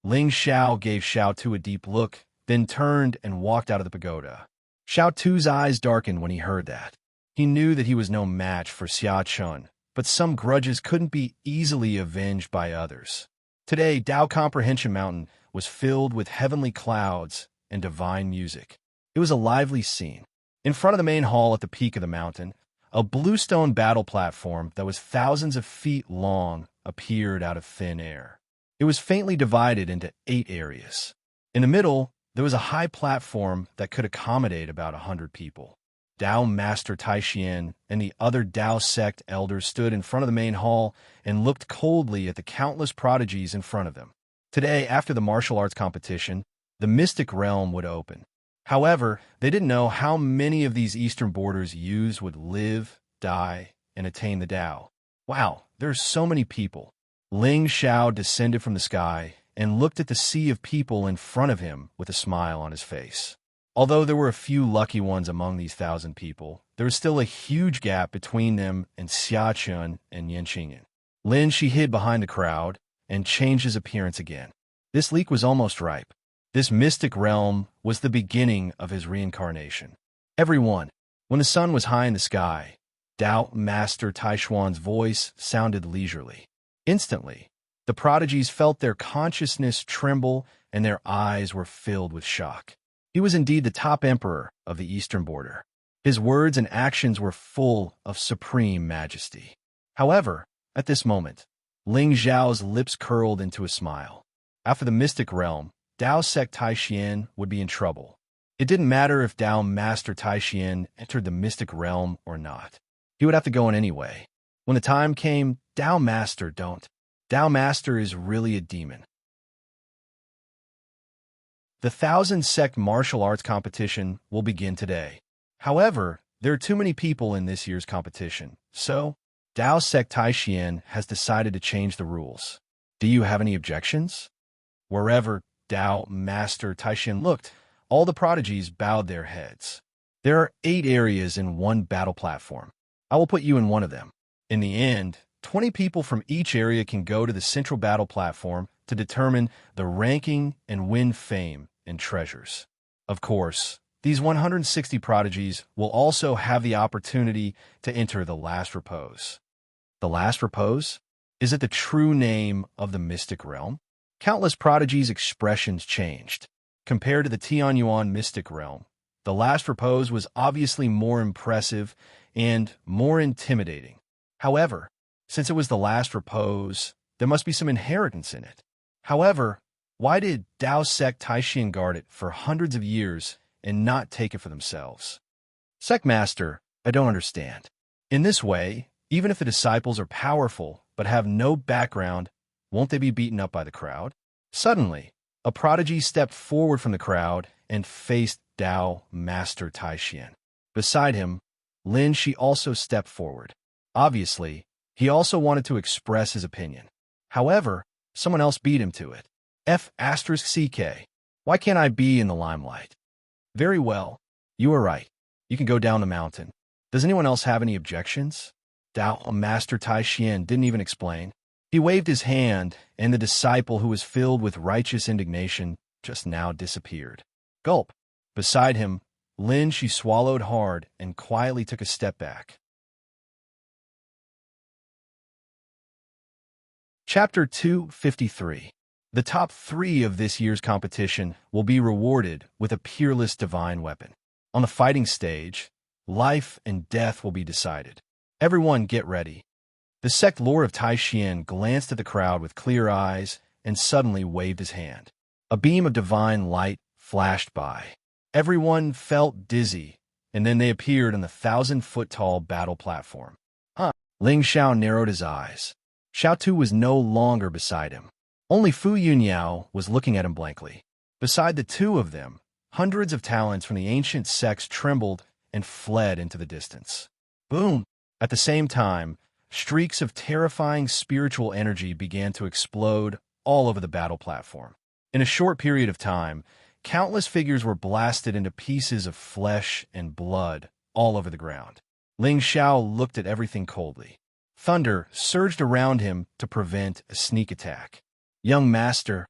Ling Xiao gave Xiao Tu a deep look, then turned and walked out of the pagoda. Xiao Tu's eyes darkened when he heard that. He knew that he was no match for Xia Chun, but some grudges couldn't be easily avenged by others. Today, Dao Comprehension Mountain was filled with heavenly clouds and divine music. It was a lively scene. In front of the main hall at the peak of the mountain, a bluestone battle platform that was thousands of feet long appeared out of thin air. It was faintly divided into 8 areas. In the middle, there was a high platform that could accommodate about 100 people. Dao Master Taishian and the other Dao sect elders stood in front of the main hall and looked coldly at the countless prodigies in front of them. Today, after the martial arts competition, the mystic realm would open. However, they didn't know how many of these eastern borders youths would live, die, and attain the Dao. Wow, there are so many people. Ling Xiao descended from the sky and looked at the sea of people in front of him with a smile on his face. Although there were a few lucky ones among these 1,000 people, there was still a huge gap between them and Xiachun and Yanqingyan. Lin Shi hid behind the crowd and changed his appearance again. This leak was almost ripe. This mystic realm was the beginning of his reincarnation. Everyone, when the sun was high in the sky, Dao Master Taishuan's voice sounded leisurely. Instantly, the prodigies felt their consciousness tremble and their eyes were filled with shock. He was indeed the top emperor of the eastern border. His words and actions were full of supreme majesty. However, at this moment, Ling Zhao's lips curled into a smile. After the mystic realm, Dao sect Taishian would be in trouble. It didn't matter if Dao Master Taishian entered the mystic realm or not. He would have to go in anyway. When the time came, Dao Master don't. Dao Master is really a demon. The 1,000-sect martial arts competition will begin today. However, there are too many people in this year's competition, so Dao sect Taishian has decided to change the rules. Do you have any objections? Wherever Dao Master Taishian looked, all the prodigies bowed their heads. There are 8 areas in one battle platform. I will put you in one of them. In the end, 20 people from each area can go to the central battle platform to determine the ranking and win fame and treasures. Of course, these 160 prodigies will also have the opportunity to enter the last repose. The last repose? Is it the true name of the mystic realm? Countless prodigies' expressions changed. Compared to the Tianyuan mystic realm, the last repose was obviously more impressive and more intimidating. However, since it was the last repose, there must be some inheritance in it. However, why did Dao sect Taishian guard it for hundreds of years and not take it for themselves? Sect Master, I don't understand. In this way, even if the disciples are powerful but have no background, won't they be beaten up by the crowd? Suddenly, a prodigy stepped forward from the crowd and faced Dao Master Taishian. Beside him, Lin Shi also stepped forward. Obviously, he also wanted to express his opinion. However, someone else beat him to it. F***CK. Why can't I be in the limelight? Very well. You are right. You can go down the mountain. Does anyone else have any objections? Dao Master Taishian didn't even explain. He waved his hand, and the disciple who was filled with righteous indignation just now disappeared. Gulp. Beside him, Lin Shi swallowed hard and quietly took a step back. Chapter 253. The top 3 of this year's competition will be rewarded with a peerless divine weapon. On the fighting stage, life and death will be decided. Everyone get ready. The sect lord of Taishian glanced at the crowd with clear eyes and suddenly waved his hand. A beam of divine light flashed by. Everyone felt dizzy, and then they appeared on the 1,000-foot-tall battle platform. Ling Xiao narrowed his eyes. Xiao Tu was no longer beside him. Only Fu Yunyao was looking at him blankly. Beside the two of them, hundreds of talents from the ancient sects trembled and fled into the distance. Boom! At the same time, streaks of terrifying spiritual energy began to explode all over the battle platform. In a short period of time, countless figures were blasted into pieces of flesh and blood all over the ground. Ling Xiao looked at everything coldly. Thunder surged around him to prevent a sneak attack. Young master,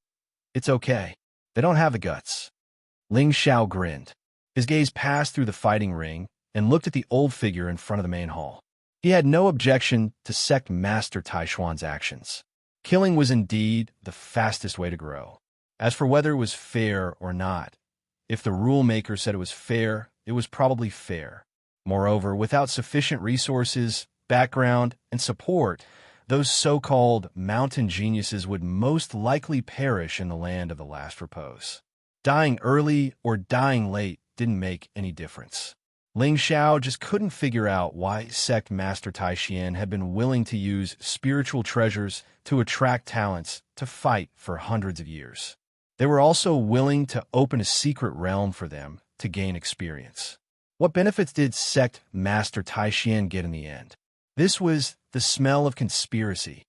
it's okay. They don't have the guts. Ling Xiao grinned. His gaze passed through the fighting ring and looked at the old figure in front of the main hall. He had no objection to Sect Master Taishuan's actions. Killing was indeed the fastest way to grow. As for whether it was fair or not, if the rule maker said it was fair, it was probably fair. Moreover, without sufficient resources, background, and support, those so-called mountain geniuses would most likely perish in the land of the last repose. Dying early or dying late didn't make any difference. Ling Xiao just couldn't figure out why Sect Master Taishian had been willing to use spiritual treasures to attract talents to fight for hundreds of years. They were also willing to open a secret realm for them to gain experience. What benefits did Sect Master Taishian get in the end? This was the smell of conspiracy.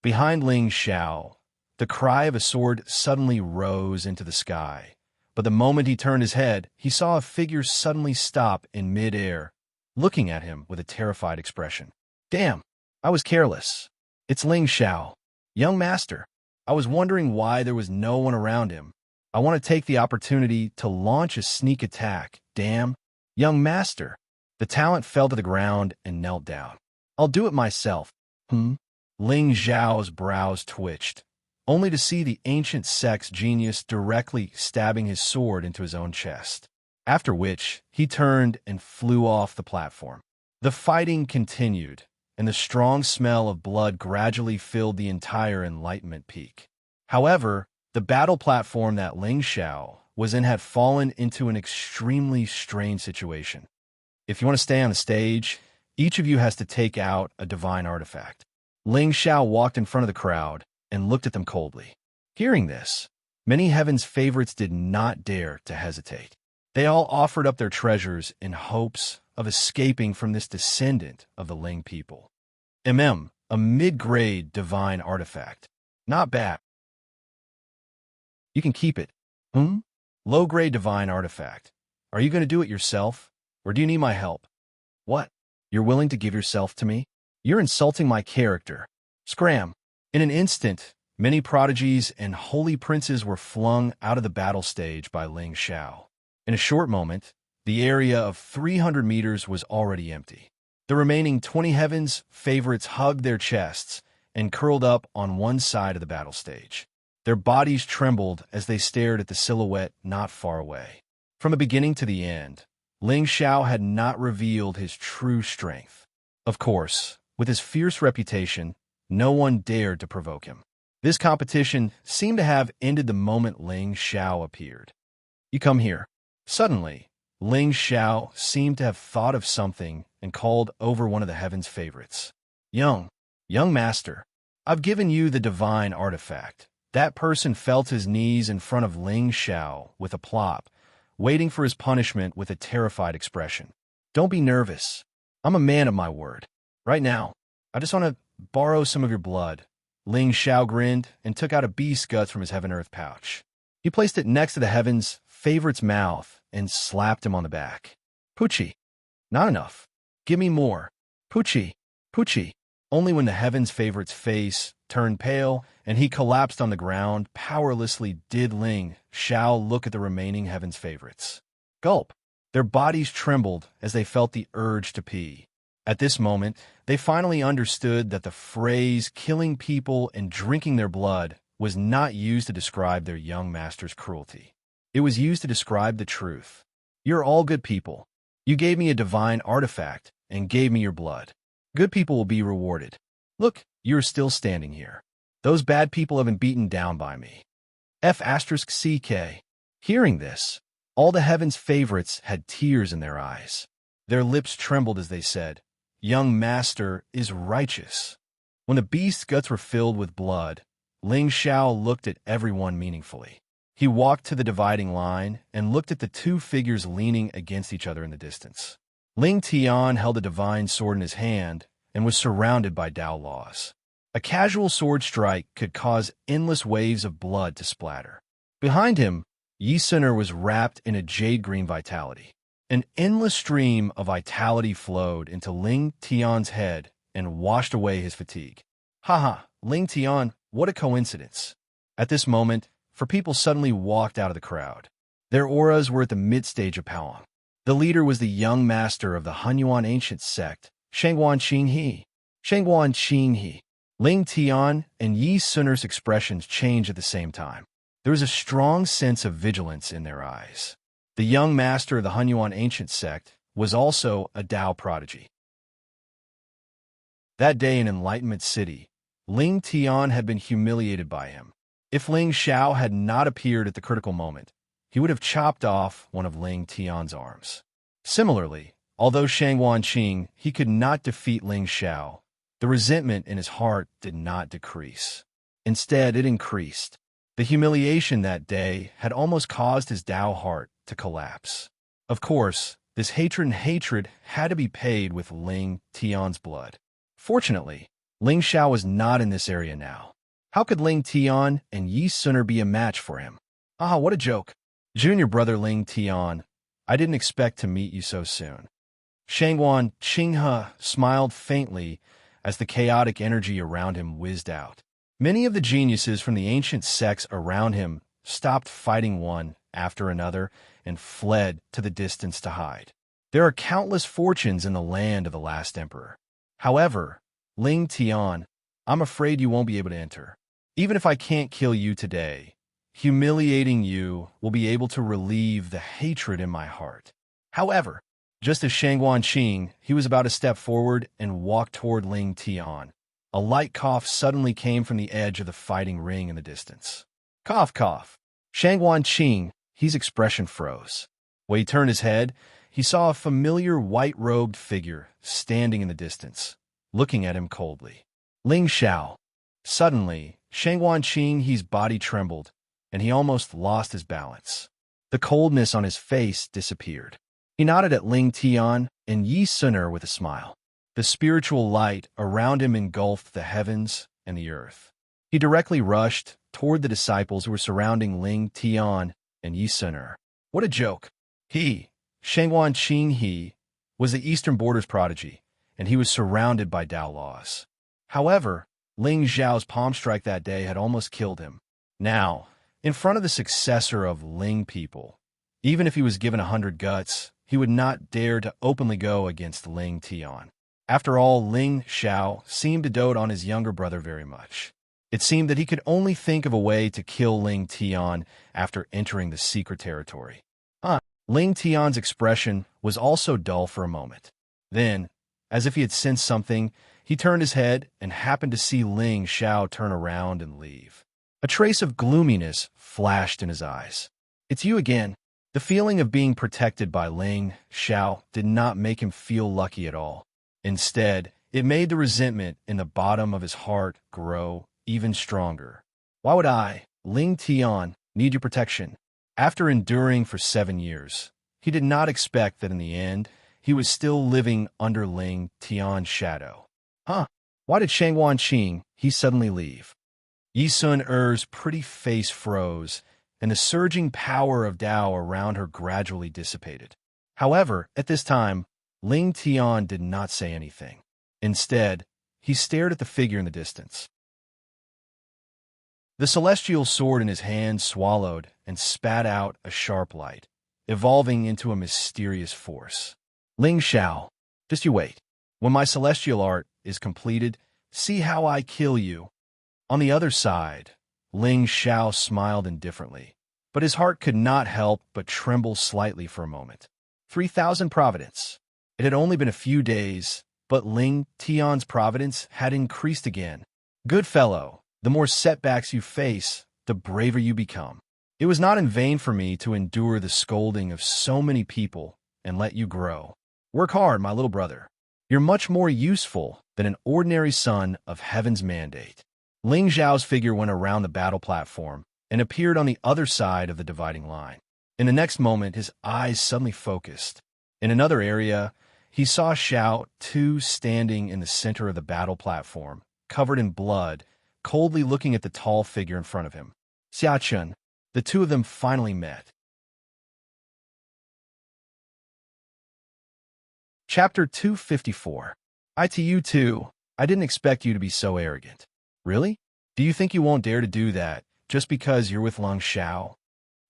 Behind Ling Xiao, the cry of a sword suddenly rose into the sky. But the moment he turned his head, he saw a figure suddenly stop in mid-air, looking at him with a terrified expression. Damn, I was careless. It's Ling Xiao. Young master. I was wondering why there was no one around him. I want to take the opportunity to launch a sneak attack. Damn. Young master. The talent fell to the ground and knelt down. I'll do it myself. Ling Xiao's brows twitched, only to see the ancient sect's genius directly stabbing his sword into his own chest. After which, he turned and flew off the platform. The fighting continued, and the strong smell of blood gradually filled the entire Enlightenment Peak. However, the battle platform that Ling Xiao was in had fallen into an extremely strange situation. If you want to stay on the stage, each of you has to take out a divine artifact. Ling Xiao walked in front of the crowd and looked at them coldly. Hearing this, many heaven's favorites did not dare to hesitate. They all offered up their treasures in hopes of escaping from this descendant of the Ling people. A mid-grade divine artifact. Not bad. You can keep it. Low-grade divine artifact. Are you going to do it yourself, or do you need my help? What? You're willing to give yourself to me? You're insulting my character. Scram. In an instant, many prodigies and holy princes were flung out of the battle stage by Ling Xiao. In a short moment, the area of 300 meters was already empty. The remaining 20 heavens favorites hugged their chests and curled up on one side of the battle stage. Their bodies trembled as they stared at the silhouette not far away. From the beginning to the end, Ling Xiao had not revealed his true strength. Of course, with his fierce reputation, no one dared to provoke him. This competition seemed to have ended the moment Ling Xiao appeared. You come here. Suddenly, Ling Xiao seemed to have thought of something and called over one of the heaven's favorites. Young master, I've given you the divine artifact. That person fell to his knees in front of Ling Xiao with a plop, waiting for his punishment with a terrified expression. Don't be nervous. I'm a man of my word. Right now, I just want to borrow some of your blood. Ling Xiao grinned and took out a beast's guts from his heaven-earth pouch. He placed it next to the heaven's favorite's mouth and slapped him on the back. Poochie. Not enough. Give me more. Poochie. Only when the heaven's favorite's face turned pale and he collapsed on the ground, powerlessly did Ling Xiao look at the remaining heaven's favorites. Gulp. Their bodies trembled as they felt the urge to pee. At this moment, they finally understood that the phrase killing people and drinking their blood was not used to describe their young master's cruelty. It was used to describe the truth. You're all good people. You gave me a divine artifact and gave me your blood. Good people will be rewarded. Look, you're still standing here. Those bad people have been beaten down by me. F***CK. Hearing this, all the heaven's favorites had tears in their eyes. Their lips trembled as they said, Young master is righteous. When the beast's guts were filled with blood, Ling Xiao looked at everyone meaningfully. He walked to the dividing line and looked at the two figures leaning against each other in the distance. Ling Tian held a divine sword in his hand and was surrounded by Dao laws. A casual sword strike could cause endless waves of blood to splatter. Behind him, Yi Suner was wrapped in a jade-green vitality. An endless stream of vitality flowed into Ling Tian's head and washed away his fatigue. Haha, Ling Tian, what a coincidence. At this moment, four people suddenly walked out of the crowd. Their auras were at the mid-stage of Paoang. The leader was the young master of the Hunyuan ancient sect, Shangguan Qinghe. Shangguan Qinghe. Ling Tian and Yi Sun'er's expressions changed at the same time. There was a strong sense of vigilance in their eyes. The young master of the Hunyuan ancient sect was also a Tao prodigy. That day in Enlightenment City, Ling Tian had been humiliated by him. If Ling Xiao had not appeared at the critical moment, he would have chopped off one of Ling Tian's arms. Similarly, although Shangguan Qing, he could not defeat Ling Xiao, the resentment in his heart did not decrease. Instead, it increased. The humiliation that day had almost caused his Tao heart to collapse. Of course, this hatred had to be paid with Ling Tian's blood. Fortunately, Ling Xiao was not in this area now. How could Ling Tian and Yi Sun'er be a match for him? Ah, what a joke. Junior brother Ling Tian, I didn't expect to meet you so soon. Shangguan Qinghe smiled faintly as the chaotic energy around him whizzed out. Many of the geniuses from the ancient sects around him stopped fighting one after another and fled to the distance to hide. There are countless fortunes in the land of the last emperor. However, Ling Tian, I'm afraid you won't be able to enter. Even if I can't kill you today, humiliating you will be able to relieve the hatred in my heart. However, just as Shangguan Qing, he was about to step forward and walk toward Ling Tian. A light cough suddenly came from the edge of the fighting ring in the distance. Cough, cough. Shangguan Qing, his expression froze. When he turned his head, he saw a familiar white-robed figure standing in the distance, looking at him coldly. Ling Xiao. Suddenly, Shangguan Qing, his body trembled, and he almost lost his balance. The coldness on his face disappeared. He nodded at Ling Tian and Yi Sun'er with a smile. The spiritual light around him engulfed the heavens and the earth. He directly rushed toward the disciples who were surrounding Ling Tian and Yi Sun'er. What a joke. He, Shangguan Qinghe, was the Eastern Borders prodigy, and he was surrounded by Tao laws. However, Ling Xiao's palm strike that day had almost killed him. Now, in front of the successor of Ling people, even if he was given 100 guts, he would not dare to openly go against Ling Tian. After all, Ling Xiao seemed to dote on his younger brother very much. It seemed that he could only think of a way to kill Ling Tian after entering the secret territory. Ling Tian's expression was also dull for a moment. Then, as if he had sensed something, he turned his head and happened to see Ling Xiao turn around and leave. A trace of gloominess flashed in his eyes. It's you again. The feeling of being protected by Ling Xiao did not make him feel lucky at all. Instead, it made the resentment in the bottom of his heart grow even stronger. Why would I, Ling Tian, need your protection? After enduring for 7 years, he did not expect that in the end, he was still living under Ling Tian's shadow. Why did Shangguan Qing, he suddenly leave? Yi Sun'er's pretty face froze, and the surging power of Tao around her gradually dissipated. However, at this time, Ling Tian did not say anything. Instead, he stared at the figure in the distance. The celestial sword in his hand swallowed and spat out a sharp light, evolving into a mysterious force. Ling Xiao, just you wait. When my celestial art is completed, see how I kill you. On the other side, Ling Xiao smiled indifferently, but his heart could not help but tremble slightly for a moment. 3,000 providence. It had only been a few days, but Ling Tian's providence had increased again. Good fellow, the more setbacks you face, the braver you become. It was not in vain for me to endure the scolding of so many people and let you grow. Work hard, my little brother. You're much more useful than an ordinary son of heaven's mandate. Ling Xiao's figure went around the battle platform and appeared on the other side of the dividing line. In the next moment, his eyes suddenly focused. In another area, he saw Xiao Tu standing in the center of the battle platform, covered in blood, coldly looking at the tall figure in front of him. Xiachun, the two of them finally met. Chapter 254. I to you too, I didn't expect you to be so arrogant. Really? Do you think you won't dare to do that just because you're with Ling Xiao?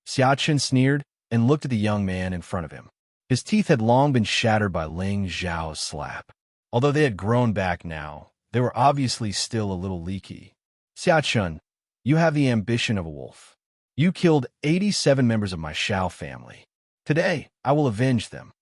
Xiaochen sneered and looked at the young man in front of him. His teeth had long been shattered by Ling Xiao's slap. Although they had grown back now, they were obviously still a little leaky. Xiaochen, you have the ambition of a wolf. You killed 87 members of my Xiao family. Today, I will avenge them.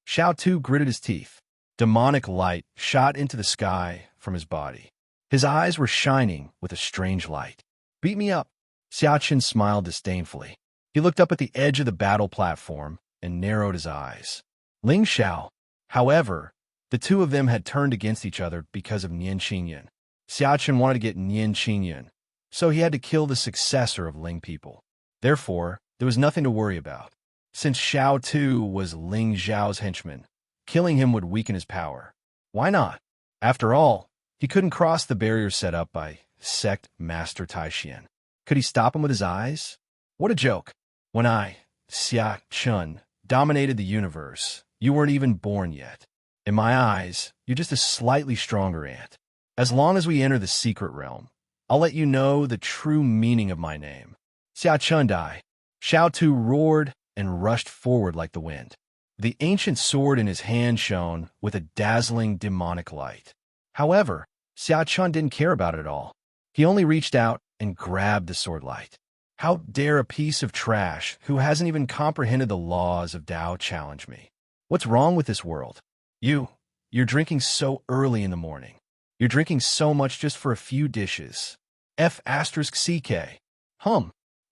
Xiao Tu gritted his teeth. Demonic light shot into the sky from his body. His eyes were shining with a strange light. Beat me up. Xiaochen smiled disdainfully. He looked up at the edge of the battle platform and narrowed his eyes. Ling Xiao. However, the two of them had turned against each other because of Nian Qingyun. Xiaochen wanted to get Nian Qingyun, so he had to kill the successor of Ling people. Therefore, there was nothing to worry about. Since Xiao Tu was Ling Xiao's henchman, killing him would weaken his power. Why not? After all, he couldn't cross the barrier set up by Sect Master Taixian. Could he stop him with his eyes? What a joke. When I, Xia Chun, dominated the universe, you weren't even born yet. In my eyes, you're just a slightly stronger ant. As long as we enter the secret realm, I'll let you know the true meaning of my name. Xia Chun Dai. Xiao Tu roared and rushed forward like the wind. The ancient sword in his hand shone with a dazzling demonic light. However, Xia Chun didn't care about it at all. He only reached out and grabbed the sword light. How dare a piece of trash who hasn't even comprehended the laws of Tao challenge me? What's wrong with this world? You're drinking so early in the morning. You're drinking so much just for a few dishes. F***CK.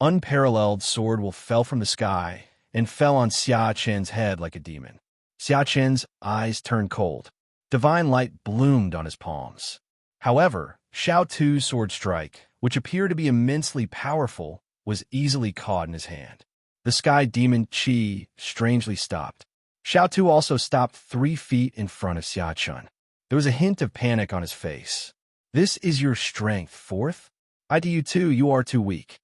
Unparalleled sword will fell from the sky and fell on Xia Chen's head like a demon. Xia Chen's eyes turned cold. Divine light bloomed on his palms. However, Xiao Tu's sword strike, which appeared to be immensely powerful, was easily caught in his hand. The sky demon Qi strangely stopped. Xiao Tu also stopped 3 feet in front of Xia Chun. There was a hint of panic on his face. This is your strength, fourth? I to you too, you are too weak.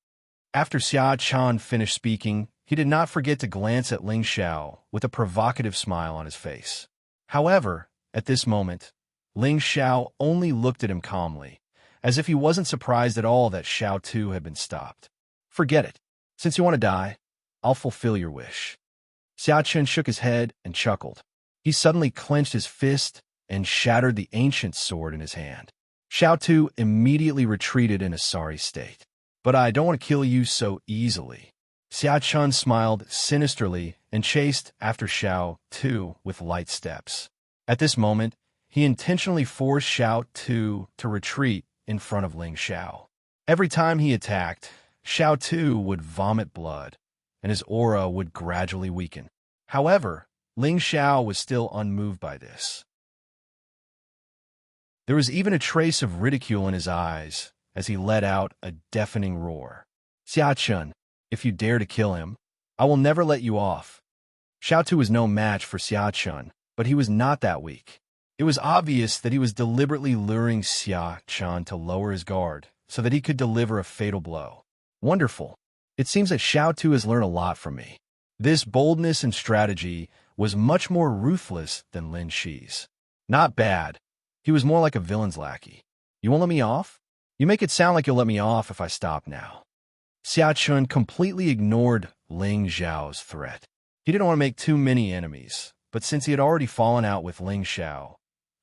After Xia Chun finished speaking, he did not forget to glance at Ling Xiao with a provocative smile on his face. However, at this moment, Ling Xiao only looked at him calmly, as if he wasn't surprised at all that Xiao Tu had been stopped. Forget it. Since you want to die, I'll fulfill your wish. Xia Chen shook his head and chuckled. He suddenly clenched his fist and shattered the ancient sword in his hand. Xiao Tu immediately retreated in a sorry state. But I don't want to kill you so easily. Xia Chun smiled sinisterly and chased after Xiao Tu with light steps. At this moment, he intentionally forced Xiao Tu to retreat in front of Ling Xiao. Every time he attacked, Xiao Tu would vomit blood, and his aura would gradually weaken. However, Ling Xiao was still unmoved by this. There was even a trace of ridicule in his eyes as he let out a deafening roar. Xia Chun, if you dare to kill him, I will never let you off. Xiao Tu was no match for Xia Chun, but he was not that weak. It was obvious that he was deliberately luring Xia Chun to lower his guard so that he could deliver a fatal blow. Wonderful. It seems that Xiao Tu has learned a lot from me. This boldness and strategy was much more ruthless than Lin Shi's. Not bad. He was more like a villain's lackey. You won't let me off? You make it sound like you'll let me off if I stop now. Xia Chun completely ignored Ling Xiao's threat. He didn't want to make too many enemies, but since he had already fallen out with Ling Xiao,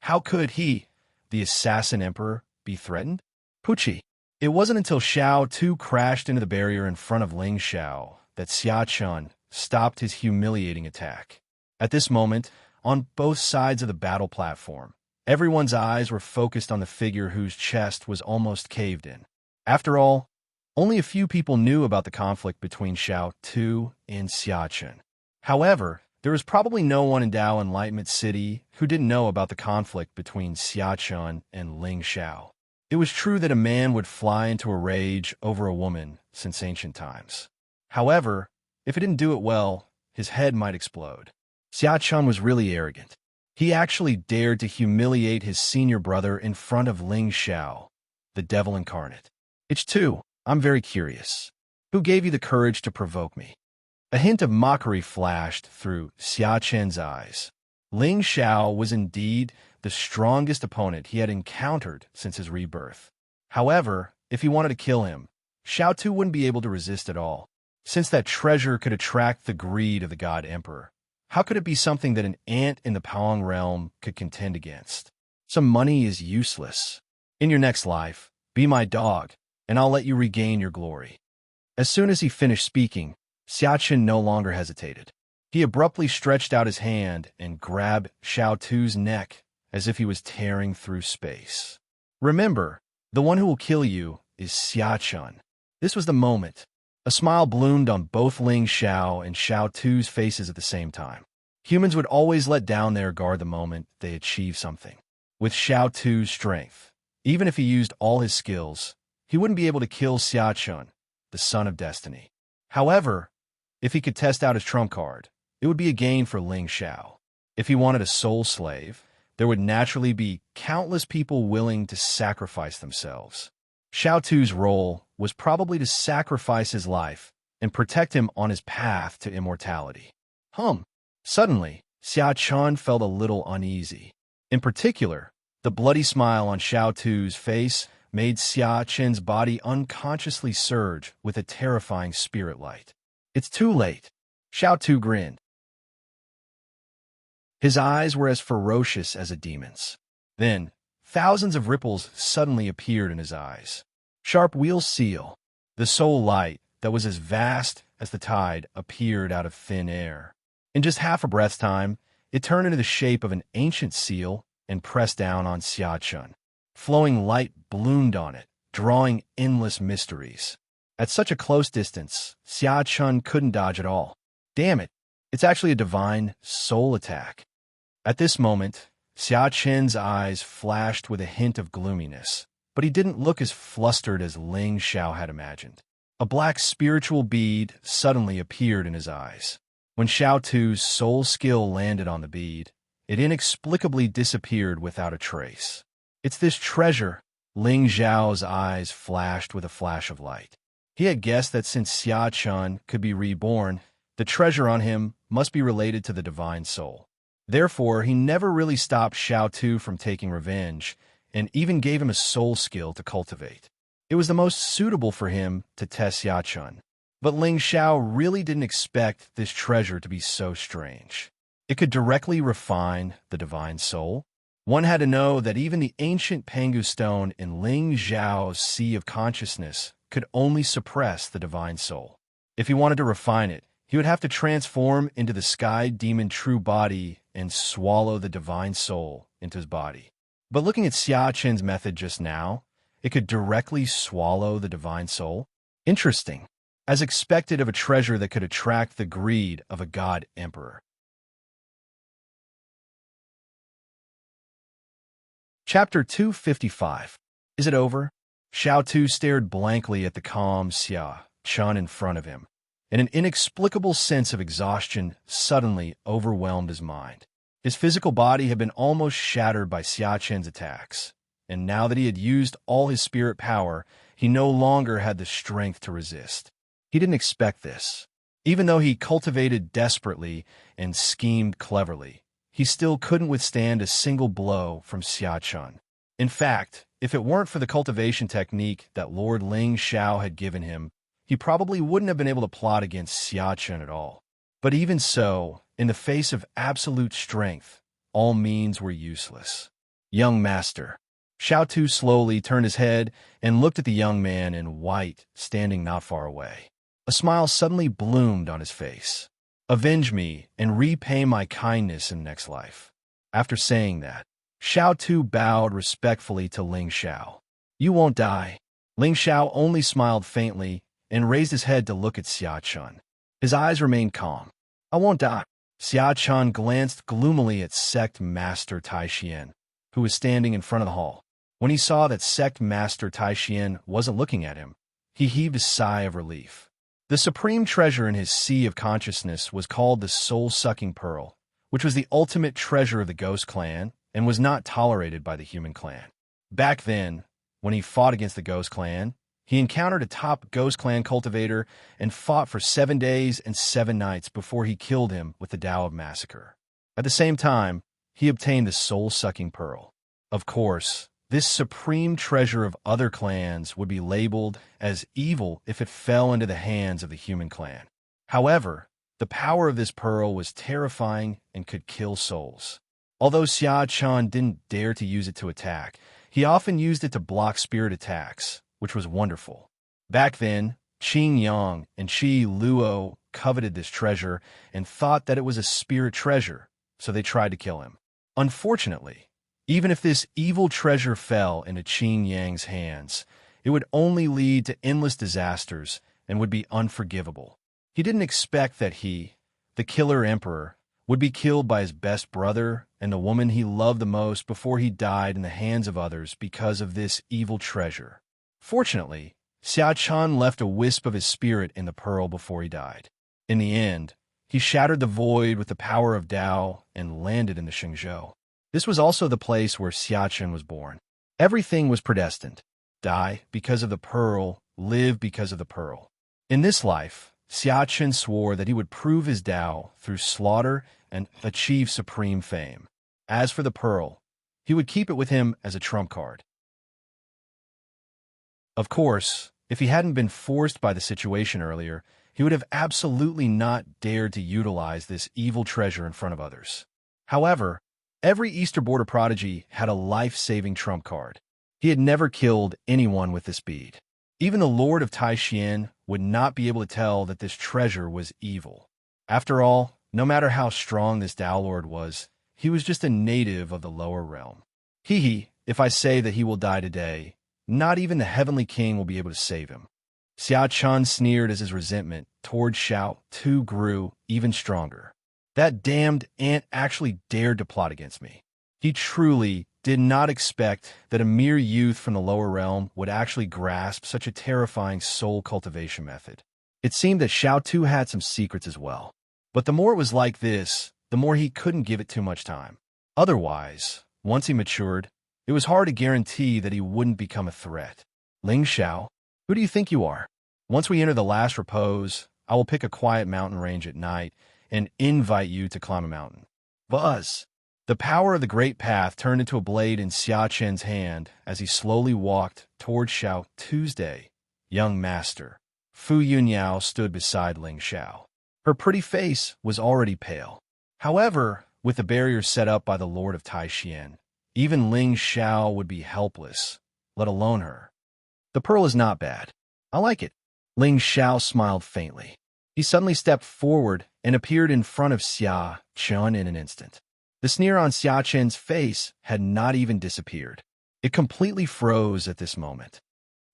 how could he, the assassin emperor, be threatened? Pucci. It wasn't until Xiao Tu crashed into the barrier in front of Ling Xiao that Xia Chun stopped his humiliating attack. At this moment, on both sides of the battle platform, everyone's eyes were focused on the figure whose chest was almost caved in. After all, only a few people knew about the conflict between Xiao Tu and Xia Chun. However, there was probably no one in Dao Enlightenment City who didn't know about the conflict between Xia Chun and Ling Xiao. It was true that a man would fly into a rage over a woman since ancient times. However, if he didn't do it well, his head might explode. Xia Chun was really arrogant. He actually dared to humiliate his senior brother in front of Ling Xiao, the devil incarnate. It's two. I'm very curious. Who gave you the courage to provoke me? A hint of mockery flashed through Xia Chen's eyes. Ling Xiao was indeed the strongest opponent he had encountered since his rebirth. However, if he wanted to kill him, Xiao Tu wouldn't be able to resist at all. Since that treasure could attract the greed of the God Emperor, how could it be something that an ant in the Paong realm could contend against? Some money is useless. In your next life, be my dog, and I'll let you regain your glory. As soon as he finished speaking, Xiaqin no longer hesitated. He abruptly stretched out his hand and grabbed Xiao Tu's neck as if he was tearing through space. Remember, the one who will kill you is Xiaqin. This was the moment. A smile bloomed on both Ling Xiao and Xiao Tu's faces at the same time. Humans would always let down their guard the moment they achieve something. With Xiao Tu's strength, even if he used all his skills, he wouldn't be able to kill Xiaqin, the son of destiny. However, if he could test out his trump card, it would be a gain for Ling Xiao. If he wanted a soul slave, there would naturally be countless people willing to sacrifice themselves. Xiao Tu's role was probably to sacrifice his life and protect him on his path to immortality. Suddenly, Xiaqin felt a little uneasy. In particular, the bloody smile on Xiao Tu's face made Xiaqin's body unconsciously surge with a terrifying spirit light. It's too late. Xiao Tu grinned. His eyes were as ferocious as a demon's. Then, thousands of ripples suddenly appeared in his eyes. Sharp wheel seal. The soul light that was as vast as the tide appeared out of thin air. In just half a breath's time, it turned into the shape of an ancient seal and pressed down on Xiaqin. Flowing light bloomed on it, drawing endless mysteries. At such a close distance, Xiaqin couldn't dodge at all. Damn it, it's actually a divine soul attack. At this moment, Xiaqin's eyes flashed with a hint of gloominess, but he didn't look as flustered as Ling Xiao had imagined. A black spiritual bead suddenly appeared in his eyes. When Xiao Tu's soul skill landed on the bead, it inexplicably disappeared without a trace. It's this treasure. Ling Xiao's eyes flashed with a flash of light. He had guessed that since Xiaqin could be reborn, the treasure on him must be related to the divine soul. Therefore, he never really stopped Xiao Tu from taking revenge, and even gave him a soul skill to cultivate. It was the most suitable for him to test Xiaqin. But Ling Xiao really didn't expect this treasure to be so strange. It could directly refine the divine soul. One had to know that even the ancient Pangu stone in Ling Xiao's sea of consciousness could only suppress the divine soul. If he wanted to refine it, he would have to transform into the sky demon true body and swallow the divine soul into his body. But looking at Xiaqin's method just now, it could directly swallow the divine soul. Interesting. As expected of a treasure that could attract the greed of a god emperor. Chapter 255. Is it over? Xiao Tu stared blankly at the calm Xiaqin in front of him, and an inexplicable sense of exhaustion suddenly overwhelmed his mind. His physical body had been almost shattered by Xiaqin's attacks, and now that he had used all his spirit power, he no longer had the strength to resist. He didn't expect this. Even though he cultivated desperately and schemed cleverly, he still couldn't withstand a single blow from Xiaqin. In fact, if it weren't for the cultivation technique that Lord Ling Xiao had given him, he probably wouldn't have been able to plot against Xiaqin at all. But even so, in the face of absolute strength, all means were useless. Young master. Xiao Tu slowly turned his head and looked at the young man in white standing not far away. A smile suddenly bloomed on his face. Avenge me and repay my kindness in the next life. After saying that, Xiao Tu bowed respectfully to Ling Xiao. You won't die. Ling Xiao only smiled faintly and raised his head to look at Xiaqin. His eyes remained calm. I won't die. Xiaqin glanced gloomily at Sect Master Tai Xian, who was standing in front of the hall. When he saw that Sect Master Tai Xian wasn't looking at him, he heaved a sigh of relief. The supreme treasure in his sea of consciousness was called the soul-sucking pearl, which was the ultimate treasure of the Ghost Clan and was not tolerated by the human clan. Back then, when he fought against the Ghost Clan, he encountered a top Ghost Clan cultivator and fought for 7 days and 7 nights before he killed him with the Tao of Massacre. At the same time, he obtained the soul-sucking pearl. Of course, this supreme treasure of other clans would be labeled as evil if it fell into the hands of the human clan. However, the power of this pearl was terrifying and could kill souls. Although Xia Chan didn't dare to use it to attack, he often used it to block spirit attacks, which was wonderful. Back then, Qing Yang and Qi Luo coveted this treasure and thought that it was a spirit treasure, so they tried to kill him. Unfortunately, even if this evil treasure fell into Qing Yang's hands, it would only lead to endless disasters and would be unforgivable. He didn't expect that he, the killer emperor, would be killed by his best brother and the woman he loved the most before he died in the hands of others because of this evil treasure. Fortunately, Xia Chan left a wisp of his spirit in the pearl before he died. In the end, he shattered the void with the power of Tao and landed in the Xingzhou. This was also the place where Xia Chen was born. Everything was predestined. Die because of the pearl, live because of the pearl. In this life, Xia Chen swore that he would prove his Tao through slaughter and achieve supreme fame. As for the pearl, he would keep it with him as a trump card. Of course, if he hadn't been forced by the situation earlier, he would have absolutely not dared to utilize this evil treasure in front of others. However, every Easter Border prodigy had a life-saving trump card. He had never killed anyone with this bead. Even the Lord of Taixien would not be able to tell that this treasure was evil. After all, no matter how strong this Tao Lord was, he was just a native of the lower realm. If I say that he will die today, not even the Heavenly King will be able to save him. Xia Chan sneered as his resentment toward Xiao Tu grew even stronger. That damned ant actually dared to plot against me. He truly did not expect that a mere youth from the lower realm would actually grasp such a terrifying soul cultivation method. It seemed that Xiao Tu had some secrets as well. But the more it was like this, the more he couldn't give it too much time. Otherwise, once he matured, it was hard to guarantee that he wouldn't become a threat. Ling Xiao, who do you think you are? Once we enter the last repose, I will pick a quiet mountain range at night and invite you to climb a mountain. Buzz! The power of the great path turned into a blade in Xia Chen's hand as he slowly walked toward Xiao Tuesday. Young master, Fu Yunyao stood beside Ling Xiao. Her pretty face was already pale. However, with the barrier set up by the Lord of Taixien, even Ling Xiao would be helpless, let alone her. The pearl is not bad. I like it. Ling Xiao smiled faintly. He suddenly stepped forward and appeared in front of Xia Chen in an instant. The sneer on Xia Chen's face had not even disappeared. It completely froze at this moment.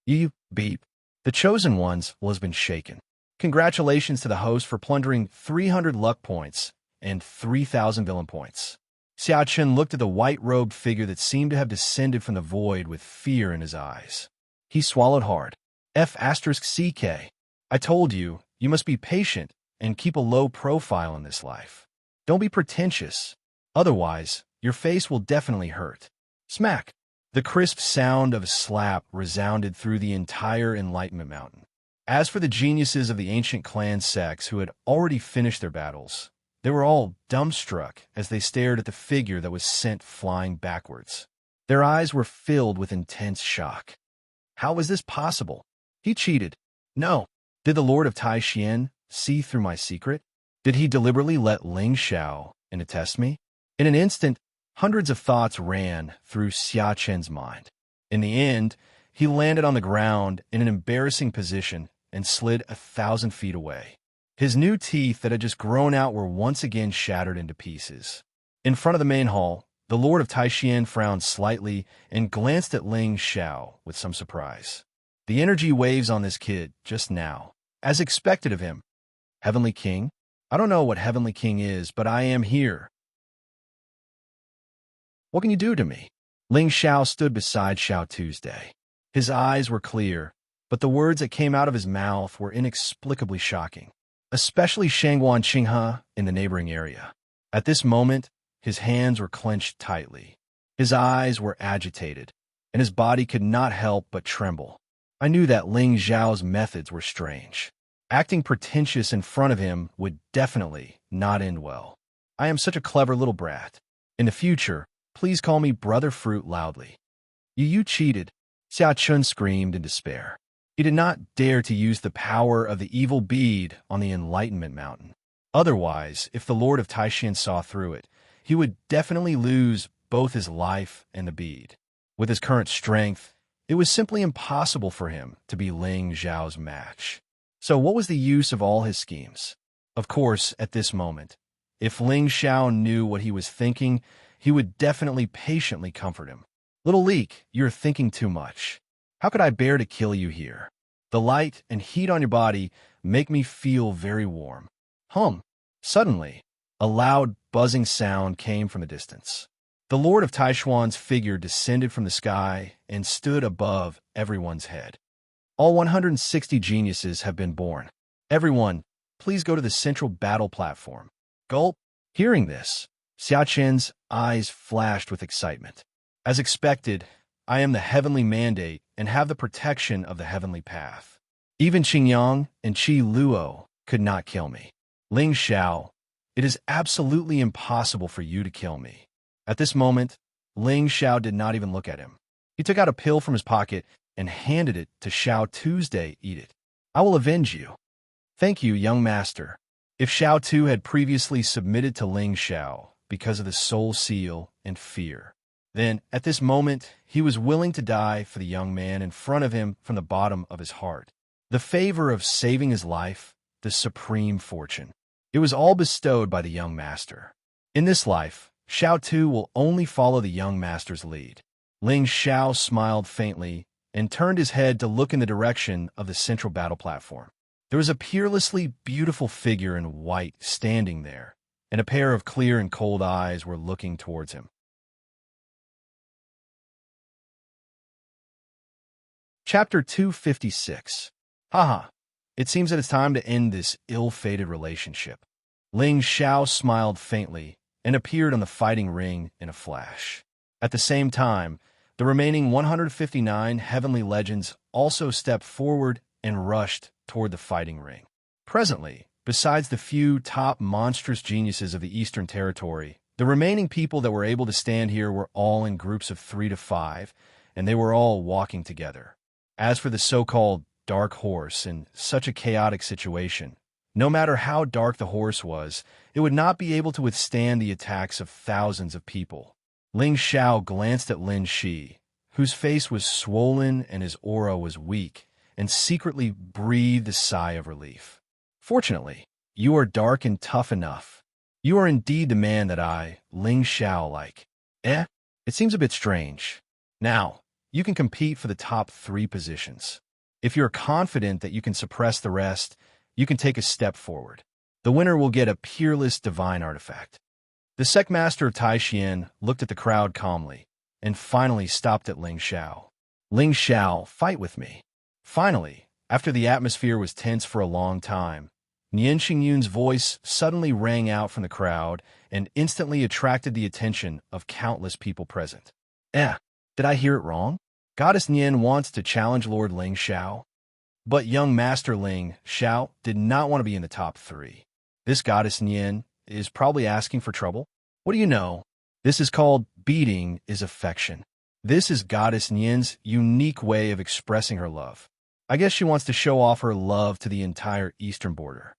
You, beep. The chosen ones will have been shaken. Congratulations to the host for plundering 300 luck points and 3,000 villain points. Xia Chen looked at the white-robed figure that seemed to have descended from the void with fear in his eyes. He swallowed hard. F***CK. I told you, you must be patient and keep a low profile in this life. Don't be pretentious. Otherwise, your face will definitely hurt. Smack! The crisp sound of a slap resounded through the entire Enlightenment Mountain. As for the geniuses of the ancient clan sects who had already finished their battles, they were all dumbstruck as they stared at the figure that was sent flying backwards. Their eyes were filled with intense shock. How was this possible? He cheated. No. Did the Lord of Taixien see through my secret? Did he deliberately let Ling Xiao in to test me? In an instant, hundreds of thoughts ran through Xia Chen's mind. In the end, he landed on the ground in an embarrassing position and slid 1,000 feet away. His new teeth that had just grown out were once again shattered into pieces. In front of the main hall, the Lord of Taixien frowned slightly and glanced at Ling Xiao with some surprise. The energy waves on this kid just now, as expected of him. Heavenly King? I don't know what Heavenly King is, but I am here. What can you do to me? Ling Xiao stood beside Xiao Tuesday. His eyes were clear, but the words that came out of his mouth were inexplicably shocking, especially Shangguan Qinghe in the neighboring area. At this moment, his hands were clenched tightly. His eyes were agitated, and his body could not help but tremble. I knew that Ling Xiao's methods were strange. Acting pretentious in front of him would definitely not end well. I am such a clever little brat. In the future, please call me Brother Fruit loudly. You cheated, Xia Chun screamed in despair. He did not dare to use the power of the evil bead on the Enlightenment Mountain. Otherwise, if the Lord of Taishan saw through it, he would definitely lose both his life and the bead. With his current strength, it was simply impossible for him to be Ling Zhao's match. So what was the use of all his schemes? Of course, at this moment, if Ling Zhao knew what he was thinking, he would definitely patiently comfort him. Little Leek, you're thinking too much. How could I bear to kill you here? The light and heat on your body make me feel very warm. Suddenly, a loud buzzing sound came from a distance. The Lord of Taishuan's figure descended from the sky and stood above everyone's head. All 160 geniuses have been born. Everyone, please go to the central battle platform. Gulp. Hearing this, Xia Chen's eyes flashed with excitement. As expected, I am the heavenly mandate and have the protection of the heavenly path. Even Qingyang and Qi Luo could not kill me. Ling Xiao, it is absolutely impossible for you to kill me. At this moment, Ling Xiao did not even look at him. He took out a pill from his pocket and handed it to Xiao Tuesday. Eat it. I will avenge you. Thank you, young master. If Xiao Tu had previously submitted to Ling Xiao because of the soul seal and fear, then, at this moment, he was willing to die for the young man in front of him from the bottom of his heart. The favor of saving his life, the supreme fortune. It was all bestowed by the young master. In this life, Xiao Tu will only follow the young master's lead. Ling Xiao smiled faintly and turned his head to look in the direction of the central battle platform. There was a peerlessly beautiful figure in white standing there, and a pair of clear and cold eyes were looking towards him. Chapter 256. Haha. It seems that it's time to end this ill-fated relationship. Ling Xiao smiled faintly and appeared on the fighting ring in a flash. At the same time, the remaining 159 heavenly legends also stepped forward and rushed toward the fighting ring. Presently, besides the few top monstrous geniuses of the Eastern Territory, the remaining people that were able to stand here were all in groups of 3 to 5, and they were all walking together. As for the so-called dark horse in such a chaotic situation, no matter how dark the horse was, it would not be able to withstand the attacks of thousands of people. Ling Xiao glanced at Lin Shi, whose face was swollen and his aura was weak, and secretly breathed a sigh of relief. Fortunately, you are dark and tough enough. You are indeed the man that I, Ling Xiao, like. It seems a bit strange. Now, you can compete for the top 3 positions. If you're confident that you can suppress the rest, you can take a step forward. The winner will get a peerless divine artifact. The sect master of Taishan looked at the crowd calmly, and finally stopped at Ling Xiao. Ling Xiao, fight with me. Finally, after the atmosphere was tense for a long time, Nian Xingyun's voice suddenly rang out from the crowd and instantly attracted the attention of countless people present. Did I hear it wrong? Goddess Nian wants to challenge Lord Ling Xiao? But young Master Ling Xiao did not want to be in the top 3. This Goddess Nian is probably asking for trouble. What do you know? This is called beating is affection. This is Goddess Nian's unique way of expressing her love. I guess she wants to show off her love to the entire eastern border.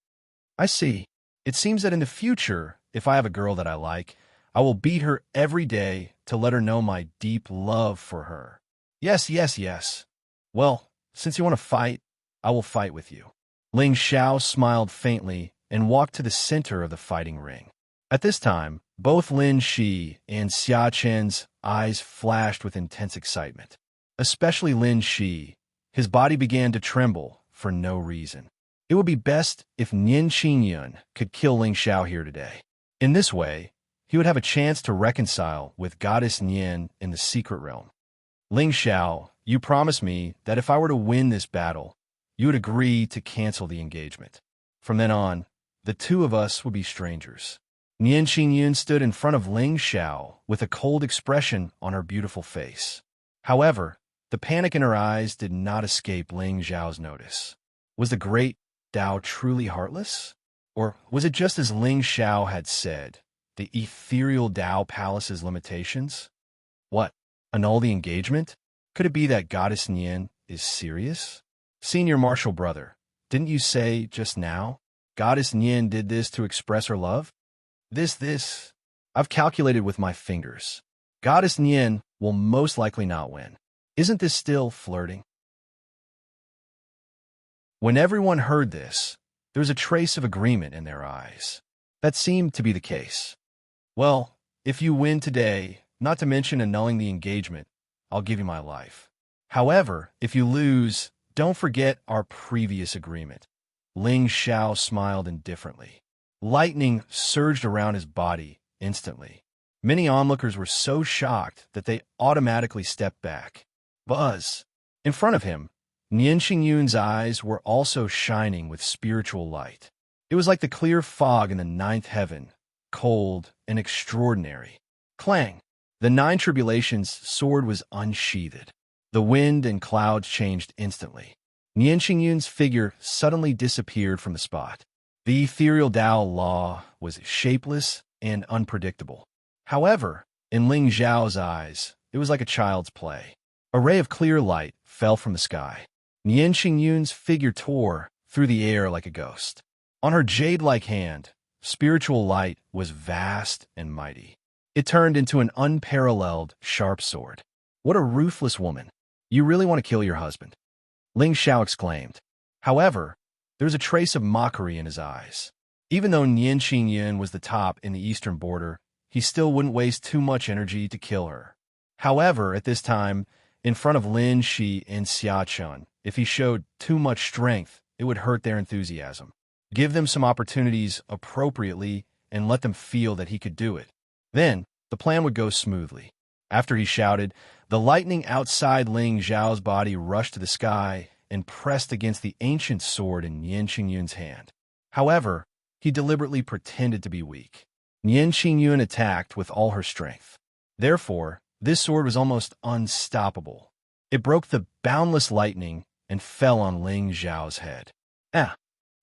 I see. It seems that in the future, if I have a girl that I like, I will beat her every day to let her know my deep love for her. Yes. Well, since you want to fight, I will fight with you. Ling Xiao smiled faintly and walked to the center of the fighting ring. At this time, both Lin Shi and Xia Chen's eyes flashed with intense excitement. Especially Lin Shi. His body began to tremble for no reason. It would be best if Nian Xingyun could kill Ling Xiao here today. In this way, he would have a chance to reconcile with Goddess Nian in the secret realm. Ling Xiao, you promised me that if I were to win this battle, you would agree to cancel the engagement. From then on, the two of us would be strangers. Nian Xingyun stood in front of Ling Xiao with a cold expression on her beautiful face. However, the panic in her eyes did not escape Ling Xiao's notice. Was the great Dao truly heartless? Or was it just as Ling Xiao had said? The ethereal Tao Palace's limitations? What? Annul the engagement? Could it be that Goddess Nian is serious? Senior Marshal Brother, didn't you say just now Goddess Nian did this to express her love? This. I've calculated with my fingers. Goddess Nian will most likely not win. Isn't this still flirting? When everyone heard this, there was a trace of agreement in their eyes. That seemed to be the case. Well, if you win today, not to mention annulling the engagement, I'll give you my life. However, if you lose, don't forget our previous agreement. Ling Xiao smiled indifferently. Lightning surged around his body instantly. Many onlookers were so shocked that they automatically stepped back. Buzz! In front of him, Nian Qingyun's eyes were also shining with spiritual light. It was like the clear fog in the ninth heaven, cold and extraordinary. Clang! The Nine Tribulations' sword was unsheathed. The wind and clouds changed instantly. Nian Qingyun's figure suddenly disappeared from the spot. The ethereal Tao law was shapeless and unpredictable. However, in Ling Zhao's eyes, it was like a child's play. A ray of clear light fell from the sky. Nian Qingyun's figure tore through the air like a ghost. On her jade-like hand, spiritual light was vast and mighty. It turned into an unparalleled, sharp sword. What a ruthless woman. You really want to kill your husband? Ling Xiao exclaimed. However, there was a trace of mockery in his eyes. Even though Nian Qingyun was the top in the eastern border, he still wouldn't waste too much energy to kill her. However, at this time, in front of Lin Shi and Xia Chun, if he showed too much strength, it would hurt their enthusiasm. Give them some opportunities appropriately and let them feel that he could do it. Then, the plan would go smoothly. After he shouted, the lightning outside Ling Zhao's body rushed to the sky and pressed against the ancient sword in Nian Qingyun's hand. However, he deliberately pretended to be weak. Nian Qingyun attacked with all her strength. Therefore, this sword was almost unstoppable. It broke the boundless lightning and fell on Ling Zhao's head.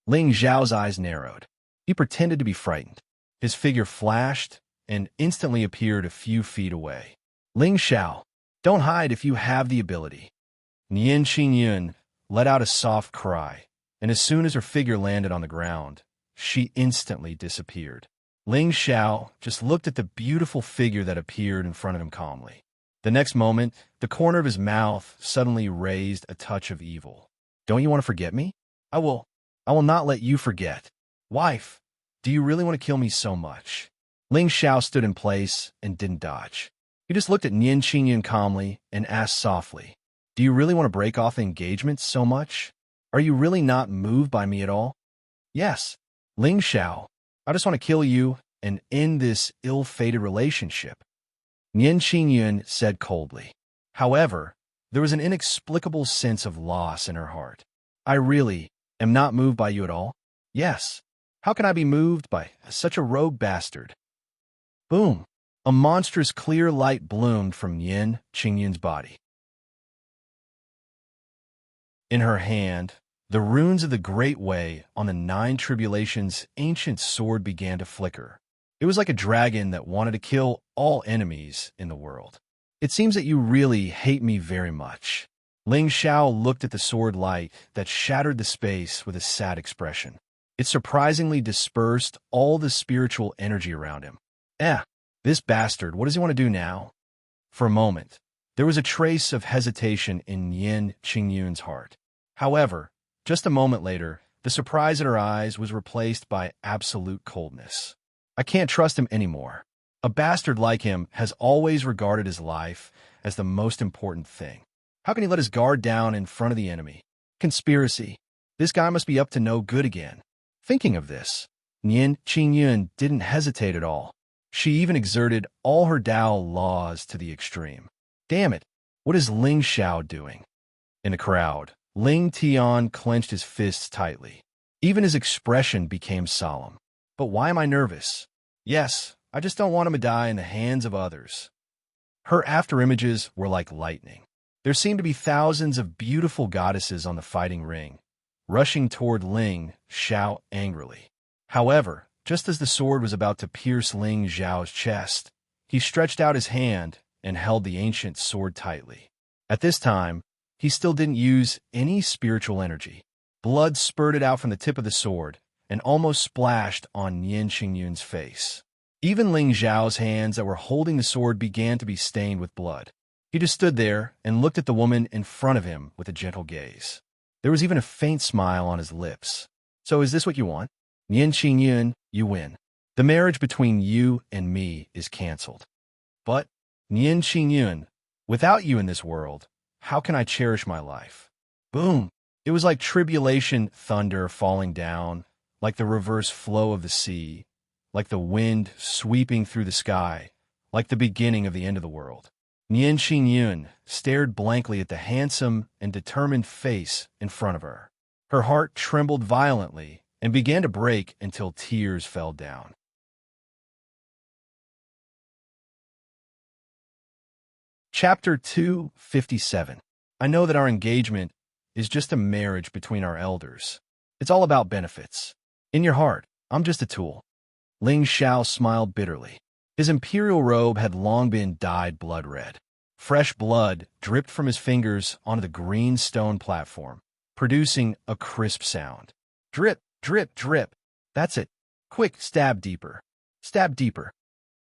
Ling Zhao's eyes narrowed. He pretended to be frightened. His figure flashed and instantly appeared a few feet away. Ling Xiao, don't hide if you have the ability. Nian Qingyun let out a soft cry, and as soon as her figure landed on the ground, she instantly disappeared. Ling Xiao just looked at the beautiful figure that appeared in front of him calmly. The next moment, the corner of his mouth suddenly raised a touch of evil. Don't you want to forget me? I will not let you forget. Wife, do you really want to kill me so much? Ling Xiao stood in place and didn't dodge. He just looked at Nian Qingyun calmly and asked softly, do you really want to break off the engagement so much? Are you really not moved by me at all? Yes, Ling Xiao, I just want to kill you and end this ill-fated relationship. Nian Qingyun said coldly. However, there was an inexplicable sense of loss in her heart. I really am not moved by you at all? Yes. How can I be moved by such a rogue bastard? Boom! A monstrous clear light bloomed from Nian Qingyun's body. In her hand, the runes of the Great Way on the Nine Tribulations' ancient sword began to flicker. It was like a dragon that wanted to kill all enemies in the world. It seems that you really hate me very much. Ling Xiao looked at the sword light that shattered the space with a sad expression. It surprisingly dispersed all the spiritual energy around him. This bastard, what does he want to do now? For a moment, there was a trace of hesitation in Nian Qingyun's heart. However, just a moment later, the surprise in her eyes was replaced by absolute coldness. I can't trust him anymore. A bastard like him has always regarded his life as the most important thing. How can he let his guard down in front of the enemy? Conspiracy. This guy must be up to no good again. Thinking of this, Nian Qingyun didn't hesitate at all. She even exerted all her Tao laws to the extreme. Damn it, what is Ling Xiao doing? In the crowd, Ling Tian clenched his fists tightly. Even his expression became solemn. But why am I nervous? Yes, I just don't want him to die in the hands of others. Her afterimages were like lightning. There seemed to be thousands of beautiful goddesses on the fighting ring, rushing toward Ling Xiao angrily. However, Just as the sword was about to pierce Ling Xiao's chest, he stretched out his hand and held the ancient sword tightly. At this time, he still didn't use any spiritual energy. Blood spurted out from the tip of the sword and almost splashed on Nian Qingyun's face. Even Ling Xiao's hands that were holding the sword began to be stained with blood. He just stood there and looked at the woman in front of him with a gentle gaze. There was even a faint smile on his lips. So is this what you want? Nian Qingyun, you win. The marriage between you and me is canceled. But, Nian Qingyun, without you in this world, how can I cherish my life? Boom! It was like tribulation thunder falling down, like the reverse flow of the sea, like the wind sweeping through the sky, like the beginning of the end of the world. Nian Qingyun stared blankly at the handsome and determined face in front of her. Her heart trembled violently and began to break until tears fell down. Chapter 257. I know that our engagement is just a marriage between our elders. It's all about benefits. In your heart, I'm just a tool. Ling Xiao smiled bitterly. His imperial robe had long been dyed blood red. Fresh blood dripped from his fingers onto the green stone platform, producing a crisp sound. Drip, drip, drip. That's it. Quick, stab deeper. Stab deeper.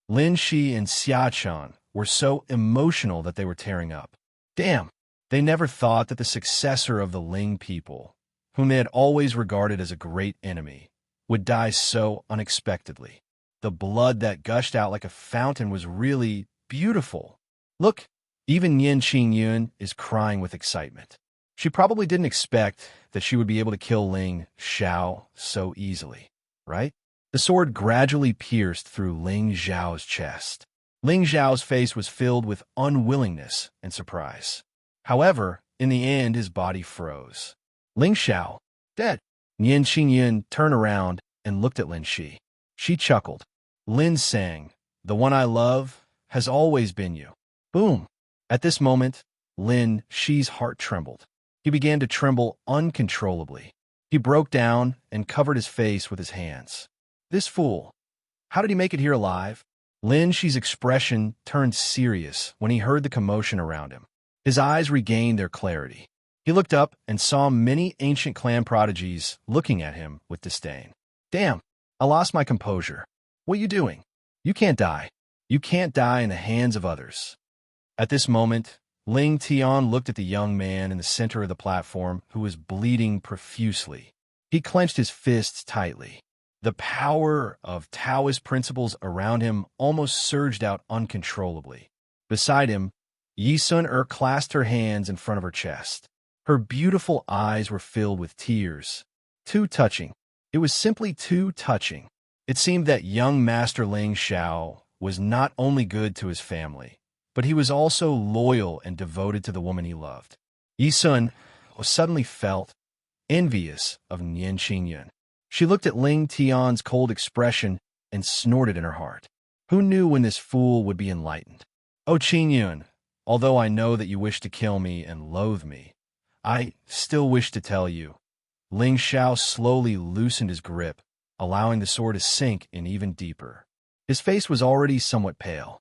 Lin Shi and Xiachan were so emotional that they were tearing up. Damn, they never thought that the successor of the Ling people, whom they had always regarded as a great enemy, would die so unexpectedly. The blood that gushed out like a fountain was really beautiful. Look, even Nian Qingyun is crying with excitement. She probably didn't expect that she would be able to kill Ling Xiao so easily, right? The sword gradually pierced through Ling Xiao's chest. Ling Xiao's face was filled with unwillingness and surprise. However, in the end, his body froze. Ling Xiao, dead. Nian Qingyun turned around and looked at Lin Shi. She chuckled. Lin sang, "The one I love has always been you." Boom! At this moment, Lin Shi's heart trembled. He began to tremble uncontrollably. He broke down and covered his face with his hands. This fool! How did he make it here alive? Lin Shi's expression turned serious when he heard the commotion around him. His eyes regained their clarity. He looked up and saw many ancient clan prodigies looking at him with disdain. Damn, I lost my composure. What are you doing? You can't die. You can't die in the hands of others. At this moment, Ling Tian looked at the young man in the center of the platform who was bleeding profusely. He clenched his fists tightly. The power of Taoist principles around him almost surged out uncontrollably. Beside him, Yi Sun clasped her hands in front of her chest. Her beautiful eyes were filled with tears. Too touching. It was simply too touching. It seemed that young Master Ling Xiao was not only good to his family, but he was also loyal and devoted to the woman he loved. Yi Sun suddenly felt envious of Nian Qingyun. She looked at Ling Tian's cold expression and snorted in her heart. Who knew when this fool would be enlightened? Oh, Qingyun, although I know that you wish to kill me and loathe me, I still wish to tell you. Ling Xiao slowly loosened his grip, allowing the sword to sink in even deeper. His face was already somewhat pale.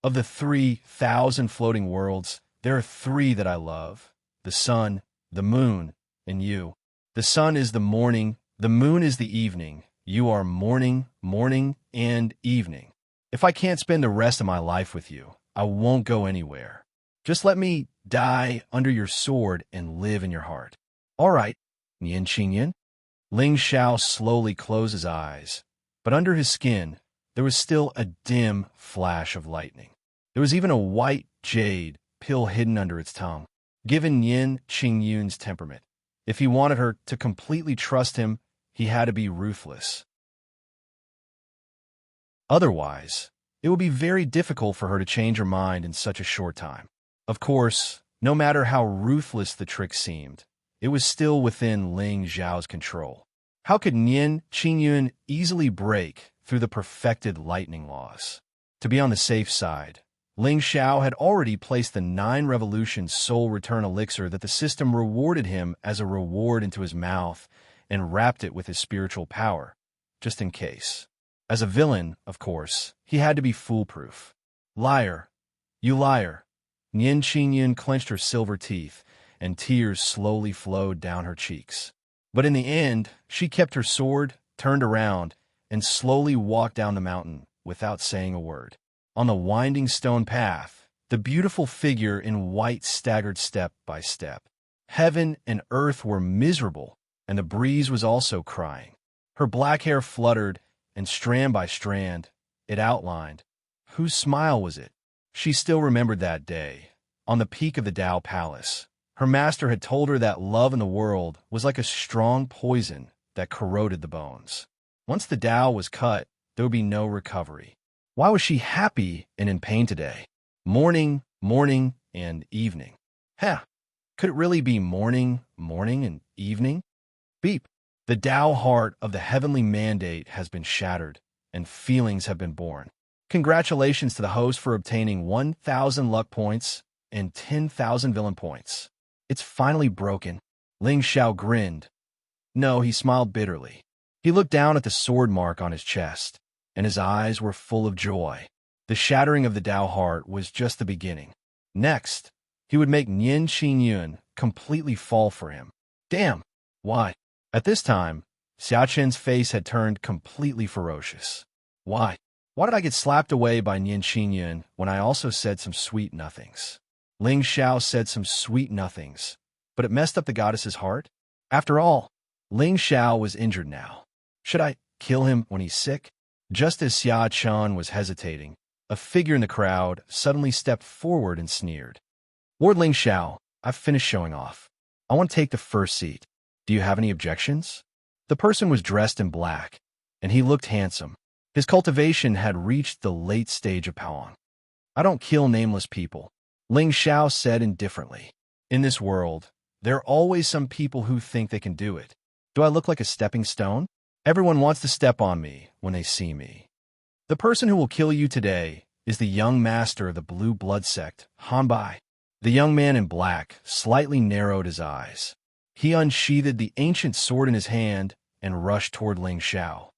Of the 3,000 floating worlds, there are 3 that I love: the sun, the moon, and you. The sun is the morning, the moon is the evening. You are morning, morning, and evening. If I can't spend the rest of my life with you, I won't go anywhere. Just let me die under your sword and live in your heart. All right, Nian Qingyun. Ling Xiao slowly closed his eyes, but under his skin, there was still a dim flash of lightning. There was even a white jade pill hidden under its tongue. Given Nian Qingyun's temperament, if he wanted her to completely trust him, he had to be ruthless. Otherwise, it would be very difficult for her to change her mind in such a short time. Of course, no matter how ruthless the trick seemed, it was still within Ling Xiao's control. How could Nian Qingyun easily break through the perfected lightning laws? To be on the safe side, Ling Xiao had already placed the 9 revolutions soul return elixir that the system rewarded him as a reward into his mouth and wrapped it with his spiritual power, just in case. As a villain, of course, he had to be foolproof. Liar, you liar. Nian Qingyun clenched her silver teeth, and tears slowly flowed down her cheeks. But in the end, she kept her sword, turned around, and slowly walked down the mountain without saying a word. On the winding stone path, the beautiful figure in white staggered step by step. Heaven and earth were miserable, and the breeze was also crying. Her black hair fluttered, and strand by strand, it outlined. Whose smile was it? She still remembered that day, on the peak of the Tao Palace. Her master had told her that love in the world was like a strong poison that corroded the bones. Once the Tao was cut, there would be no recovery. Why was she happy and in pain today? Morning, morning, and evening. Could it really be morning, morning, and evening? Beep. The Tao heart of the heavenly mandate has been shattered, and feelings have been born. Congratulations to the host for obtaining 1,000 luck points and 10,000 villain points. It's finally broken. Ling Xiao grinned. No, he smiled bitterly. He looked down at the sword mark on his chest, and his eyes were full of joy. The shattering of the Tao heart was just the beginning. Next, he would make Nian Qingyun completely fall for him. Damn! Why? At this time, Xia Chen's face had turned completely ferocious. Why? Why did I get slapped away by Nian Qingyun when I also said some sweet nothings? Ling Xiao said some sweet nothings, but it messed up the goddess's heart? After all, Ling Xiao was injured now. Should I kill him when he's sick? Just as Xia Chen was hesitating, a figure in the crowd suddenly stepped forward and sneered. Lord Ling Xiao, I've finished showing off. I want to take the first seat. Do you have any objections? The person was dressed in black, and he looked handsome. His cultivation had reached the late stage of Paon. I don't kill nameless people, Ling Xiao said indifferently. In this world, there are always some people who think they can do it. Do I look like a stepping stone? Everyone wants to step on me when they see me. The person who will kill you today is the young master of the blue blood sect, Han Bai. The young man in black slightly narrowed his eyes. He unsheathed the ancient sword in his hand and rushed toward Ling Xiao.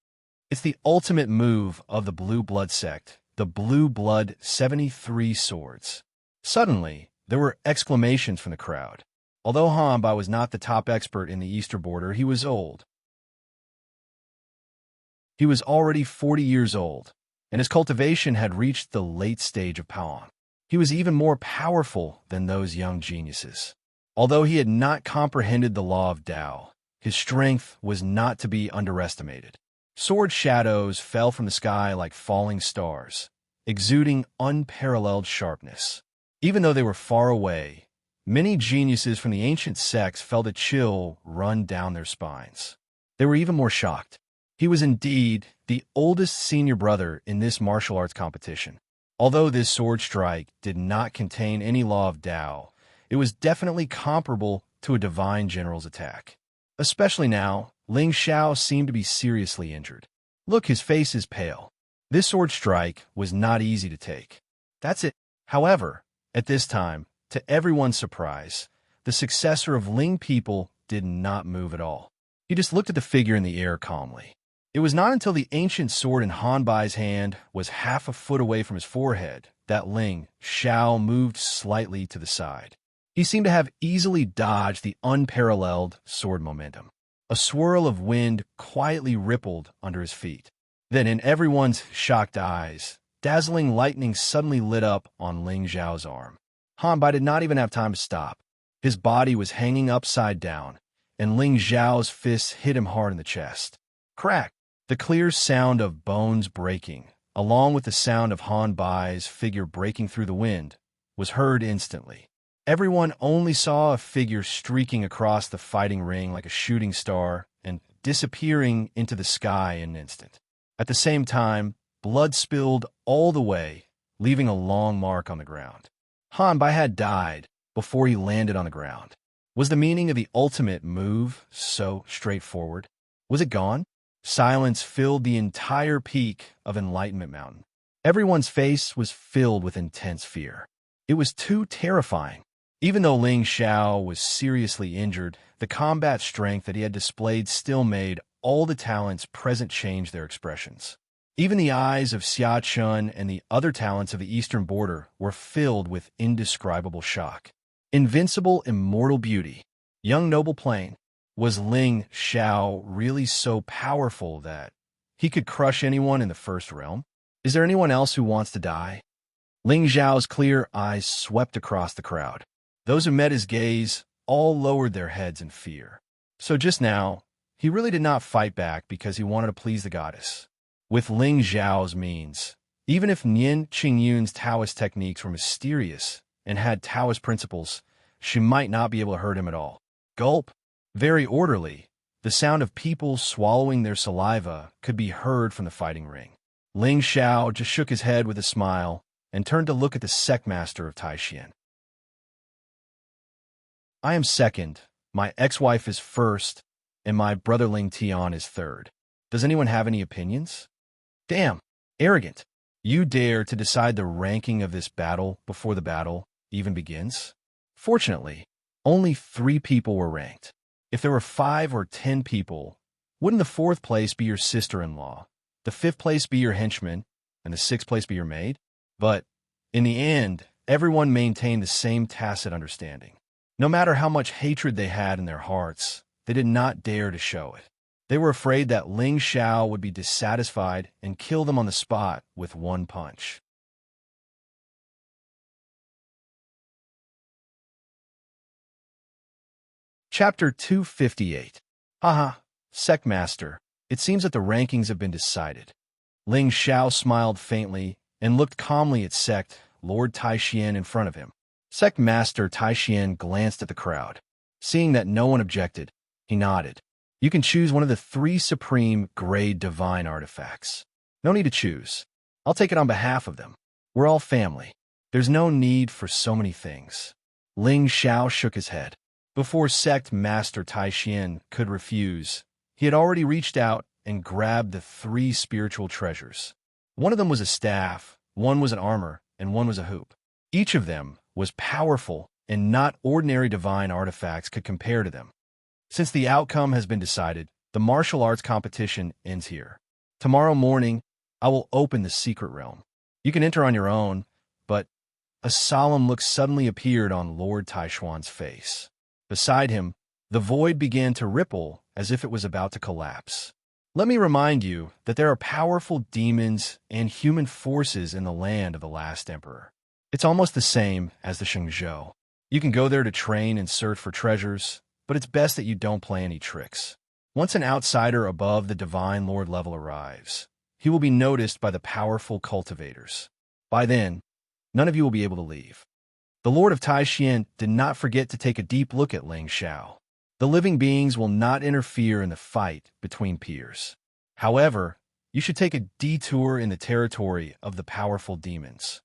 It's the ultimate move of the blue blood sect, the blue blood 73 swords. Suddenly, there were exclamations from the crowd. Although Han Bai was not the top expert in the Eastern border, he was old. He was already 40 years old, and his cultivation had reached the late stage of Paon. He was even more powerful than those young geniuses. Although he had not comprehended the law of Tao, his strength was not to be underestimated. Sword shadows fell from the sky like falling stars, exuding unparalleled sharpness. Even though they were far away, many geniuses from the ancient sects felt a chill run down their spines. They were even more shocked. He was indeed the oldest senior brother in this martial arts competition. Although this sword strike did not contain any law of Tao, it was definitely comparable to a divine general's attack. Especially now, Ling Xiao seemed to be seriously injured. Look, his face is pale. This sword strike was not easy to take. That's it. However, at this time, to everyone's surprise, the successor of Ling people did not move at all. He just looked at the figure in the air calmly. It was not until the ancient sword in Han Bai's hand was half a foot away from his forehead that Ling Xiao moved slightly to the side. He seemed to have easily dodged the unparalleled sword momentum. A swirl of wind quietly rippled under his feet. Then, in everyone's shocked eyes, dazzling lightning suddenly lit up on Ling Xiao's arm. Han Bai did not even have time to stop. His body was hanging upside down, and Ling Xiao's fists hit him hard in the chest. Crack! The clear sound of bones breaking, along with the sound of Han Bai's figure breaking through the wind, was heard instantly. Everyone only saw a figure streaking across the fighting ring like a shooting star and disappearing into the sky in an instant. At the same time, blood spilled all the way, leaving a long mark on the ground. Han Bai had died before he landed on the ground. Was the meaning of the ultimate move so straightforward? Was it gone? Silence filled the entire peak of Enlightenment Mountain. Everyone's face was filled with intense fear. It was too terrifying. Even though Ling Xiao was seriously injured, the combat strength that he had displayed still made all the talents present change their expressions. Even the eyes of Xia Chun and the other talents of the eastern border were filled with indescribable shock. Invincible, immortal beauty. Young noble plain. Was Ling Xiao really so powerful that he could crush anyone in the first realm? Is there anyone else who wants to die? Ling Xiao's clear eyes swept across the crowd. Those who met his gaze all lowered their heads in fear. So just now, he really did not fight back because he wanted to please the goddess. With Ling Xiao's means, even if Nian Qingyun's Taoist techniques were mysterious and had Taoist principles, she might not be able to hurt him at all. Gulp. Very orderly, the sound of people swallowing their saliva could be heard from the fighting ring. Ling Xiao just shook his head with a smile and turned to look at the sect master of Taishan. I am second, my ex-wife is first, and my brother Ling Tian is third. Does anyone have any opinions? Damn, arrogant. You dare to decide the ranking of this battle before the battle even begins? Fortunately, only 3 people were ranked. If there were 5 or 10 people, wouldn't the 4th place be your sister-in-law, the 5th place be your henchman, and the 6th place be your maid? But in the end, everyone maintained the same tacit understanding. No matter how much hatred they had in their hearts, they did not dare to show it. They were afraid that Ling Xiao would be dissatisfied and kill them on the spot with one punch. Chapter 258. Haha, Sect Master, it seems that the rankings have been decided. Ling Xiao smiled faintly and looked calmly at Sect Lord Taishan in front of him. Sect Master Taishan glanced at the crowd. Seeing that no one objected, he nodded. You can choose one of the 3 supreme grade divine artifacts. No need to choose. I'll take it on behalf of them. We're all family. There's no need for so many things. Ling Xiao shook his head. Before Sect Master Taishan could refuse, he had already reached out and grabbed the 3 spiritual treasures. One of them was a staff, one was an armor, and one was a hoop. Each of them was powerful, and not ordinary divine artifacts could compare to them. Since the outcome has been decided, the martial arts competition ends here. Tomorrow morning, I will open the secret realm. You can enter on your own, but a solemn look suddenly appeared on Lord Taishuan's face. Beside him, the void began to ripple as if it was about to collapse. Let me remind you that there are powerful demons and human forces in the land of the last emperor. It's almost the same as the Shengzhou. You can go there to train and search for treasures, but it's best that you don't play any tricks. Once an outsider above the Divine Lord level arrives, he will be noticed by the powerful cultivators. By then, none of you will be able to leave. The Lord of Taishan did not forget to take a deep look at Ling Xiao. The living beings will not interfere in the fight between peers. However, you should take a detour in the territory of the powerful demons.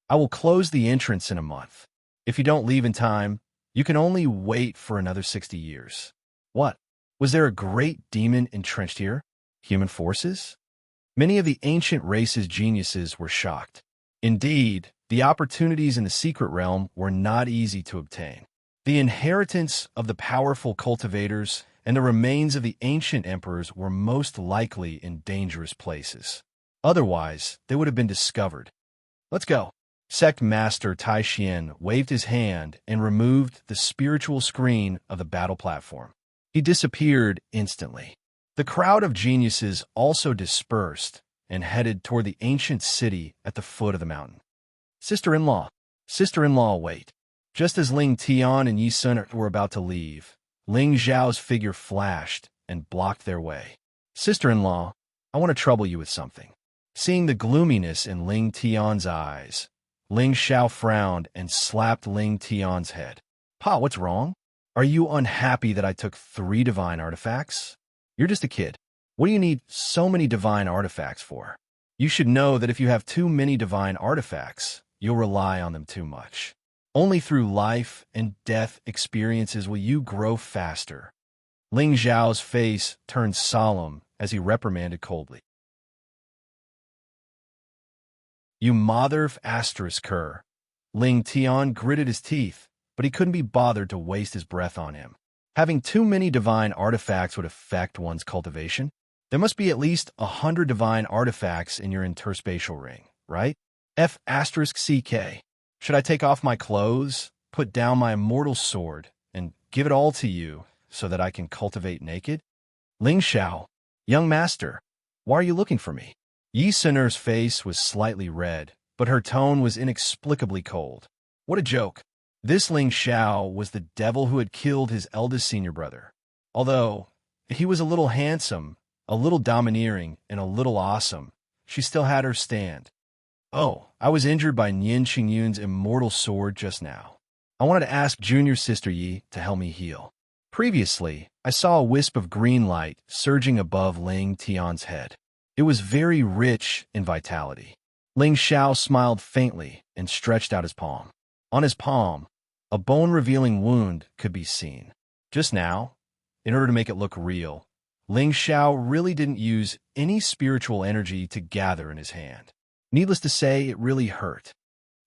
I will close the entrance in a month. If you don't leave in time, you can only wait for another 60 years. What? Was there a great demon entrenched here? Human forces? Many of the ancient race's geniuses were shocked. Indeed, the opportunities in the secret realm were not easy to obtain. The inheritance of the powerful cultivators and the remains of the ancient emperors were most likely in dangerous places. Otherwise, they would have been discovered. Let's go. Sect Master Taishan waved his hand and removed the spiritual screen of the battle platform. He disappeared instantly. The crowd of geniuses also dispersed and headed toward the ancient city at the foot of the mountain. Sister-in-law, wait. Just as Ling Tian and Yi Sun were about to leave, Ling Zhao's figure flashed and blocked their way. Sister-in-law, I want to trouble you with something. Seeing the gloominess in Ling Tian's eyes, Ling Xiao frowned and slapped Ling Tian's head. Pa, what's wrong? Are you unhappy that I took 3 divine artifacts? You're just a kid. What do you need so many divine artifacts for? You should know that if you have too many divine artifacts, you'll rely on them too much. Only through life and death experiences will you grow faster. Ling Zhao's face turned solemn as he reprimanded coldly. You mother of asterisk cur. Ling Tian gritted his teeth, but he couldn't be bothered to waste his breath on him. Having too many divine artifacts would affect one's cultivation. There must be at least 100 divine artifacts in your interspatial ring, right? F*CK. Should I take off my clothes, put down my immortal sword, and give it all to you so that I can cultivate naked? Ling Xiao, young master, why are you looking for me? Yi Sun'er's face was slightly red, but her tone was inexplicably cold. What a joke. This Ling Xiao was the devil who had killed his eldest senior brother. Although he was a little handsome, a little domineering, and a little awesome, she still had her stand. Oh, I was injured by Nian Qingyun's immortal sword just now. I wanted to ask junior sister Yi to help me heal. Previously, I saw a wisp of green light surging above Ling Tian's head. It was very rich in vitality. Ling Xiao smiled faintly and stretched out his palm. On his palm, a bone-revealing wound could be seen. Just now, in order to make it look real, Ling Xiao really didn't use any spiritual energy to gather in his hand. Needless to say, it really hurt.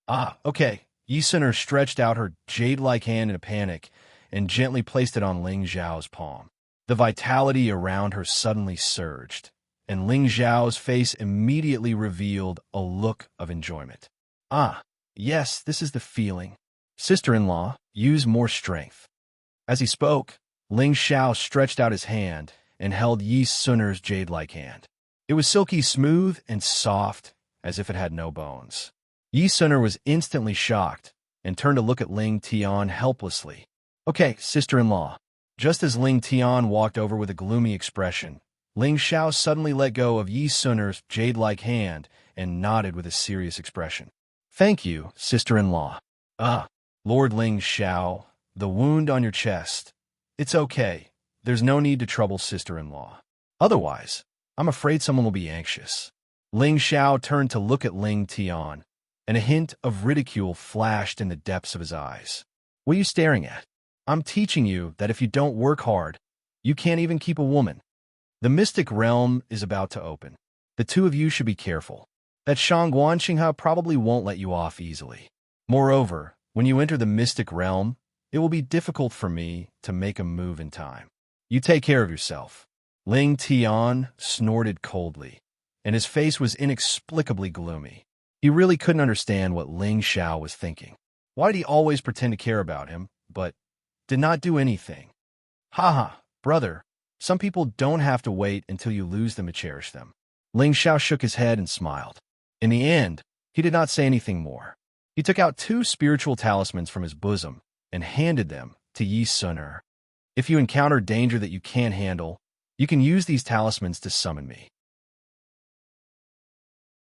Ah, okay. Yi Sun'er stretched out her jade-like hand in a panic and gently placed it on Ling Xiao's palm. The vitality around her suddenly surged, and Ling Xiao's face immediately revealed a look of enjoyment. Ah, yes, this is the feeling. Sister-in-law, use more strength. As he spoke, Ling Xiao stretched out his hand and held Yi Sun'er's jade-like hand. It was silky smooth and soft, as if it had no bones. Yi Sun'er was instantly shocked and turned to look at Ling Tian helplessly. Okay, sister-in-law. Just as Ling Tian walked over with a gloomy expression, Ling Xiao suddenly let go of Yi Sun'er's jade-like hand and nodded with a serious expression. Thank you, sister-in-law. Ah, Lord Ling Xiao, the wound on your chest. It's okay. There's no need to trouble sister-in-law. Otherwise, I'm afraid someone will be anxious. Ling Xiao turned to look at Ling Tian, and a hint of ridicule flashed in the depths of his eyes. What are you staring at? I'm teaching you that if you don't work hard, you can't even keep a woman. The mystic realm is about to open. The two of you should be careful. That Shangguan Xingha probably won't let you off easily. Moreover, when you enter the mystic realm, it will be difficult for me to make a move in time. You take care of yourself. Ling Tian snorted coldly, and his face was inexplicably gloomy. He really couldn't understand what Ling Xiao was thinking. Why did he always pretend to care about him, but did not do anything? Haha, brother, some people don't have to wait until you lose them to cherish them. Ling Xiao shook his head and smiled. In the end, he did not say anything more. He took out 2 spiritual talismans from his bosom and handed them to Yi Sun'er. If you encounter danger that you can't handle, you can use these talismans to summon me.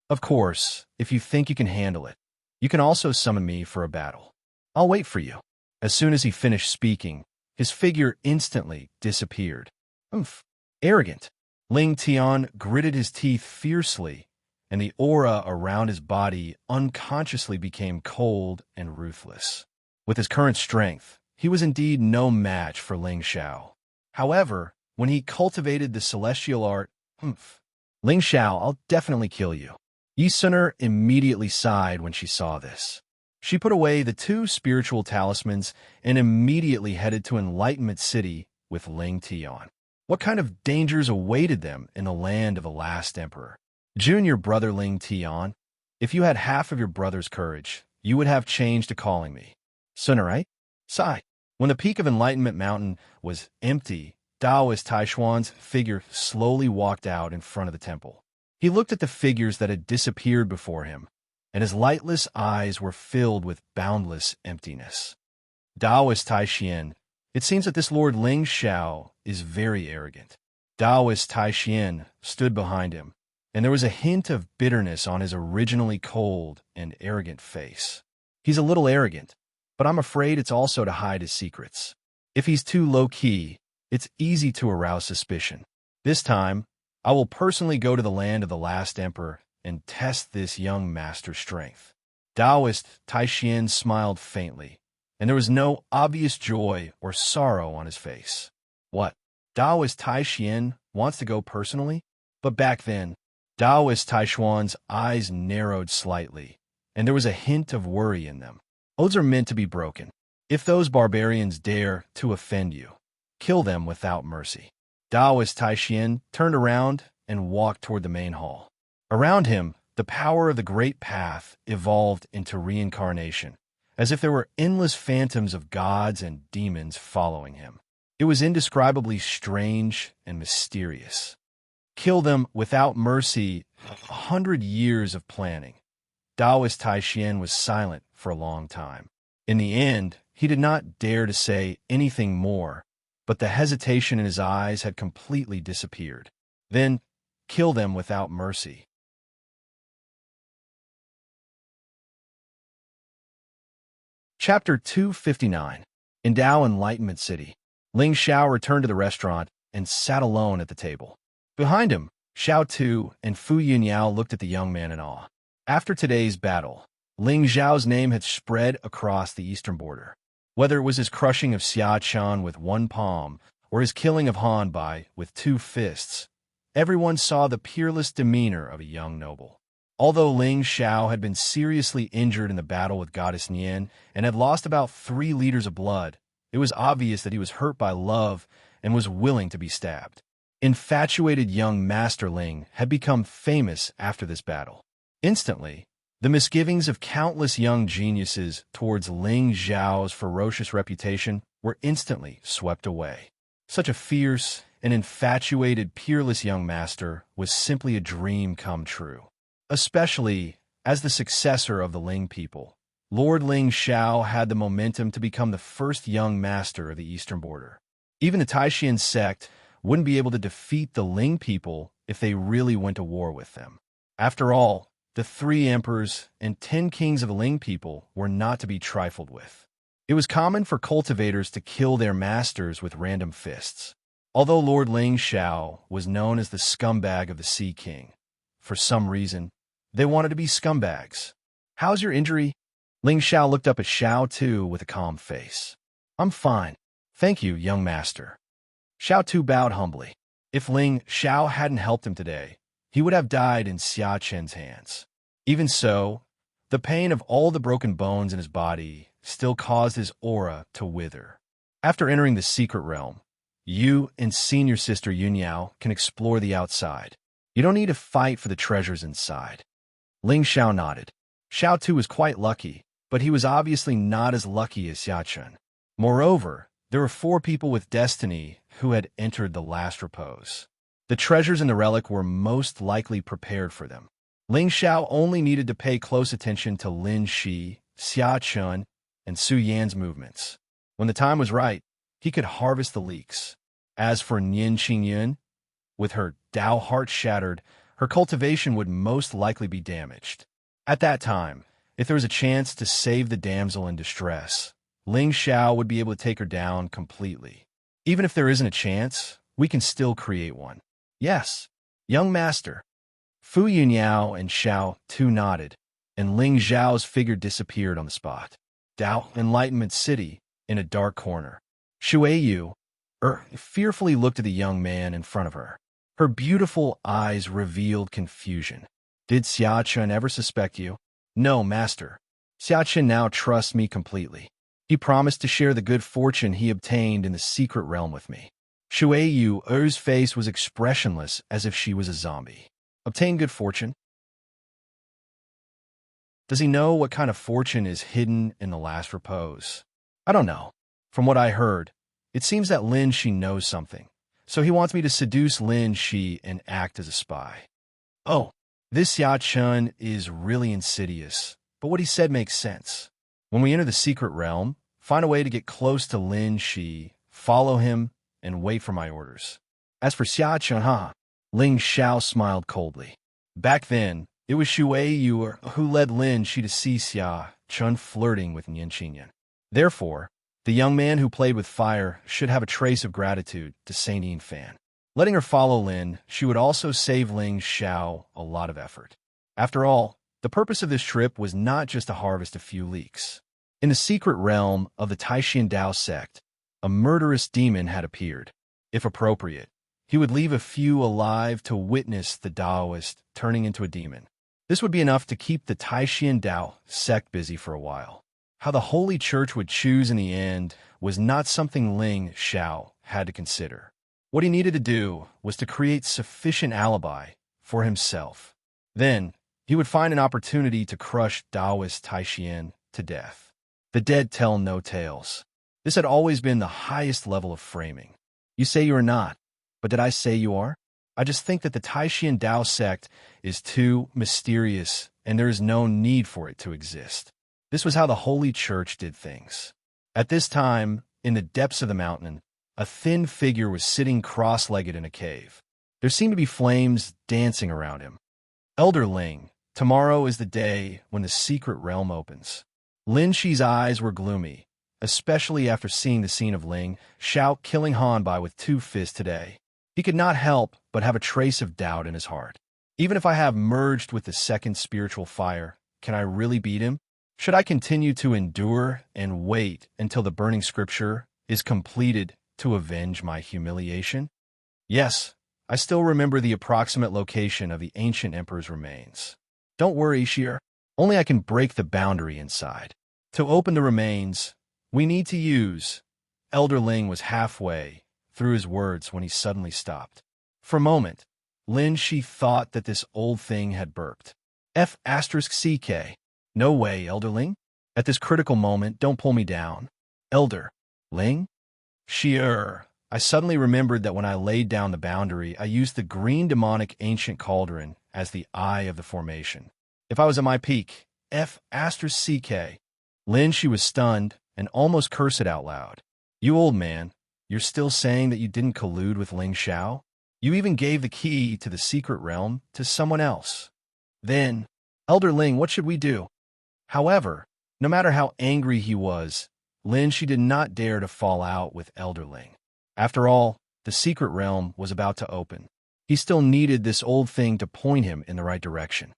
Of course, if you think you can handle it, you can also summon me for a battle. I'll wait for you. As soon as he finished speaking, his figure instantly disappeared. Oomph! Arrogant. Ling Tian gritted his teeth fiercely, and the aura around his body unconsciously became cold and ruthless. With his current strength, he was indeed no match for Ling Xiao. However, when he cultivated the celestial art, Ling Xiao, I'll definitely kill you. Yi Sun'er immediately sighed when she saw this. She put away the 2 spiritual talismans and immediately headed to Enlightenment City with Ling Tian. What kind of dangers awaited them in the land of the last emperor? Junior brother Ling Tian, if you had half of your brother's courage, you would have changed to calling me Sun'er, right? Sigh. When the peak of Enlightenment Mountain was empty, Taoist Taishuan's figure slowly walked out in front of the temple. He looked at the figures that had disappeared before him, and his lightless eyes were filled with boundless emptiness. Taoist Taishian, it seems that this Lord Ling Xiao is very arrogant. Taoist Taishian stood behind him, and there was a hint of bitterness on his originally cold and arrogant face. He's a little arrogant, but I'm afraid it's also to hide his secrets. If he's too low-key, it's easy to arouse suspicion. This time, I will personally go to the land of the last emperor and test this young master's strength. Taoist Taishian smiled faintly, and there was no obvious joy or sorrow on his face. What? Taoist Taishian wants to go personally? But back then, Taoist Taishuan's eyes narrowed slightly, and there was a hint of worry in them. Oaths are meant to be broken. If those barbarians dare to offend you, kill them without mercy. Taoist Taishan turned around and walked toward the main hall. Around him, the power of the Great Path evolved into reincarnation, as if there were endless phantoms of gods and demons following him. It was indescribably strange and mysterious. Kill them without mercy, 100 years of planning. Taoist Taishan was silent for a long time. In the end, he did not dare to say anything more, but the hesitation in his eyes had completely disappeared. Then, kill them without mercy. Chapter 259. In Tao Enlightenment City, Ling Xiao returned to the restaurant and sat alone at the table. Behind him, Xiao Tu and Fu Yunyao looked at the young man in awe. After today's battle, Ling Xiao's name had spread across the eastern border. Whether it was his crushing of Xia Chan with one palm or his killing of Han Bai with 2 fists, everyone saw the peerless demeanor of a young noble. Although Ling Xiao had been seriously injured in the battle with Goddess Nian and had lost about 3 liters of blood, it was obvious that he was hurt by love and was willing to be stabbed. Infatuated young Master Ling had become famous after this battle. Instantly, the misgivings of countless young geniuses towards Ling Xiao's ferocious reputation were instantly swept away. Such a fierce and infatuated, peerless young master was simply a dream come true. Especially as the successor of the Ling people, Lord Ling Xiao had the momentum to become the first young master of the eastern border. Even the Taishan sect wouldn't be able to defeat the Ling people if they really went to war with them. After all, the 3 emperors and 10 kings of the Ling people were not to be trifled with. It was common for cultivators to kill their masters with random fists. Although Lord Ling Xiao was known as the scumbag of the Sea King, for some reason, they wanted to be scumbags. "How's your injury?" Ling Xiao looked up at Xiao Tu with a calm face. "I'm fine. Thank you, young master." Xiao Tu bowed humbly. If Ling Xiao hadn't helped him today, he would have died in Xia Chen's hands. Even so, the pain of all the broken bones in his body still caused his aura to wither. After entering the secret realm, you and senior sister Yunyao can explore the outside. You don't need to fight for the treasures inside. Ling Xiao nodded. Xiao Tu was quite lucky, but he was obviously not as lucky as Xia Chen. Moreover, there were 4 people with destiny who had entered the last repose. The treasures in the relic were most likely prepared for them. Ling Xiao only needed to pay close attention to Lin Shi, Xia Chun, and Su Yan's movements. When the time was right, he could harvest the leeks. As for Nian Qingyun, with her Dao heart shattered, her cultivation would most likely be damaged. At that time, if there was a chance to save the damsel in distress, Ling Xiao would be able to take her down completely. Even if there isn't a chance, we can still create one. Yes, young master. Fu Yunyao and Xiao Tu nodded, and Ling Xiao's figure disappeared on the spot. Tao Enlightenment City, in a dark corner. Shui Yu fearfully looked at the young man in front of her. Her beautiful eyes revealed confusion. "Did Xia Chen ever suspect you?" "No, master. Xia Chen now trusts me completely. He promised to share the good fortune he obtained in the secret realm with me." Shui Yu's face was expressionless as if she was a zombie. "Obtain good fortune? Does he know what kind of fortune is hidden in the last repose?" "I don't know. From what I heard, it seems that Lin Shi knows something, so he wants me to seduce Lin Shi and act as a spy." "Oh, this Xia Chen is really insidious, but what he said makes sense. When we enter the secret realm, find a way to get close to Lin Shi, follow him, and wait for my orders." As for Xia Chen, Ling Xiao smiled coldly. Back then, it was Shui Yu who led Lin Shi to see Xia Chen flirting with Nian Qingyun. Therefore, the young man who played with fire should have a trace of gratitude to Saint Yin Fan. Letting her follow Lin, she would also save Ling Xiao a lot of effort. After all, the purpose of this trip was not just to harvest a few leeks. In the secret realm of the Taishan Dao sect, a murderous demon had appeared. If appropriate, he would leave a few alive to witness the Daoist turning into a demon. This would be enough to keep the Taishan Dao sect busy for a while. How the Holy Church would choose in the end was not something Ling Xiao had to consider. What he needed to do was to create sufficient alibi for himself. Then, he would find an opportunity to crush Taoist Taishian to death. The dead tell no tales. This had always been the highest level of framing. You say you are not, but did I say you are? I just think that the Taishian Tao sect is too mysterious and there is no need for it to exist. This was how the Holy Church did things. At this time, in the depths of the mountain, a thin figure was sitting cross-legged in a cave. There seemed to be flames dancing around him. Elder Ling, tomorrow is the day when the secret realm opens. Lin Shi's eyes were gloomy, especially after seeing the scene of Ling Xiao killing Hanbai with 2 fists today. He could not help but have a trace of doubt in his heart. Even if I have merged with the second spiritual fire, can I really beat him? Should I continue to endure and wait until the burning scripture is completed to avenge my humiliation? Yes, I still remember the approximate location of the ancient emperor's remains. Don't worry, Shir. Only I can break the boundary inside. To open the remains, we need to use... Elder Ling was halfway through his words when he suddenly stopped. For a moment, Lin Shi thought that this old thing had burped. F***CK. No way, Elder Ling. At this critical moment, don't pull me down. Elder Ling? Shi'er. I suddenly remembered that when I laid down the boundary, I used the green demonic ancient cauldron as the eye of the formation. If I was at my peak, F***CK. Lin Shi was stunned and almost cursed it out loud. You old man, you're still saying that you didn't collude with Ling Xiao? You even gave the key to the secret realm to someone else. Then, Elder Ling, what should we do? However, no matter how angry he was, Lin Shi did not dare to fall out with Elder Ling. After all, the secret realm was about to open. He still needed this old thing to point him in the right direction.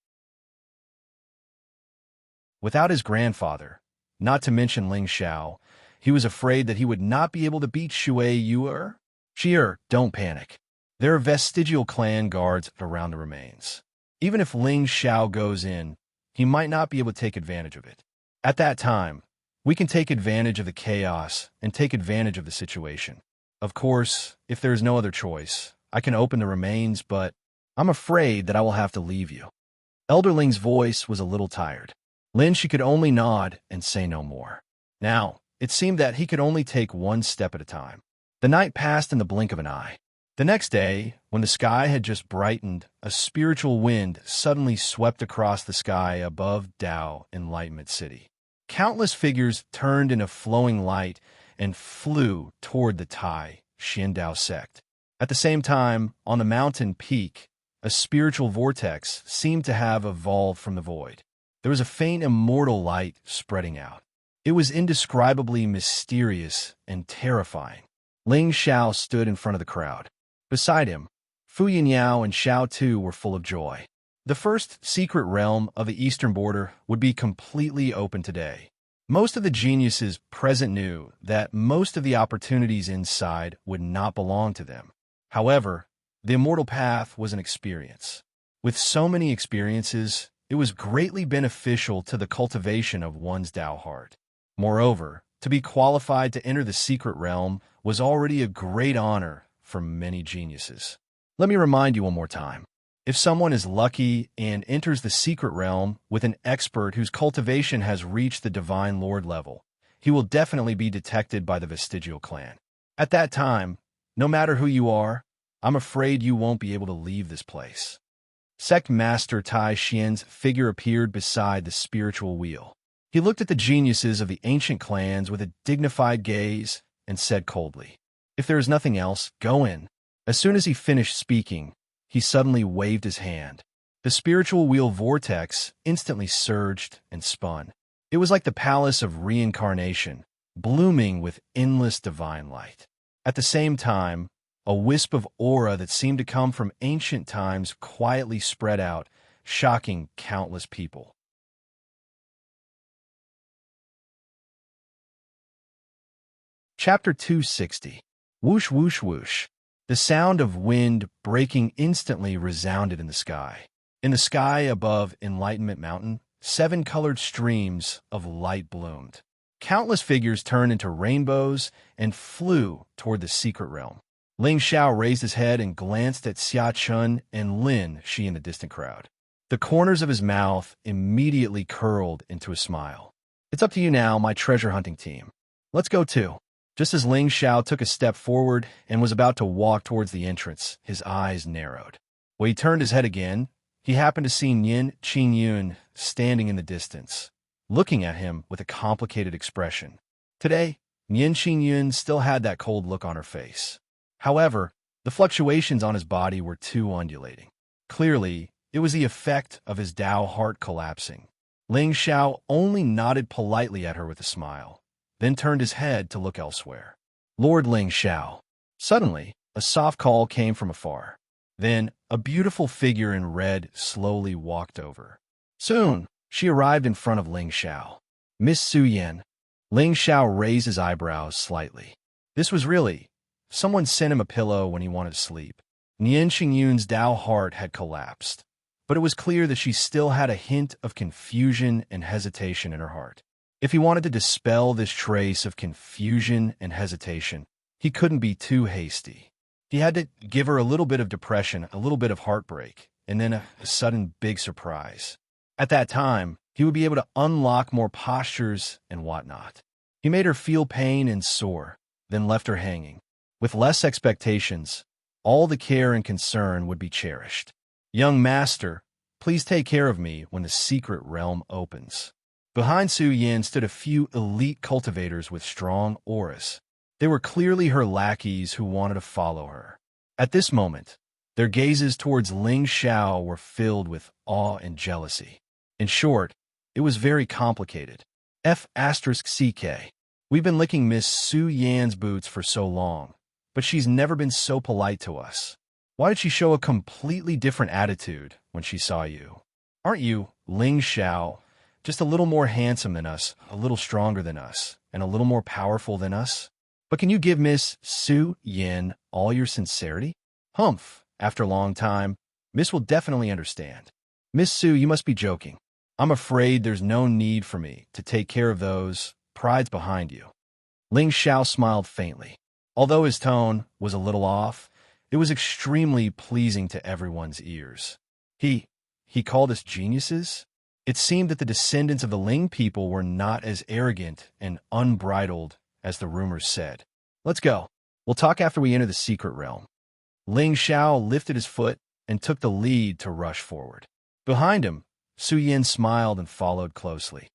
Without his grandfather, not to mention Ling Xiao, he was afraid that he would not be able to beat Shui Yuer. Shi'er, don't panic. There are vestigial clan guards around the remains. Even if Ling Xiao goes in, he might not be able to take advantage of it. At that time, we can take advantage of the chaos and take advantage of the situation. Of course, if there is no other choice, I can open the remains, but I'm afraid that I will have to leave you. Elder Ling's voice was a little tired. Lin Shi could only nod and say no more. Now, it seemed that he could only take one step at a time. The night passed in the blink of an eye. The next day, when the sky had just brightened, a spiritual wind suddenly swept across the sky above Tao Enlightenment City. Countless figures turned into flowing light and flew toward the Tai Xiandao sect. At the same time, on the mountain peak, a spiritual vortex seemed to have evolved from the void. There was a faint immortal light spreading out. It was indescribably mysterious and terrifying. Ling Xiao stood in front of the crowd. Beside him, Fu Yinyao and Xiao Tu were full of joy. The first secret realm of the eastern border would be completely open today. Most of the geniuses present knew that most of the opportunities inside would not belong to them. However, the immortal path was an experience. With so many experiences, it was greatly beneficial to the cultivation of one's Tao heart. Moreover, to be qualified to enter the secret realm was already a great honor for many geniuses. Let me remind you one more time. If someone is lucky and enters the secret realm with an expert whose cultivation has reached the Divine Lord level, he will definitely be detected by the Vestigial clan. At that time, no matter who you are, I'm afraid you won't be able to leave this place. Sect Master Tai Xian's figure appeared beside the spiritual wheel. He looked at the geniuses of the ancient clans with a dignified gaze and said coldly, "If there is nothing else, go in." As soon as he finished speaking, he suddenly waved his hand. The spiritual wheel vortex instantly surged and spun. It was like the palace of reincarnation, blooming with endless divine light. At the same time, a wisp of aura that seemed to come from ancient times quietly spread out, shocking countless people. Chapter 260. Whoosh, whoosh, whoosh. The sound of wind breaking instantly resounded in the sky. In the sky above Enlightenment Mountain, 7 colored streams of light bloomed. Countless figures turned into rainbows and flew toward the secret realm. Ling Xiao raised his head and glanced at Xia Chun and Lin Shi in the distant crowd. The corners of his mouth immediately curled into a smile. It's up to you now, my treasure hunting team. Let's go too. Just as Ling Xiao took a step forward and was about to walk towards the entrance, his eyes narrowed. When he turned his head again, he happened to see Nian Qingyun standing in the distance, looking at him with a complicated expression. Today, Nian Qingyun still had that cold look on her face. However, the fluctuations on his body were too undulating. Clearly, it was the effect of his Tao heart collapsing. Ling Xiao only nodded politely at her with a smile, then turned his head to look elsewhere. Lord Ling Xiao. Suddenly, a soft call came from afar. Then, a beautiful figure in red slowly walked over. Soon, she arrived in front of Ling Xiao. Miss Su Yan. Ling Xiao raised his eyebrows slightly. This was really... Someone sent him a pillow when he wanted to sleep. Nian Qingyun's Tao heart had collapsed, but it was clear that she still had a hint of confusion and hesitation in her heart. If he wanted to dispel this trace of confusion and hesitation, he couldn't be too hasty. He had to give her a little bit of depression, a little bit of heartbreak, and then a sudden big surprise. At that time, he would be able to unlock more postures and whatnot. He made her feel pain and sore, then left her hanging. With less expectations, all the care and concern would be cherished. Young master, please take care of me when the secret realm opens. Behind Su Yan stood a few elite cultivators with strong auras. They were clearly her lackeys who wanted to follow her. At this moment, their gazes towards Ling Xiao were filled with awe and jealousy. In short, it was very complicated. F***CK. We've been licking Miss Su Yan's boots for so long, but she's never been so polite to us. Why did she show a completely different attitude when she saw you? Aren't you, Ling Xiao, just a little more handsome than us, a little stronger than us, and a little more powerful than us? But can you give Miss Su Yan all your sincerity? Humph, after a long time, Miss will definitely understand. Miss Su, you must be joking. I'm afraid there's no need for me to take care of those prides behind you. Ling Xiao smiled faintly. Although his tone was a little off, it was extremely pleasing to everyone's ears. He called us geniuses? It seemed that the descendants of the Ling people were not as arrogant and unbridled as the rumors said. Let's go. We'll talk after we enter the secret realm. Ling Xiao lifted his foot and took the lead to rush forward. Behind him, Su Yan smiled and followed closely.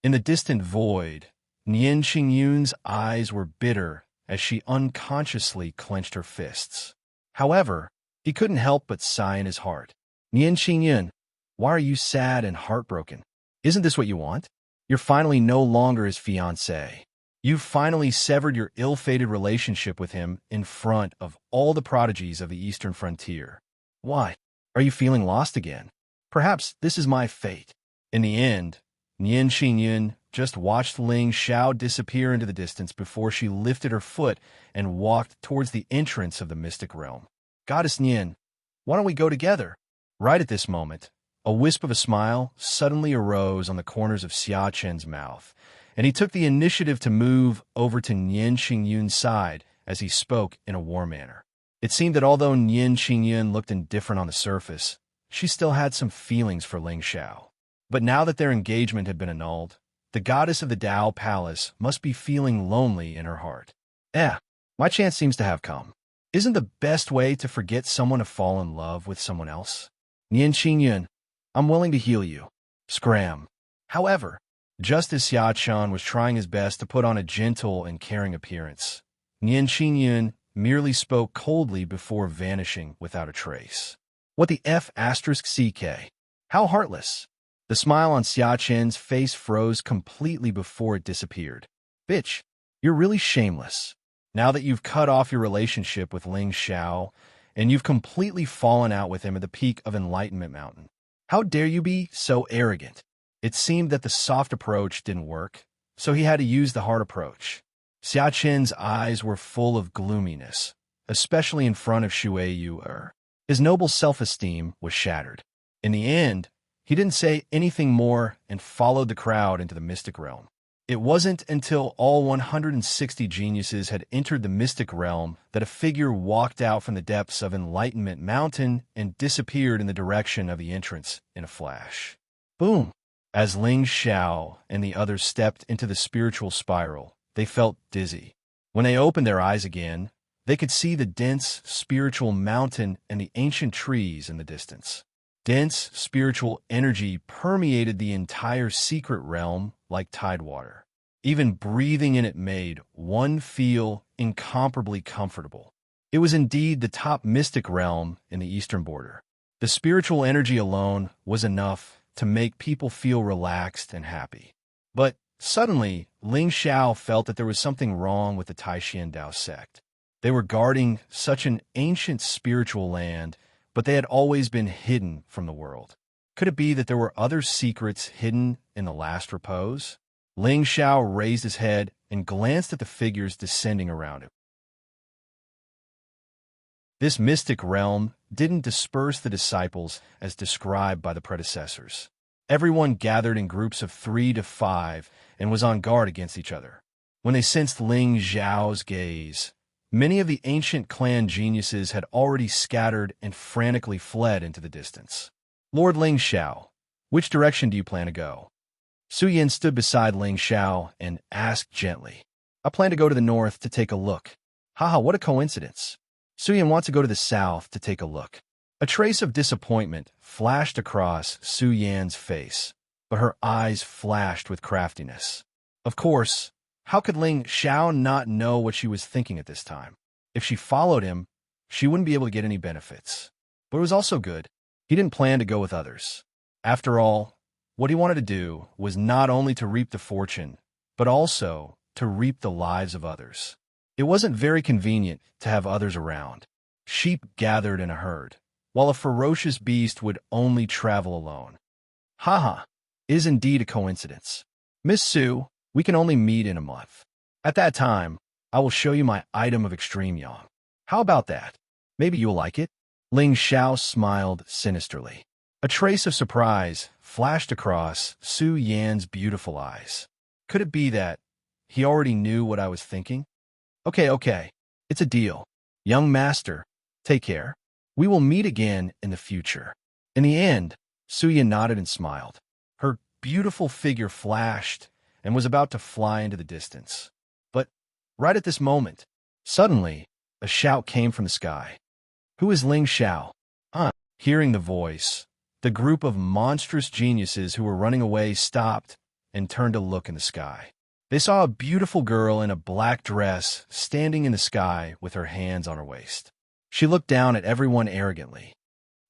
In the distant void, Nian Qingyun's eyes were bitter as she unconsciously clenched her fists. However, he couldn't help but sigh in his heart. Nian Qingyun, why are you sad and heartbroken? Isn't this what you want? You're finally no longer his fiancée. You've finally severed your ill-fated relationship with him in front of all the prodigies of the eastern frontier. Why? Are you feeling lost again? Perhaps this is my fate. In the end, Nian Qingyun just watched Ling Xiao disappear into the distance before she lifted her foot and walked towards the entrance of the mystic realm. Goddess Nian, why don't we go together? Right at this moment, a wisp of a smile suddenly arose on the corners of Xia Chen's mouth, and he took the initiative to move over to Nian Qingyun's side as he spoke in a warm manner. It seemed that although Nian Qingyun looked indifferent on the surface, she still had some feelings for Ling Xiao. But now that their engagement had been annulled, the goddess of the Tao Palace must be feeling lonely in her heart. My chance seems to have come. Isn't the best way to forget someone to fall in love with someone else? Nian Qingyun, I'm willing to heal you. Scram. However, just as Xia Chan was trying his best to put on a gentle and caring appearance, Nian Qingyun merely spoke coldly before vanishing without a trace. What the F***CK? How heartless. The smile on Xia Chen's face froze completely before it disappeared. Bitch, you're really shameless. Now that you've cut off your relationship with Ling Xiao, and you've completely fallen out with him at the peak of Enlightenment Mountain. How dare you be so arrogant? It seemed that the soft approach didn't work, so he had to use the hard approach. Xia Chen's eyes were full of gloominess, especially in front of Shui Yu. His noble self-esteem was shattered. In the end, he didn't say anything more and followed the crowd into the mystic realm. It wasn't until all 160 geniuses had entered the mystic realm that a figure walked out from the depths of Enlightenment Mountain and disappeared in the direction of the entrance in a flash. Boom! As Ling Xiao and the others stepped into the spiritual spiral, they felt dizzy. When they opened their eyes again, they could see the dense spiritual mountain and the ancient trees in the distance. Dense spiritual energy permeated the entire secret realm like tidewater. Even breathing in it made one feel incomparably comfortable. It was indeed the top mystic realm in the eastern border. The spiritual energy alone was enough to make people feel relaxed and happy. But suddenly, Ling Xiao felt that there was something wrong with the Taishan Dao sect. They were guarding such an ancient spiritual land, but they had always been hidden from the world. Could it be that there were other secrets hidden in the last repose? Ling Xiao raised his head and glanced at the figures descending around him. This mystic realm didn't disperse the disciples as described by the predecessors. Everyone gathered in groups of 3 to 5 and was on guard against each other. When they sensed Ling Xiao's gaze, many of the ancient clan geniuses had already scattered and frantically fled into the distance. Lord Ling Xiao, which direction do you plan to go? Su Yin stood beside Ling Xiao and asked gently. I plan to go to the north to take a look. Haha, what a coincidence. Su Yin wants to go to the south to take a look. A trace of disappointment flashed across Su Yan's face, but her eyes flashed with craftiness. Of course, how could Ling Xiao not know what she was thinking at this time? If she followed him, she wouldn't be able to get any benefits. But it was also good. He didn't plan to go with others. After all, what he wanted to do was not only to reap the fortune, but also to reap the lives of others. It wasn't very convenient to have others around. Sheep gathered in a herd, while a ferocious beast would only travel alone. Haha, it is indeed a coincidence. Miss Su, we can only meet in a month. At that time, I will show you my item of extreme yang. How about that? Maybe you'll like it? Ling Xiao smiled sinisterly. A trace of surprise flashed across Su Yan's beautiful eyes. Could it be that he already knew what I was thinking? Okay, it's a deal. Young master, take care. We will meet again in the future. In the end, Su Yan nodded and smiled. Her beautiful figure flashed and was about to fly into the distance. But right at this moment, suddenly, a shout came from the sky. Who is Ling Xiao? Hearing the voice, the group of monstrous geniuses who were running away stopped and turned to look in the sky. They saw a beautiful girl in a black dress standing in the sky with her hands on her waist. She looked down at everyone arrogantly.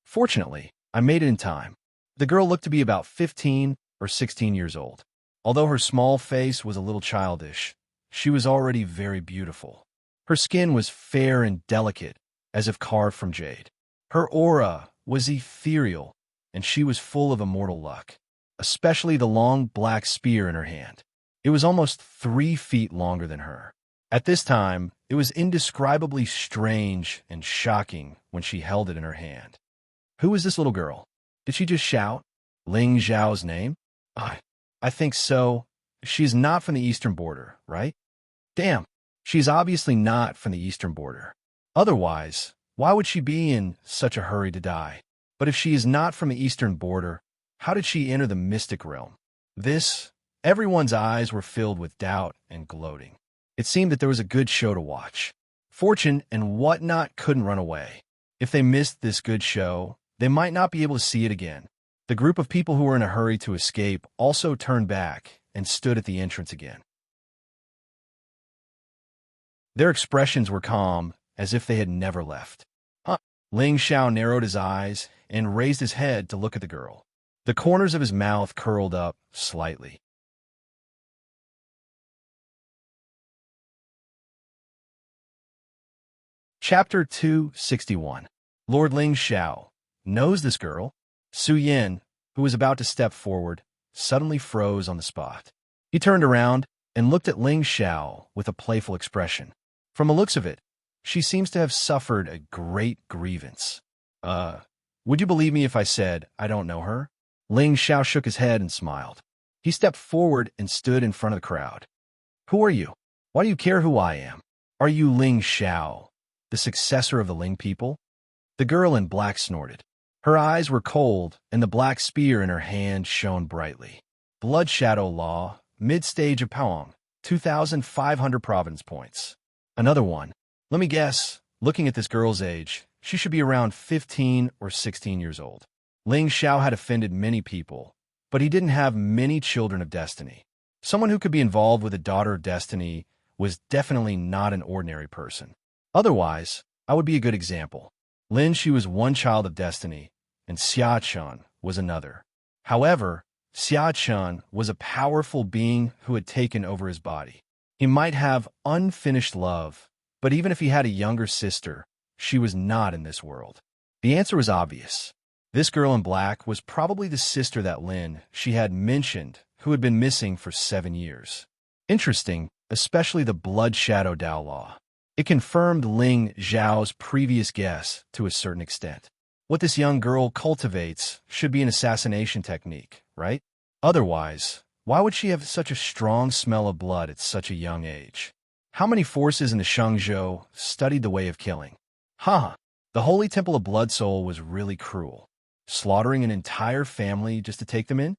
Fortunately, I made it in time. The girl looked to be about 15 or 16 years old. Although her small face was a little childish, she was already very beautiful. Her skin was fair and delicate, as if carved from jade. Her aura was ethereal, and she was full of immortal luck, especially the long black spear in her hand. It was almost 3 feet longer than her. At this time, it was indescribably strange and shocking when she held it in her hand. Who was this little girl? Did she just shout Ling Xiao's name? I think so. She's not from the eastern border, right? Damn, she's obviously not from the eastern border. Otherwise, why would she be in such a hurry to die? But if she is not from the eastern border, how did she enter the mystic realm? Everyone's eyes were filled with doubt and gloating. It seemed that there was a good show to watch. Fortune and whatnot couldn't run away. If they missed this good show, they might not be able to see it again. The group of people who were in a hurry to escape also turned back and stood at the entrance again. Their expressions were calm, as if they had never left. Ling Xiao narrowed his eyes and raised his head to look at the girl. The corners of his mouth curled up slightly. Chapter 261. Lord Ling Xiao knows this girl. Su Yin, who was about to step forward, suddenly froze on the spot. He turned around and looked at Ling Xiao with a playful expression. From the looks of it, she seems to have suffered a great grievance. Would you believe me if I said I don't know her? Ling Xiao shook his head and smiled. He stepped forward and stood in front of the crowd. Who are you? Why do you care who I am? Are you Ling Xiao, the successor of the Ling people? The girl in black snorted. Her eyes were cold, and the black spear in her hand shone brightly. Blood Shadow Law, mid-stage of Paong, 2,500 providence points. Another one. Let me guess, looking at this girl's age, she should be around 15 or 16 years old. Ling Xiao had offended many people, but he didn't have many children of destiny. Someone who could be involved with a daughter of destiny was definitely not an ordinary person. Otherwise, I would be a good example. Lin Shi was one child of destiny, and Xia Chun was another. However, Xia Chun was a powerful being who had taken over his body. He might have unfinished love, but even if he had a younger sister, she was not in this world. The answer was obvious. This girl in black was probably the sister that Lin she had mentioned, who had been missing for 7 years. Interesting, especially the Blood Shadow Dao Law. It confirmed Ling Zhao's previous guess to a certain extent. What this young girl cultivates should be an assassination technique, right? Otherwise, why would she have such a strong smell of blood at such a young age? How many forces in the Shengzhou studied the way of killing? The Holy Temple of Blood Soul was really cruel. Slaughtering an entire family just to take them in?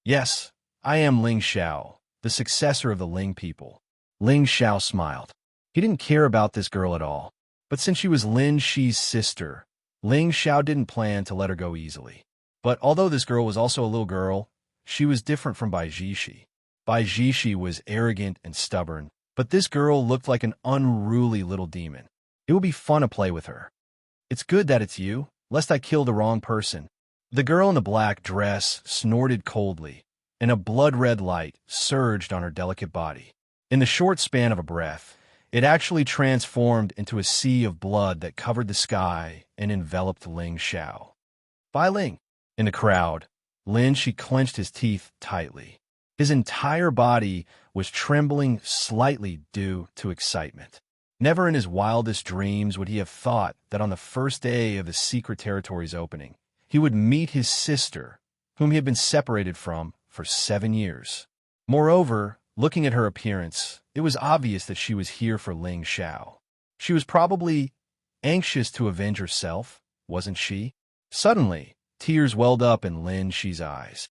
Yes, I am Ling Xiao, the successor of the Ling people. Ling Xiao smiled. He didn't care about this girl at all. But since she was Lin Shi's sister, Ling Xiao didn't plan to let her go easily. But although this girl was also a little girl, she was different from Bai Jishi. Bai Jishi was arrogant and stubborn, but this girl looked like an unruly little demon. It would be fun to play with her. It's good that it's you, lest I kill the wrong person. The girl in the black dress snorted coldly, and a blood-red light surged on her delicate body. In the short span of a breath, it actually transformed into a sea of blood that covered the sky and enveloped Ling Xiao. Bai Ling. In the crowd, Lin Shi clenched his teeth tightly. His entire body was trembling slightly due to excitement. Never in his wildest dreams would he have thought that on the first day of the Secret Territory's opening, he would meet his sister, whom he had been separated from for 7 years. Moreover, looking at her appearance, it was obvious that she was here for Ling Xiao. She was probably anxious to avenge herself, wasn't she? Suddenly, tears welled up in Lin Shi's eyes.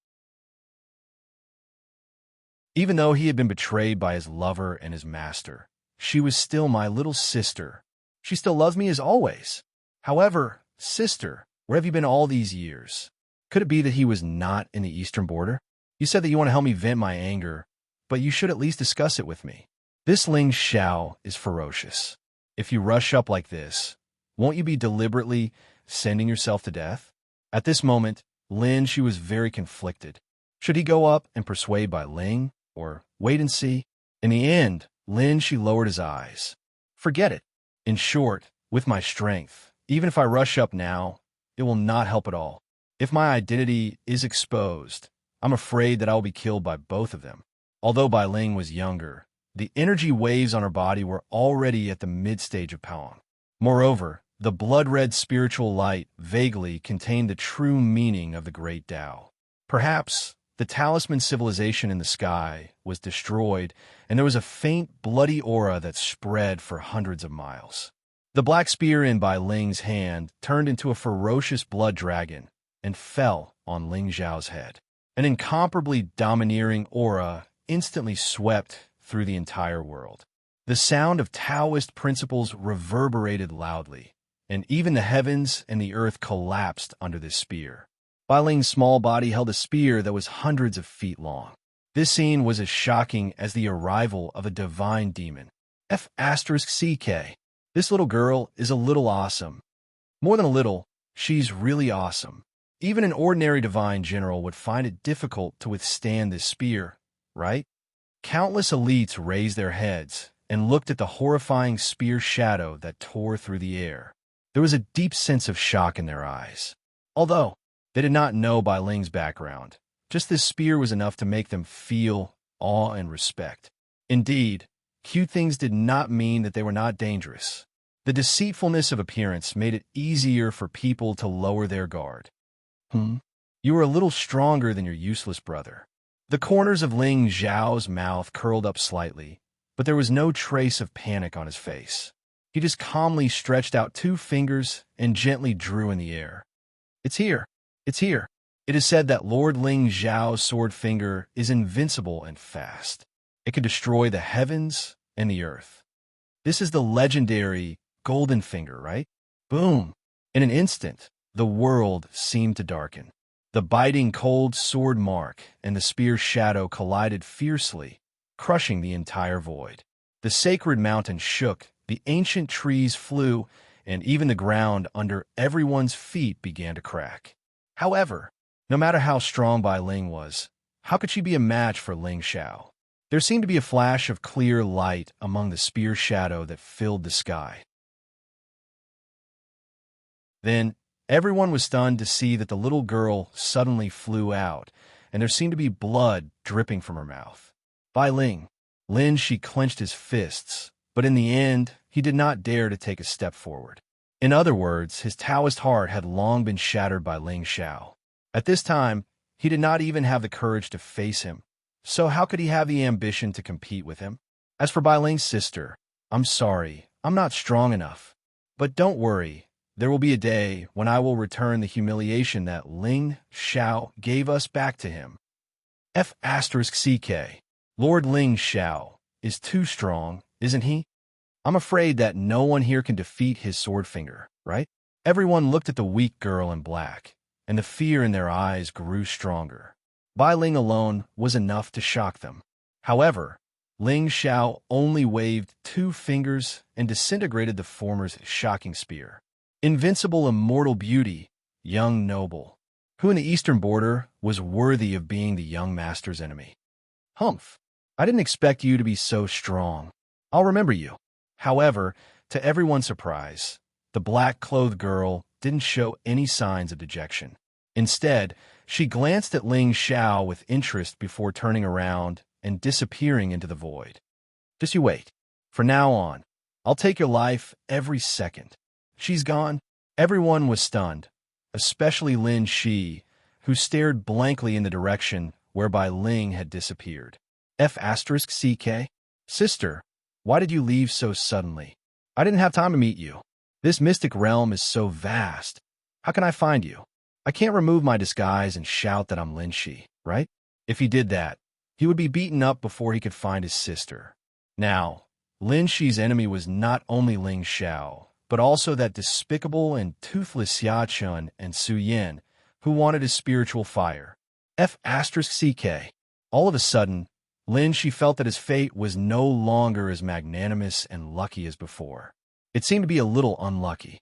Even though he had been betrayed by his lover and his master, she was still my little sister. She still loves me as always. However, sister, where have you been all these years? Could it be that he was not in the eastern border? You said that you want to help me vent my anger, but you should at least discuss it with me. This Ling Xiao is ferocious. If you rush up like this, won't you be deliberately sending yourself to death? At this moment, Lin Shi was very conflicted. Should he go up and persuade Bai Ling, or wait and see? In the end, Lin Shi lowered his eyes. Forget it. In short, with my strength, even if I rush up now, it will not help at all. If my identity is exposed, I'm afraid that I will be killed by both of them. Although Bai Ling was younger, the energy waves on her body were already at the mid-stage of Paong. Moreover, the blood-red spiritual light vaguely contained the true meaning of the great Tao. Perhaps the talisman civilization in the sky was destroyed, and there was a faint, bloody aura that spread for hundreds of miles. The black spear in Bai Ling's hand turned into a ferocious blood dragon and fell on Ling Zhao's head. An incomparably domineering aura instantly swept through the entire world. The sound of Taoist principles reverberated loudly, and even the heavens and the earth collapsed under this spear. Bai Ling's small body held a spear that was hundreds of feet long. This scene was as shocking as the arrival of a divine demon. F***CK. This little girl is a little awesome. More than a little, she's really awesome. Even an ordinary divine general would find it difficult to withstand this spear, right? Countless elites raised their heads and looked at the horrifying spear shadow that tore through the air. There was a deep sense of shock in their eyes. Although they did not know Bai Ling's background, just this spear was enough to make them feel awe and respect. Indeed, cute things did not mean that they were not dangerous. The deceitfulness of appearance made it easier for people to lower their guard. You are a little stronger than your useless brother. The corners of Ling Xiao's mouth curled up slightly, but there was no trace of panic on his face. He just calmly stretched out 2 fingers and gently drew in the air. It's here. It's here. It is said that Lord Ling Xiao's sword finger is invincible and fast. It can destroy the heavens and the earth. This is the legendary golden finger, right? Boom! In an instant, the world seemed to darken. The biting cold sword mark and the spear shadow collided fiercely, crushing the entire void. The sacred mountain shook, the ancient trees flew, and even the ground under everyone's feet began to crack. However, no matter how strong Bai Ling was, how could she be a match for Ling Xiao? There seemed to be a flash of clear light among the spear shadow that filled the sky. Then, everyone was stunned to see that the little girl suddenly flew out, and there seemed to be blood dripping from her mouth. Bai Ling, Lin Shi clenched his fists, but in the end, he did not dare to take a step forward. In other words, his Taoist heart had long been shattered by Ling Xiao. At this time, he did not even have the courage to face him, so how could he have the ambition to compete with him? As for Bai Ling's sister, I'm sorry, I'm not strong enough. But don't worry, there will be a day when I will return the humiliation that Ling Xiao gave us back to him. F***CK. Lord Ling Xiao is too strong, isn't he? I'm afraid that no one here can defeat his sword finger, right? Everyone looked at the weak girl in black, and the fear in their eyes grew stronger. Bai Ling alone was enough to shock them. However, Ling Xiao only waved 2 fingers and disintegrated the former's shocking spear. Invincible immortal beauty, young noble, who in the eastern border was worthy of being the young master's enemy. Humph, I didn't expect you to be so strong. I'll remember you. However, to everyone's surprise, the black-clothed girl didn't show any signs of dejection. Instead, she glanced at Ling Xiao with interest before turning around and disappearing into the void. Just you wait. From now on, I'll take your life every second. She's gone. Everyone was stunned, especially Lin Shi, who stared blankly in the direction whereby Ling had disappeared. F***CK? Sister, why did you leave so suddenly? I didn't have time to meet you. This mystic realm is so vast. How can I find you? I can't remove my disguise and shout that I'm Lin Shi, right? If he did that, he would be beaten up before he could find his sister. Now, Lin Shi's enemy was not only Ling Xiao, but also that despicable and toothless Xia Chun and Su Yin, who wanted his spiritual fire. F***CK. All of a sudden, Lin Shi felt that his fate was no longer as magnanimous and lucky as before. It seemed to be a little unlucky.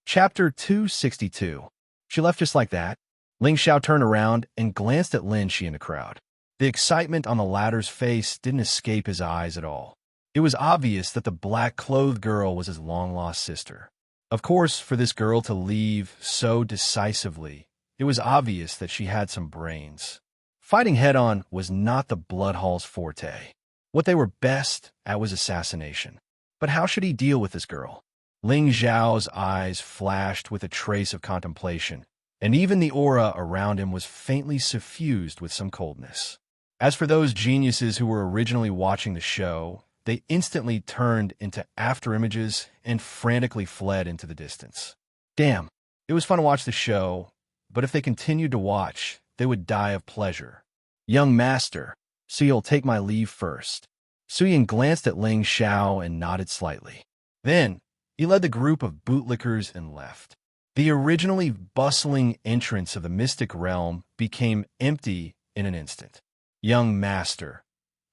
Chapter 262. She left just like that. Ling Xiao turned around and glanced at Lin Shi in the crowd. The excitement on the latter's face didn't escape his eyes at all. It was obvious that the black-clothed girl was his long-lost sister. Of course, for this girl to leave so decisively, it was obvious that she had some brains. Fighting head-on was not the Bloodhall's forte. What they were best at was assassination. But how should he deal with this girl? Ling Xiao's eyes flashed with a trace of contemplation, and even the aura around him was faintly suffused with some coldness. As for those geniuses who were originally watching the show, they instantly turned into afterimages and frantically fled into the distance. Damn, it was fun to watch the show, but if they continued to watch, they would die of pleasure. Young master, so you'll take my leave first. Su Yin glanced at Ling Xiao and nodded slightly. Then, he led the group of bootlickers and left. The originally bustling entrance of the mystic realm became empty in an instant. Young master.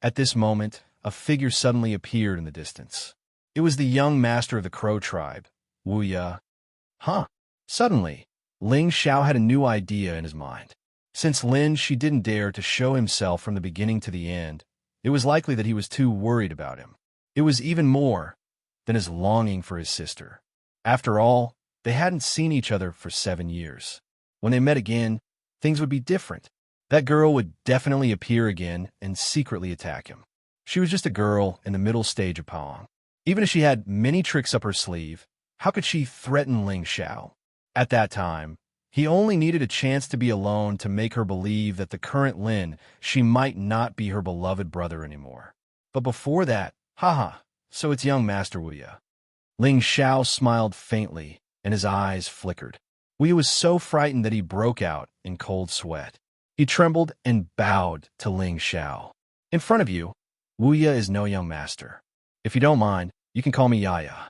At this moment, a figure suddenly appeared in the distance. It was the young master of the Crow tribe, Wu Ya. Huh. Suddenly, Ling Xiao had a new idea in his mind. Since Lin Shi didn't dare to show himself from the beginning to the end, it was likely that he was too worried about him. It was even more than his longing for his sister. After all, they hadn't seen each other for 7 years. When they met again, things would be different. That girl would definitely appear again and secretly attack him. She was just a girl in the middle stage of Pawang. Even if she had many tricks up her sleeve, how could she threaten Ling Xiao? At that time, he only needed a chance to be alone to make her believe that the current Lin she might not be her beloved brother anymore. But before that, haha, so it's young Master Wuya. Ling Xiao smiled faintly, and his eyes flickered. Wuya was so frightened that he broke out in cold sweat. He trembled and bowed to Ling Xiao. In front of you, Wuya is no young master. If you don't mind, you can call me Yaya.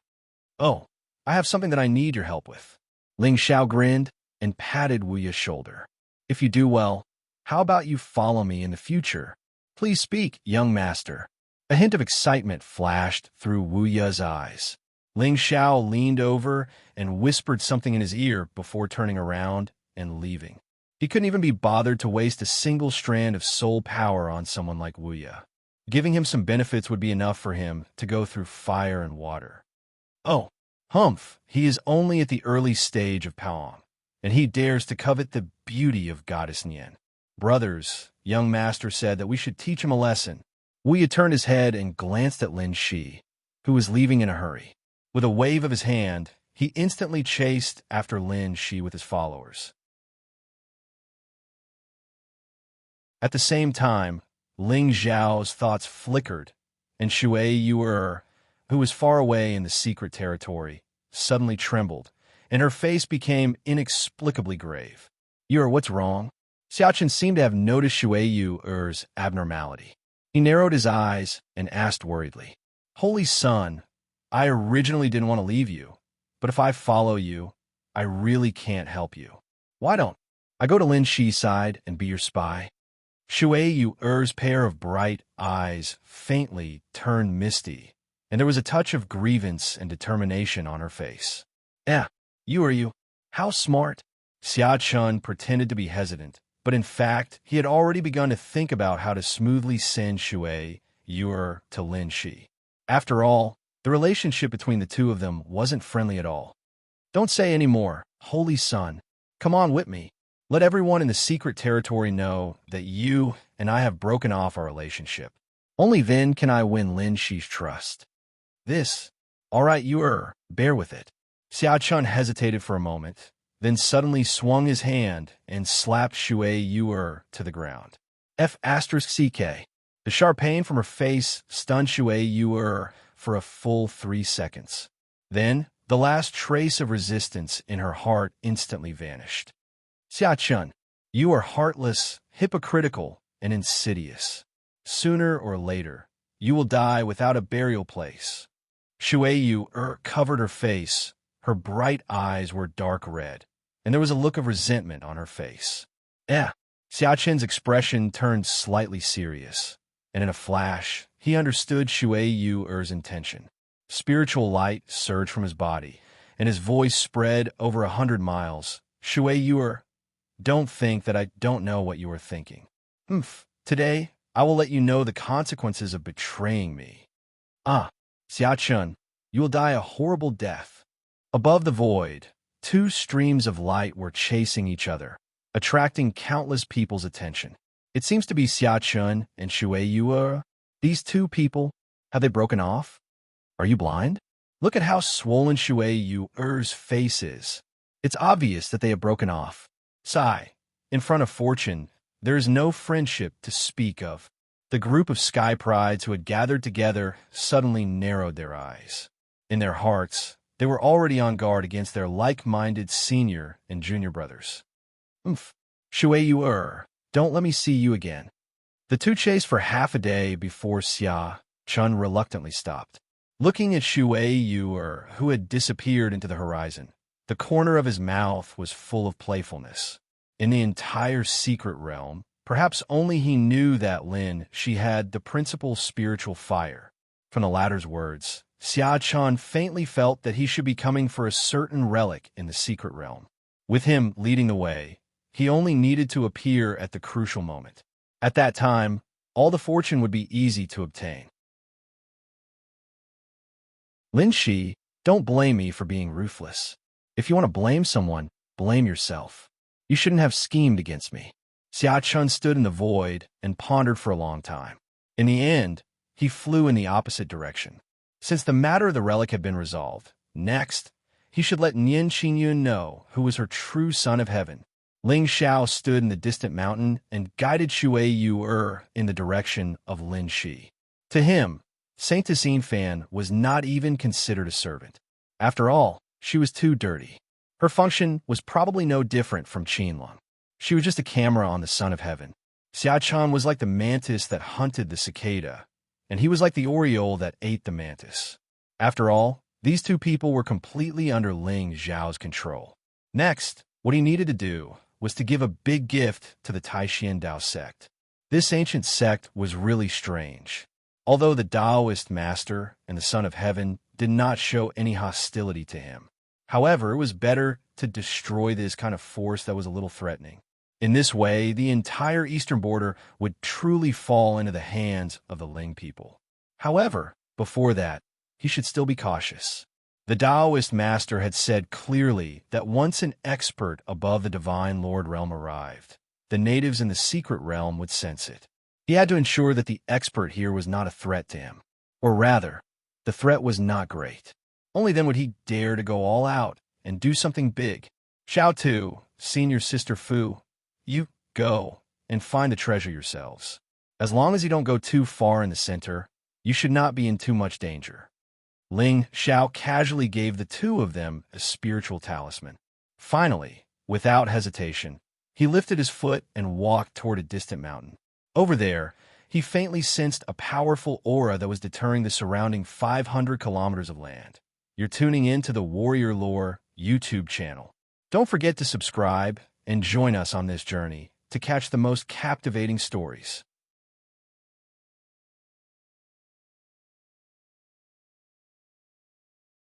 Oh, I have something that I need your help with. Ling Xiao grinned and patted Wuya's shoulder. If you do well, how about you follow me in the future? Please speak, young master. A hint of excitement flashed through Wuya's eyes. Ling Xiao leaned over and whispered something in his ear before turning around and leaving. He couldn't even be bothered to waste a single strand of soul power on someone like Wuya. Giving him some benefits would be enough for him to go through fire and water. Oh, humph, he is only at the early stage of Paong, and he dares to covet the beauty of Goddess Nian. Brothers, young master said that we should teach him a lesson. Wuya turned his head and glanced at Lin Shi, who was leaving in a hurry. With a wave of his hand, he instantly chased after Lin Shi with his followers. At the same time, Ling Zhao's thoughts flickered, and Shui Yuer, who was far away in the secret territory, suddenly trembled, and her face became inexplicably grave. Yuer, what's wrong? Xiaochen seemed to have noticed Shui Yuer's abnormality. He narrowed his eyes and asked worriedly, Holy Son, I originally didn't want to leave you, but if I follow you, I really can't help you. Why don't I go to Lin Shi's side and be your spy? Shui Yuer's pair of bright eyes faintly turned misty, and there was a touch of grievance and determination on her face. You. How smart? Xia Chun pretended to be hesitant, but in fact, he had already begun to think about how to smoothly send Shui Yuer to Lin Shi. After all, the relationship between the two of them wasn't friendly at all. Don't say any more, Holy Son. Come on with me. Let everyone in the secret territory know that you and I have broken off our relationship. Only then can I win Lin Shi's trust. All right, bear with it. Xia Chun hesitated for a moment, then suddenly swung his hand and slapped Shui Yuer to the ground. F***CK. The sharp pain from her face stunned Shui Yuer for a full 3 seconds. Then, the last trace of resistance in her heart instantly vanished. Xia Chun, you are heartless, hypocritical, and insidious. Sooner or later, you will die without a burial place. Shui Yuer covered her face. Her bright eyes were dark red, and there was a look of resentment on her face. Xia Chen's expression turned slightly serious, and in a flash, he understood Shui Yuer's intention. Spiritual light surged from his body, and his voice spread over 100 miles. Shui Yuer, don't think that I don't know what you are thinking. Today, I will let you know the consequences of betraying me. Xia Chun, you will die a horrible death. Above the void, 2 streams of light were chasing each other, attracting countless people's attention. It seems to be Xia Chun and Shui Yuer. These 2 people, have they broken off? Are you blind? Look at how swollen Shui Yuer's face is. It's obvious that they have broken off. Sigh, in front of fortune, there is no friendship to speak of. The group of sky prides who had gathered together suddenly narrowed their eyes. In their hearts, they were already on guard against their like-minded senior and junior brothers. Shui Yuer, don't let me see you again. The 2 chased for half a day before Xia Chun reluctantly stopped. Looking at Shui Yuer, who had disappeared into the horizon, the corner of his mouth was full of playfulness. In the entire secret realm, perhaps only he knew that Lin Shi had the principal spiritual fire. From the latter's words, Xia Chun faintly felt that he should be coming for a certain relic in the secret realm. With him leading the way, he only needed to appear at the crucial moment. At that time, all the fortune would be easy to obtain. Lin Shi, don't blame me for being ruthless. If you want to blame someone, blame yourself. You shouldn't have schemed against me. Xia Chun stood in the void and pondered for a long time. In the end, he flew in the opposite direction. Since the matter of the relic had been resolved, next, he should let Nian Qingyun know who was her true son of heaven. Ling Xiao stood in the distant mountain and guided Shui Yu in the direction of Lin Shi. To him, Saint Tessine Fan was not even considered a servant. After all, she was too dirty. Her function was probably no different from Qinlong. She was just a camera on the Son of Heaven. Xiaochan was like the mantis that hunted the cicada, and he was like the oriole that ate the mantis. After all, these two people were completely under Ling Xiao's control. Next, what he needed to do was to give a big gift to the Taishan Dao sect. This ancient sect was really strange. Although the Taoist master and the Son of Heaven did not show any hostility to him. However, it was better to destroy this kind of force that was a little threatening. In this way, the entire eastern border would truly fall into the hands of the Ling people. However, before that, he should still be cautious. The Taoist master had said clearly that once an expert above the Divine Lord realm arrived, the natives in the secret realm would sense it. He had to ensure that the expert here was not a threat to him. Or rather, the threat was not great. Only then would he dare to go all out and do something big. Xiao Tu, senior sister Fu, you go and find the treasure yourselves. As long as you don't go too far in the center, you should not be in too much danger. Ling Xiao casually gave the two of them a spiritual talisman. Finally, without hesitation, he lifted his foot and walked toward a distant mountain. Over there, he faintly sensed a powerful aura that was deterring the surrounding 500 kilometers of land. You're tuning in to the Warrior Lore YouTube channel. Don't forget to subscribe and join us on this journey to catch the most captivating stories.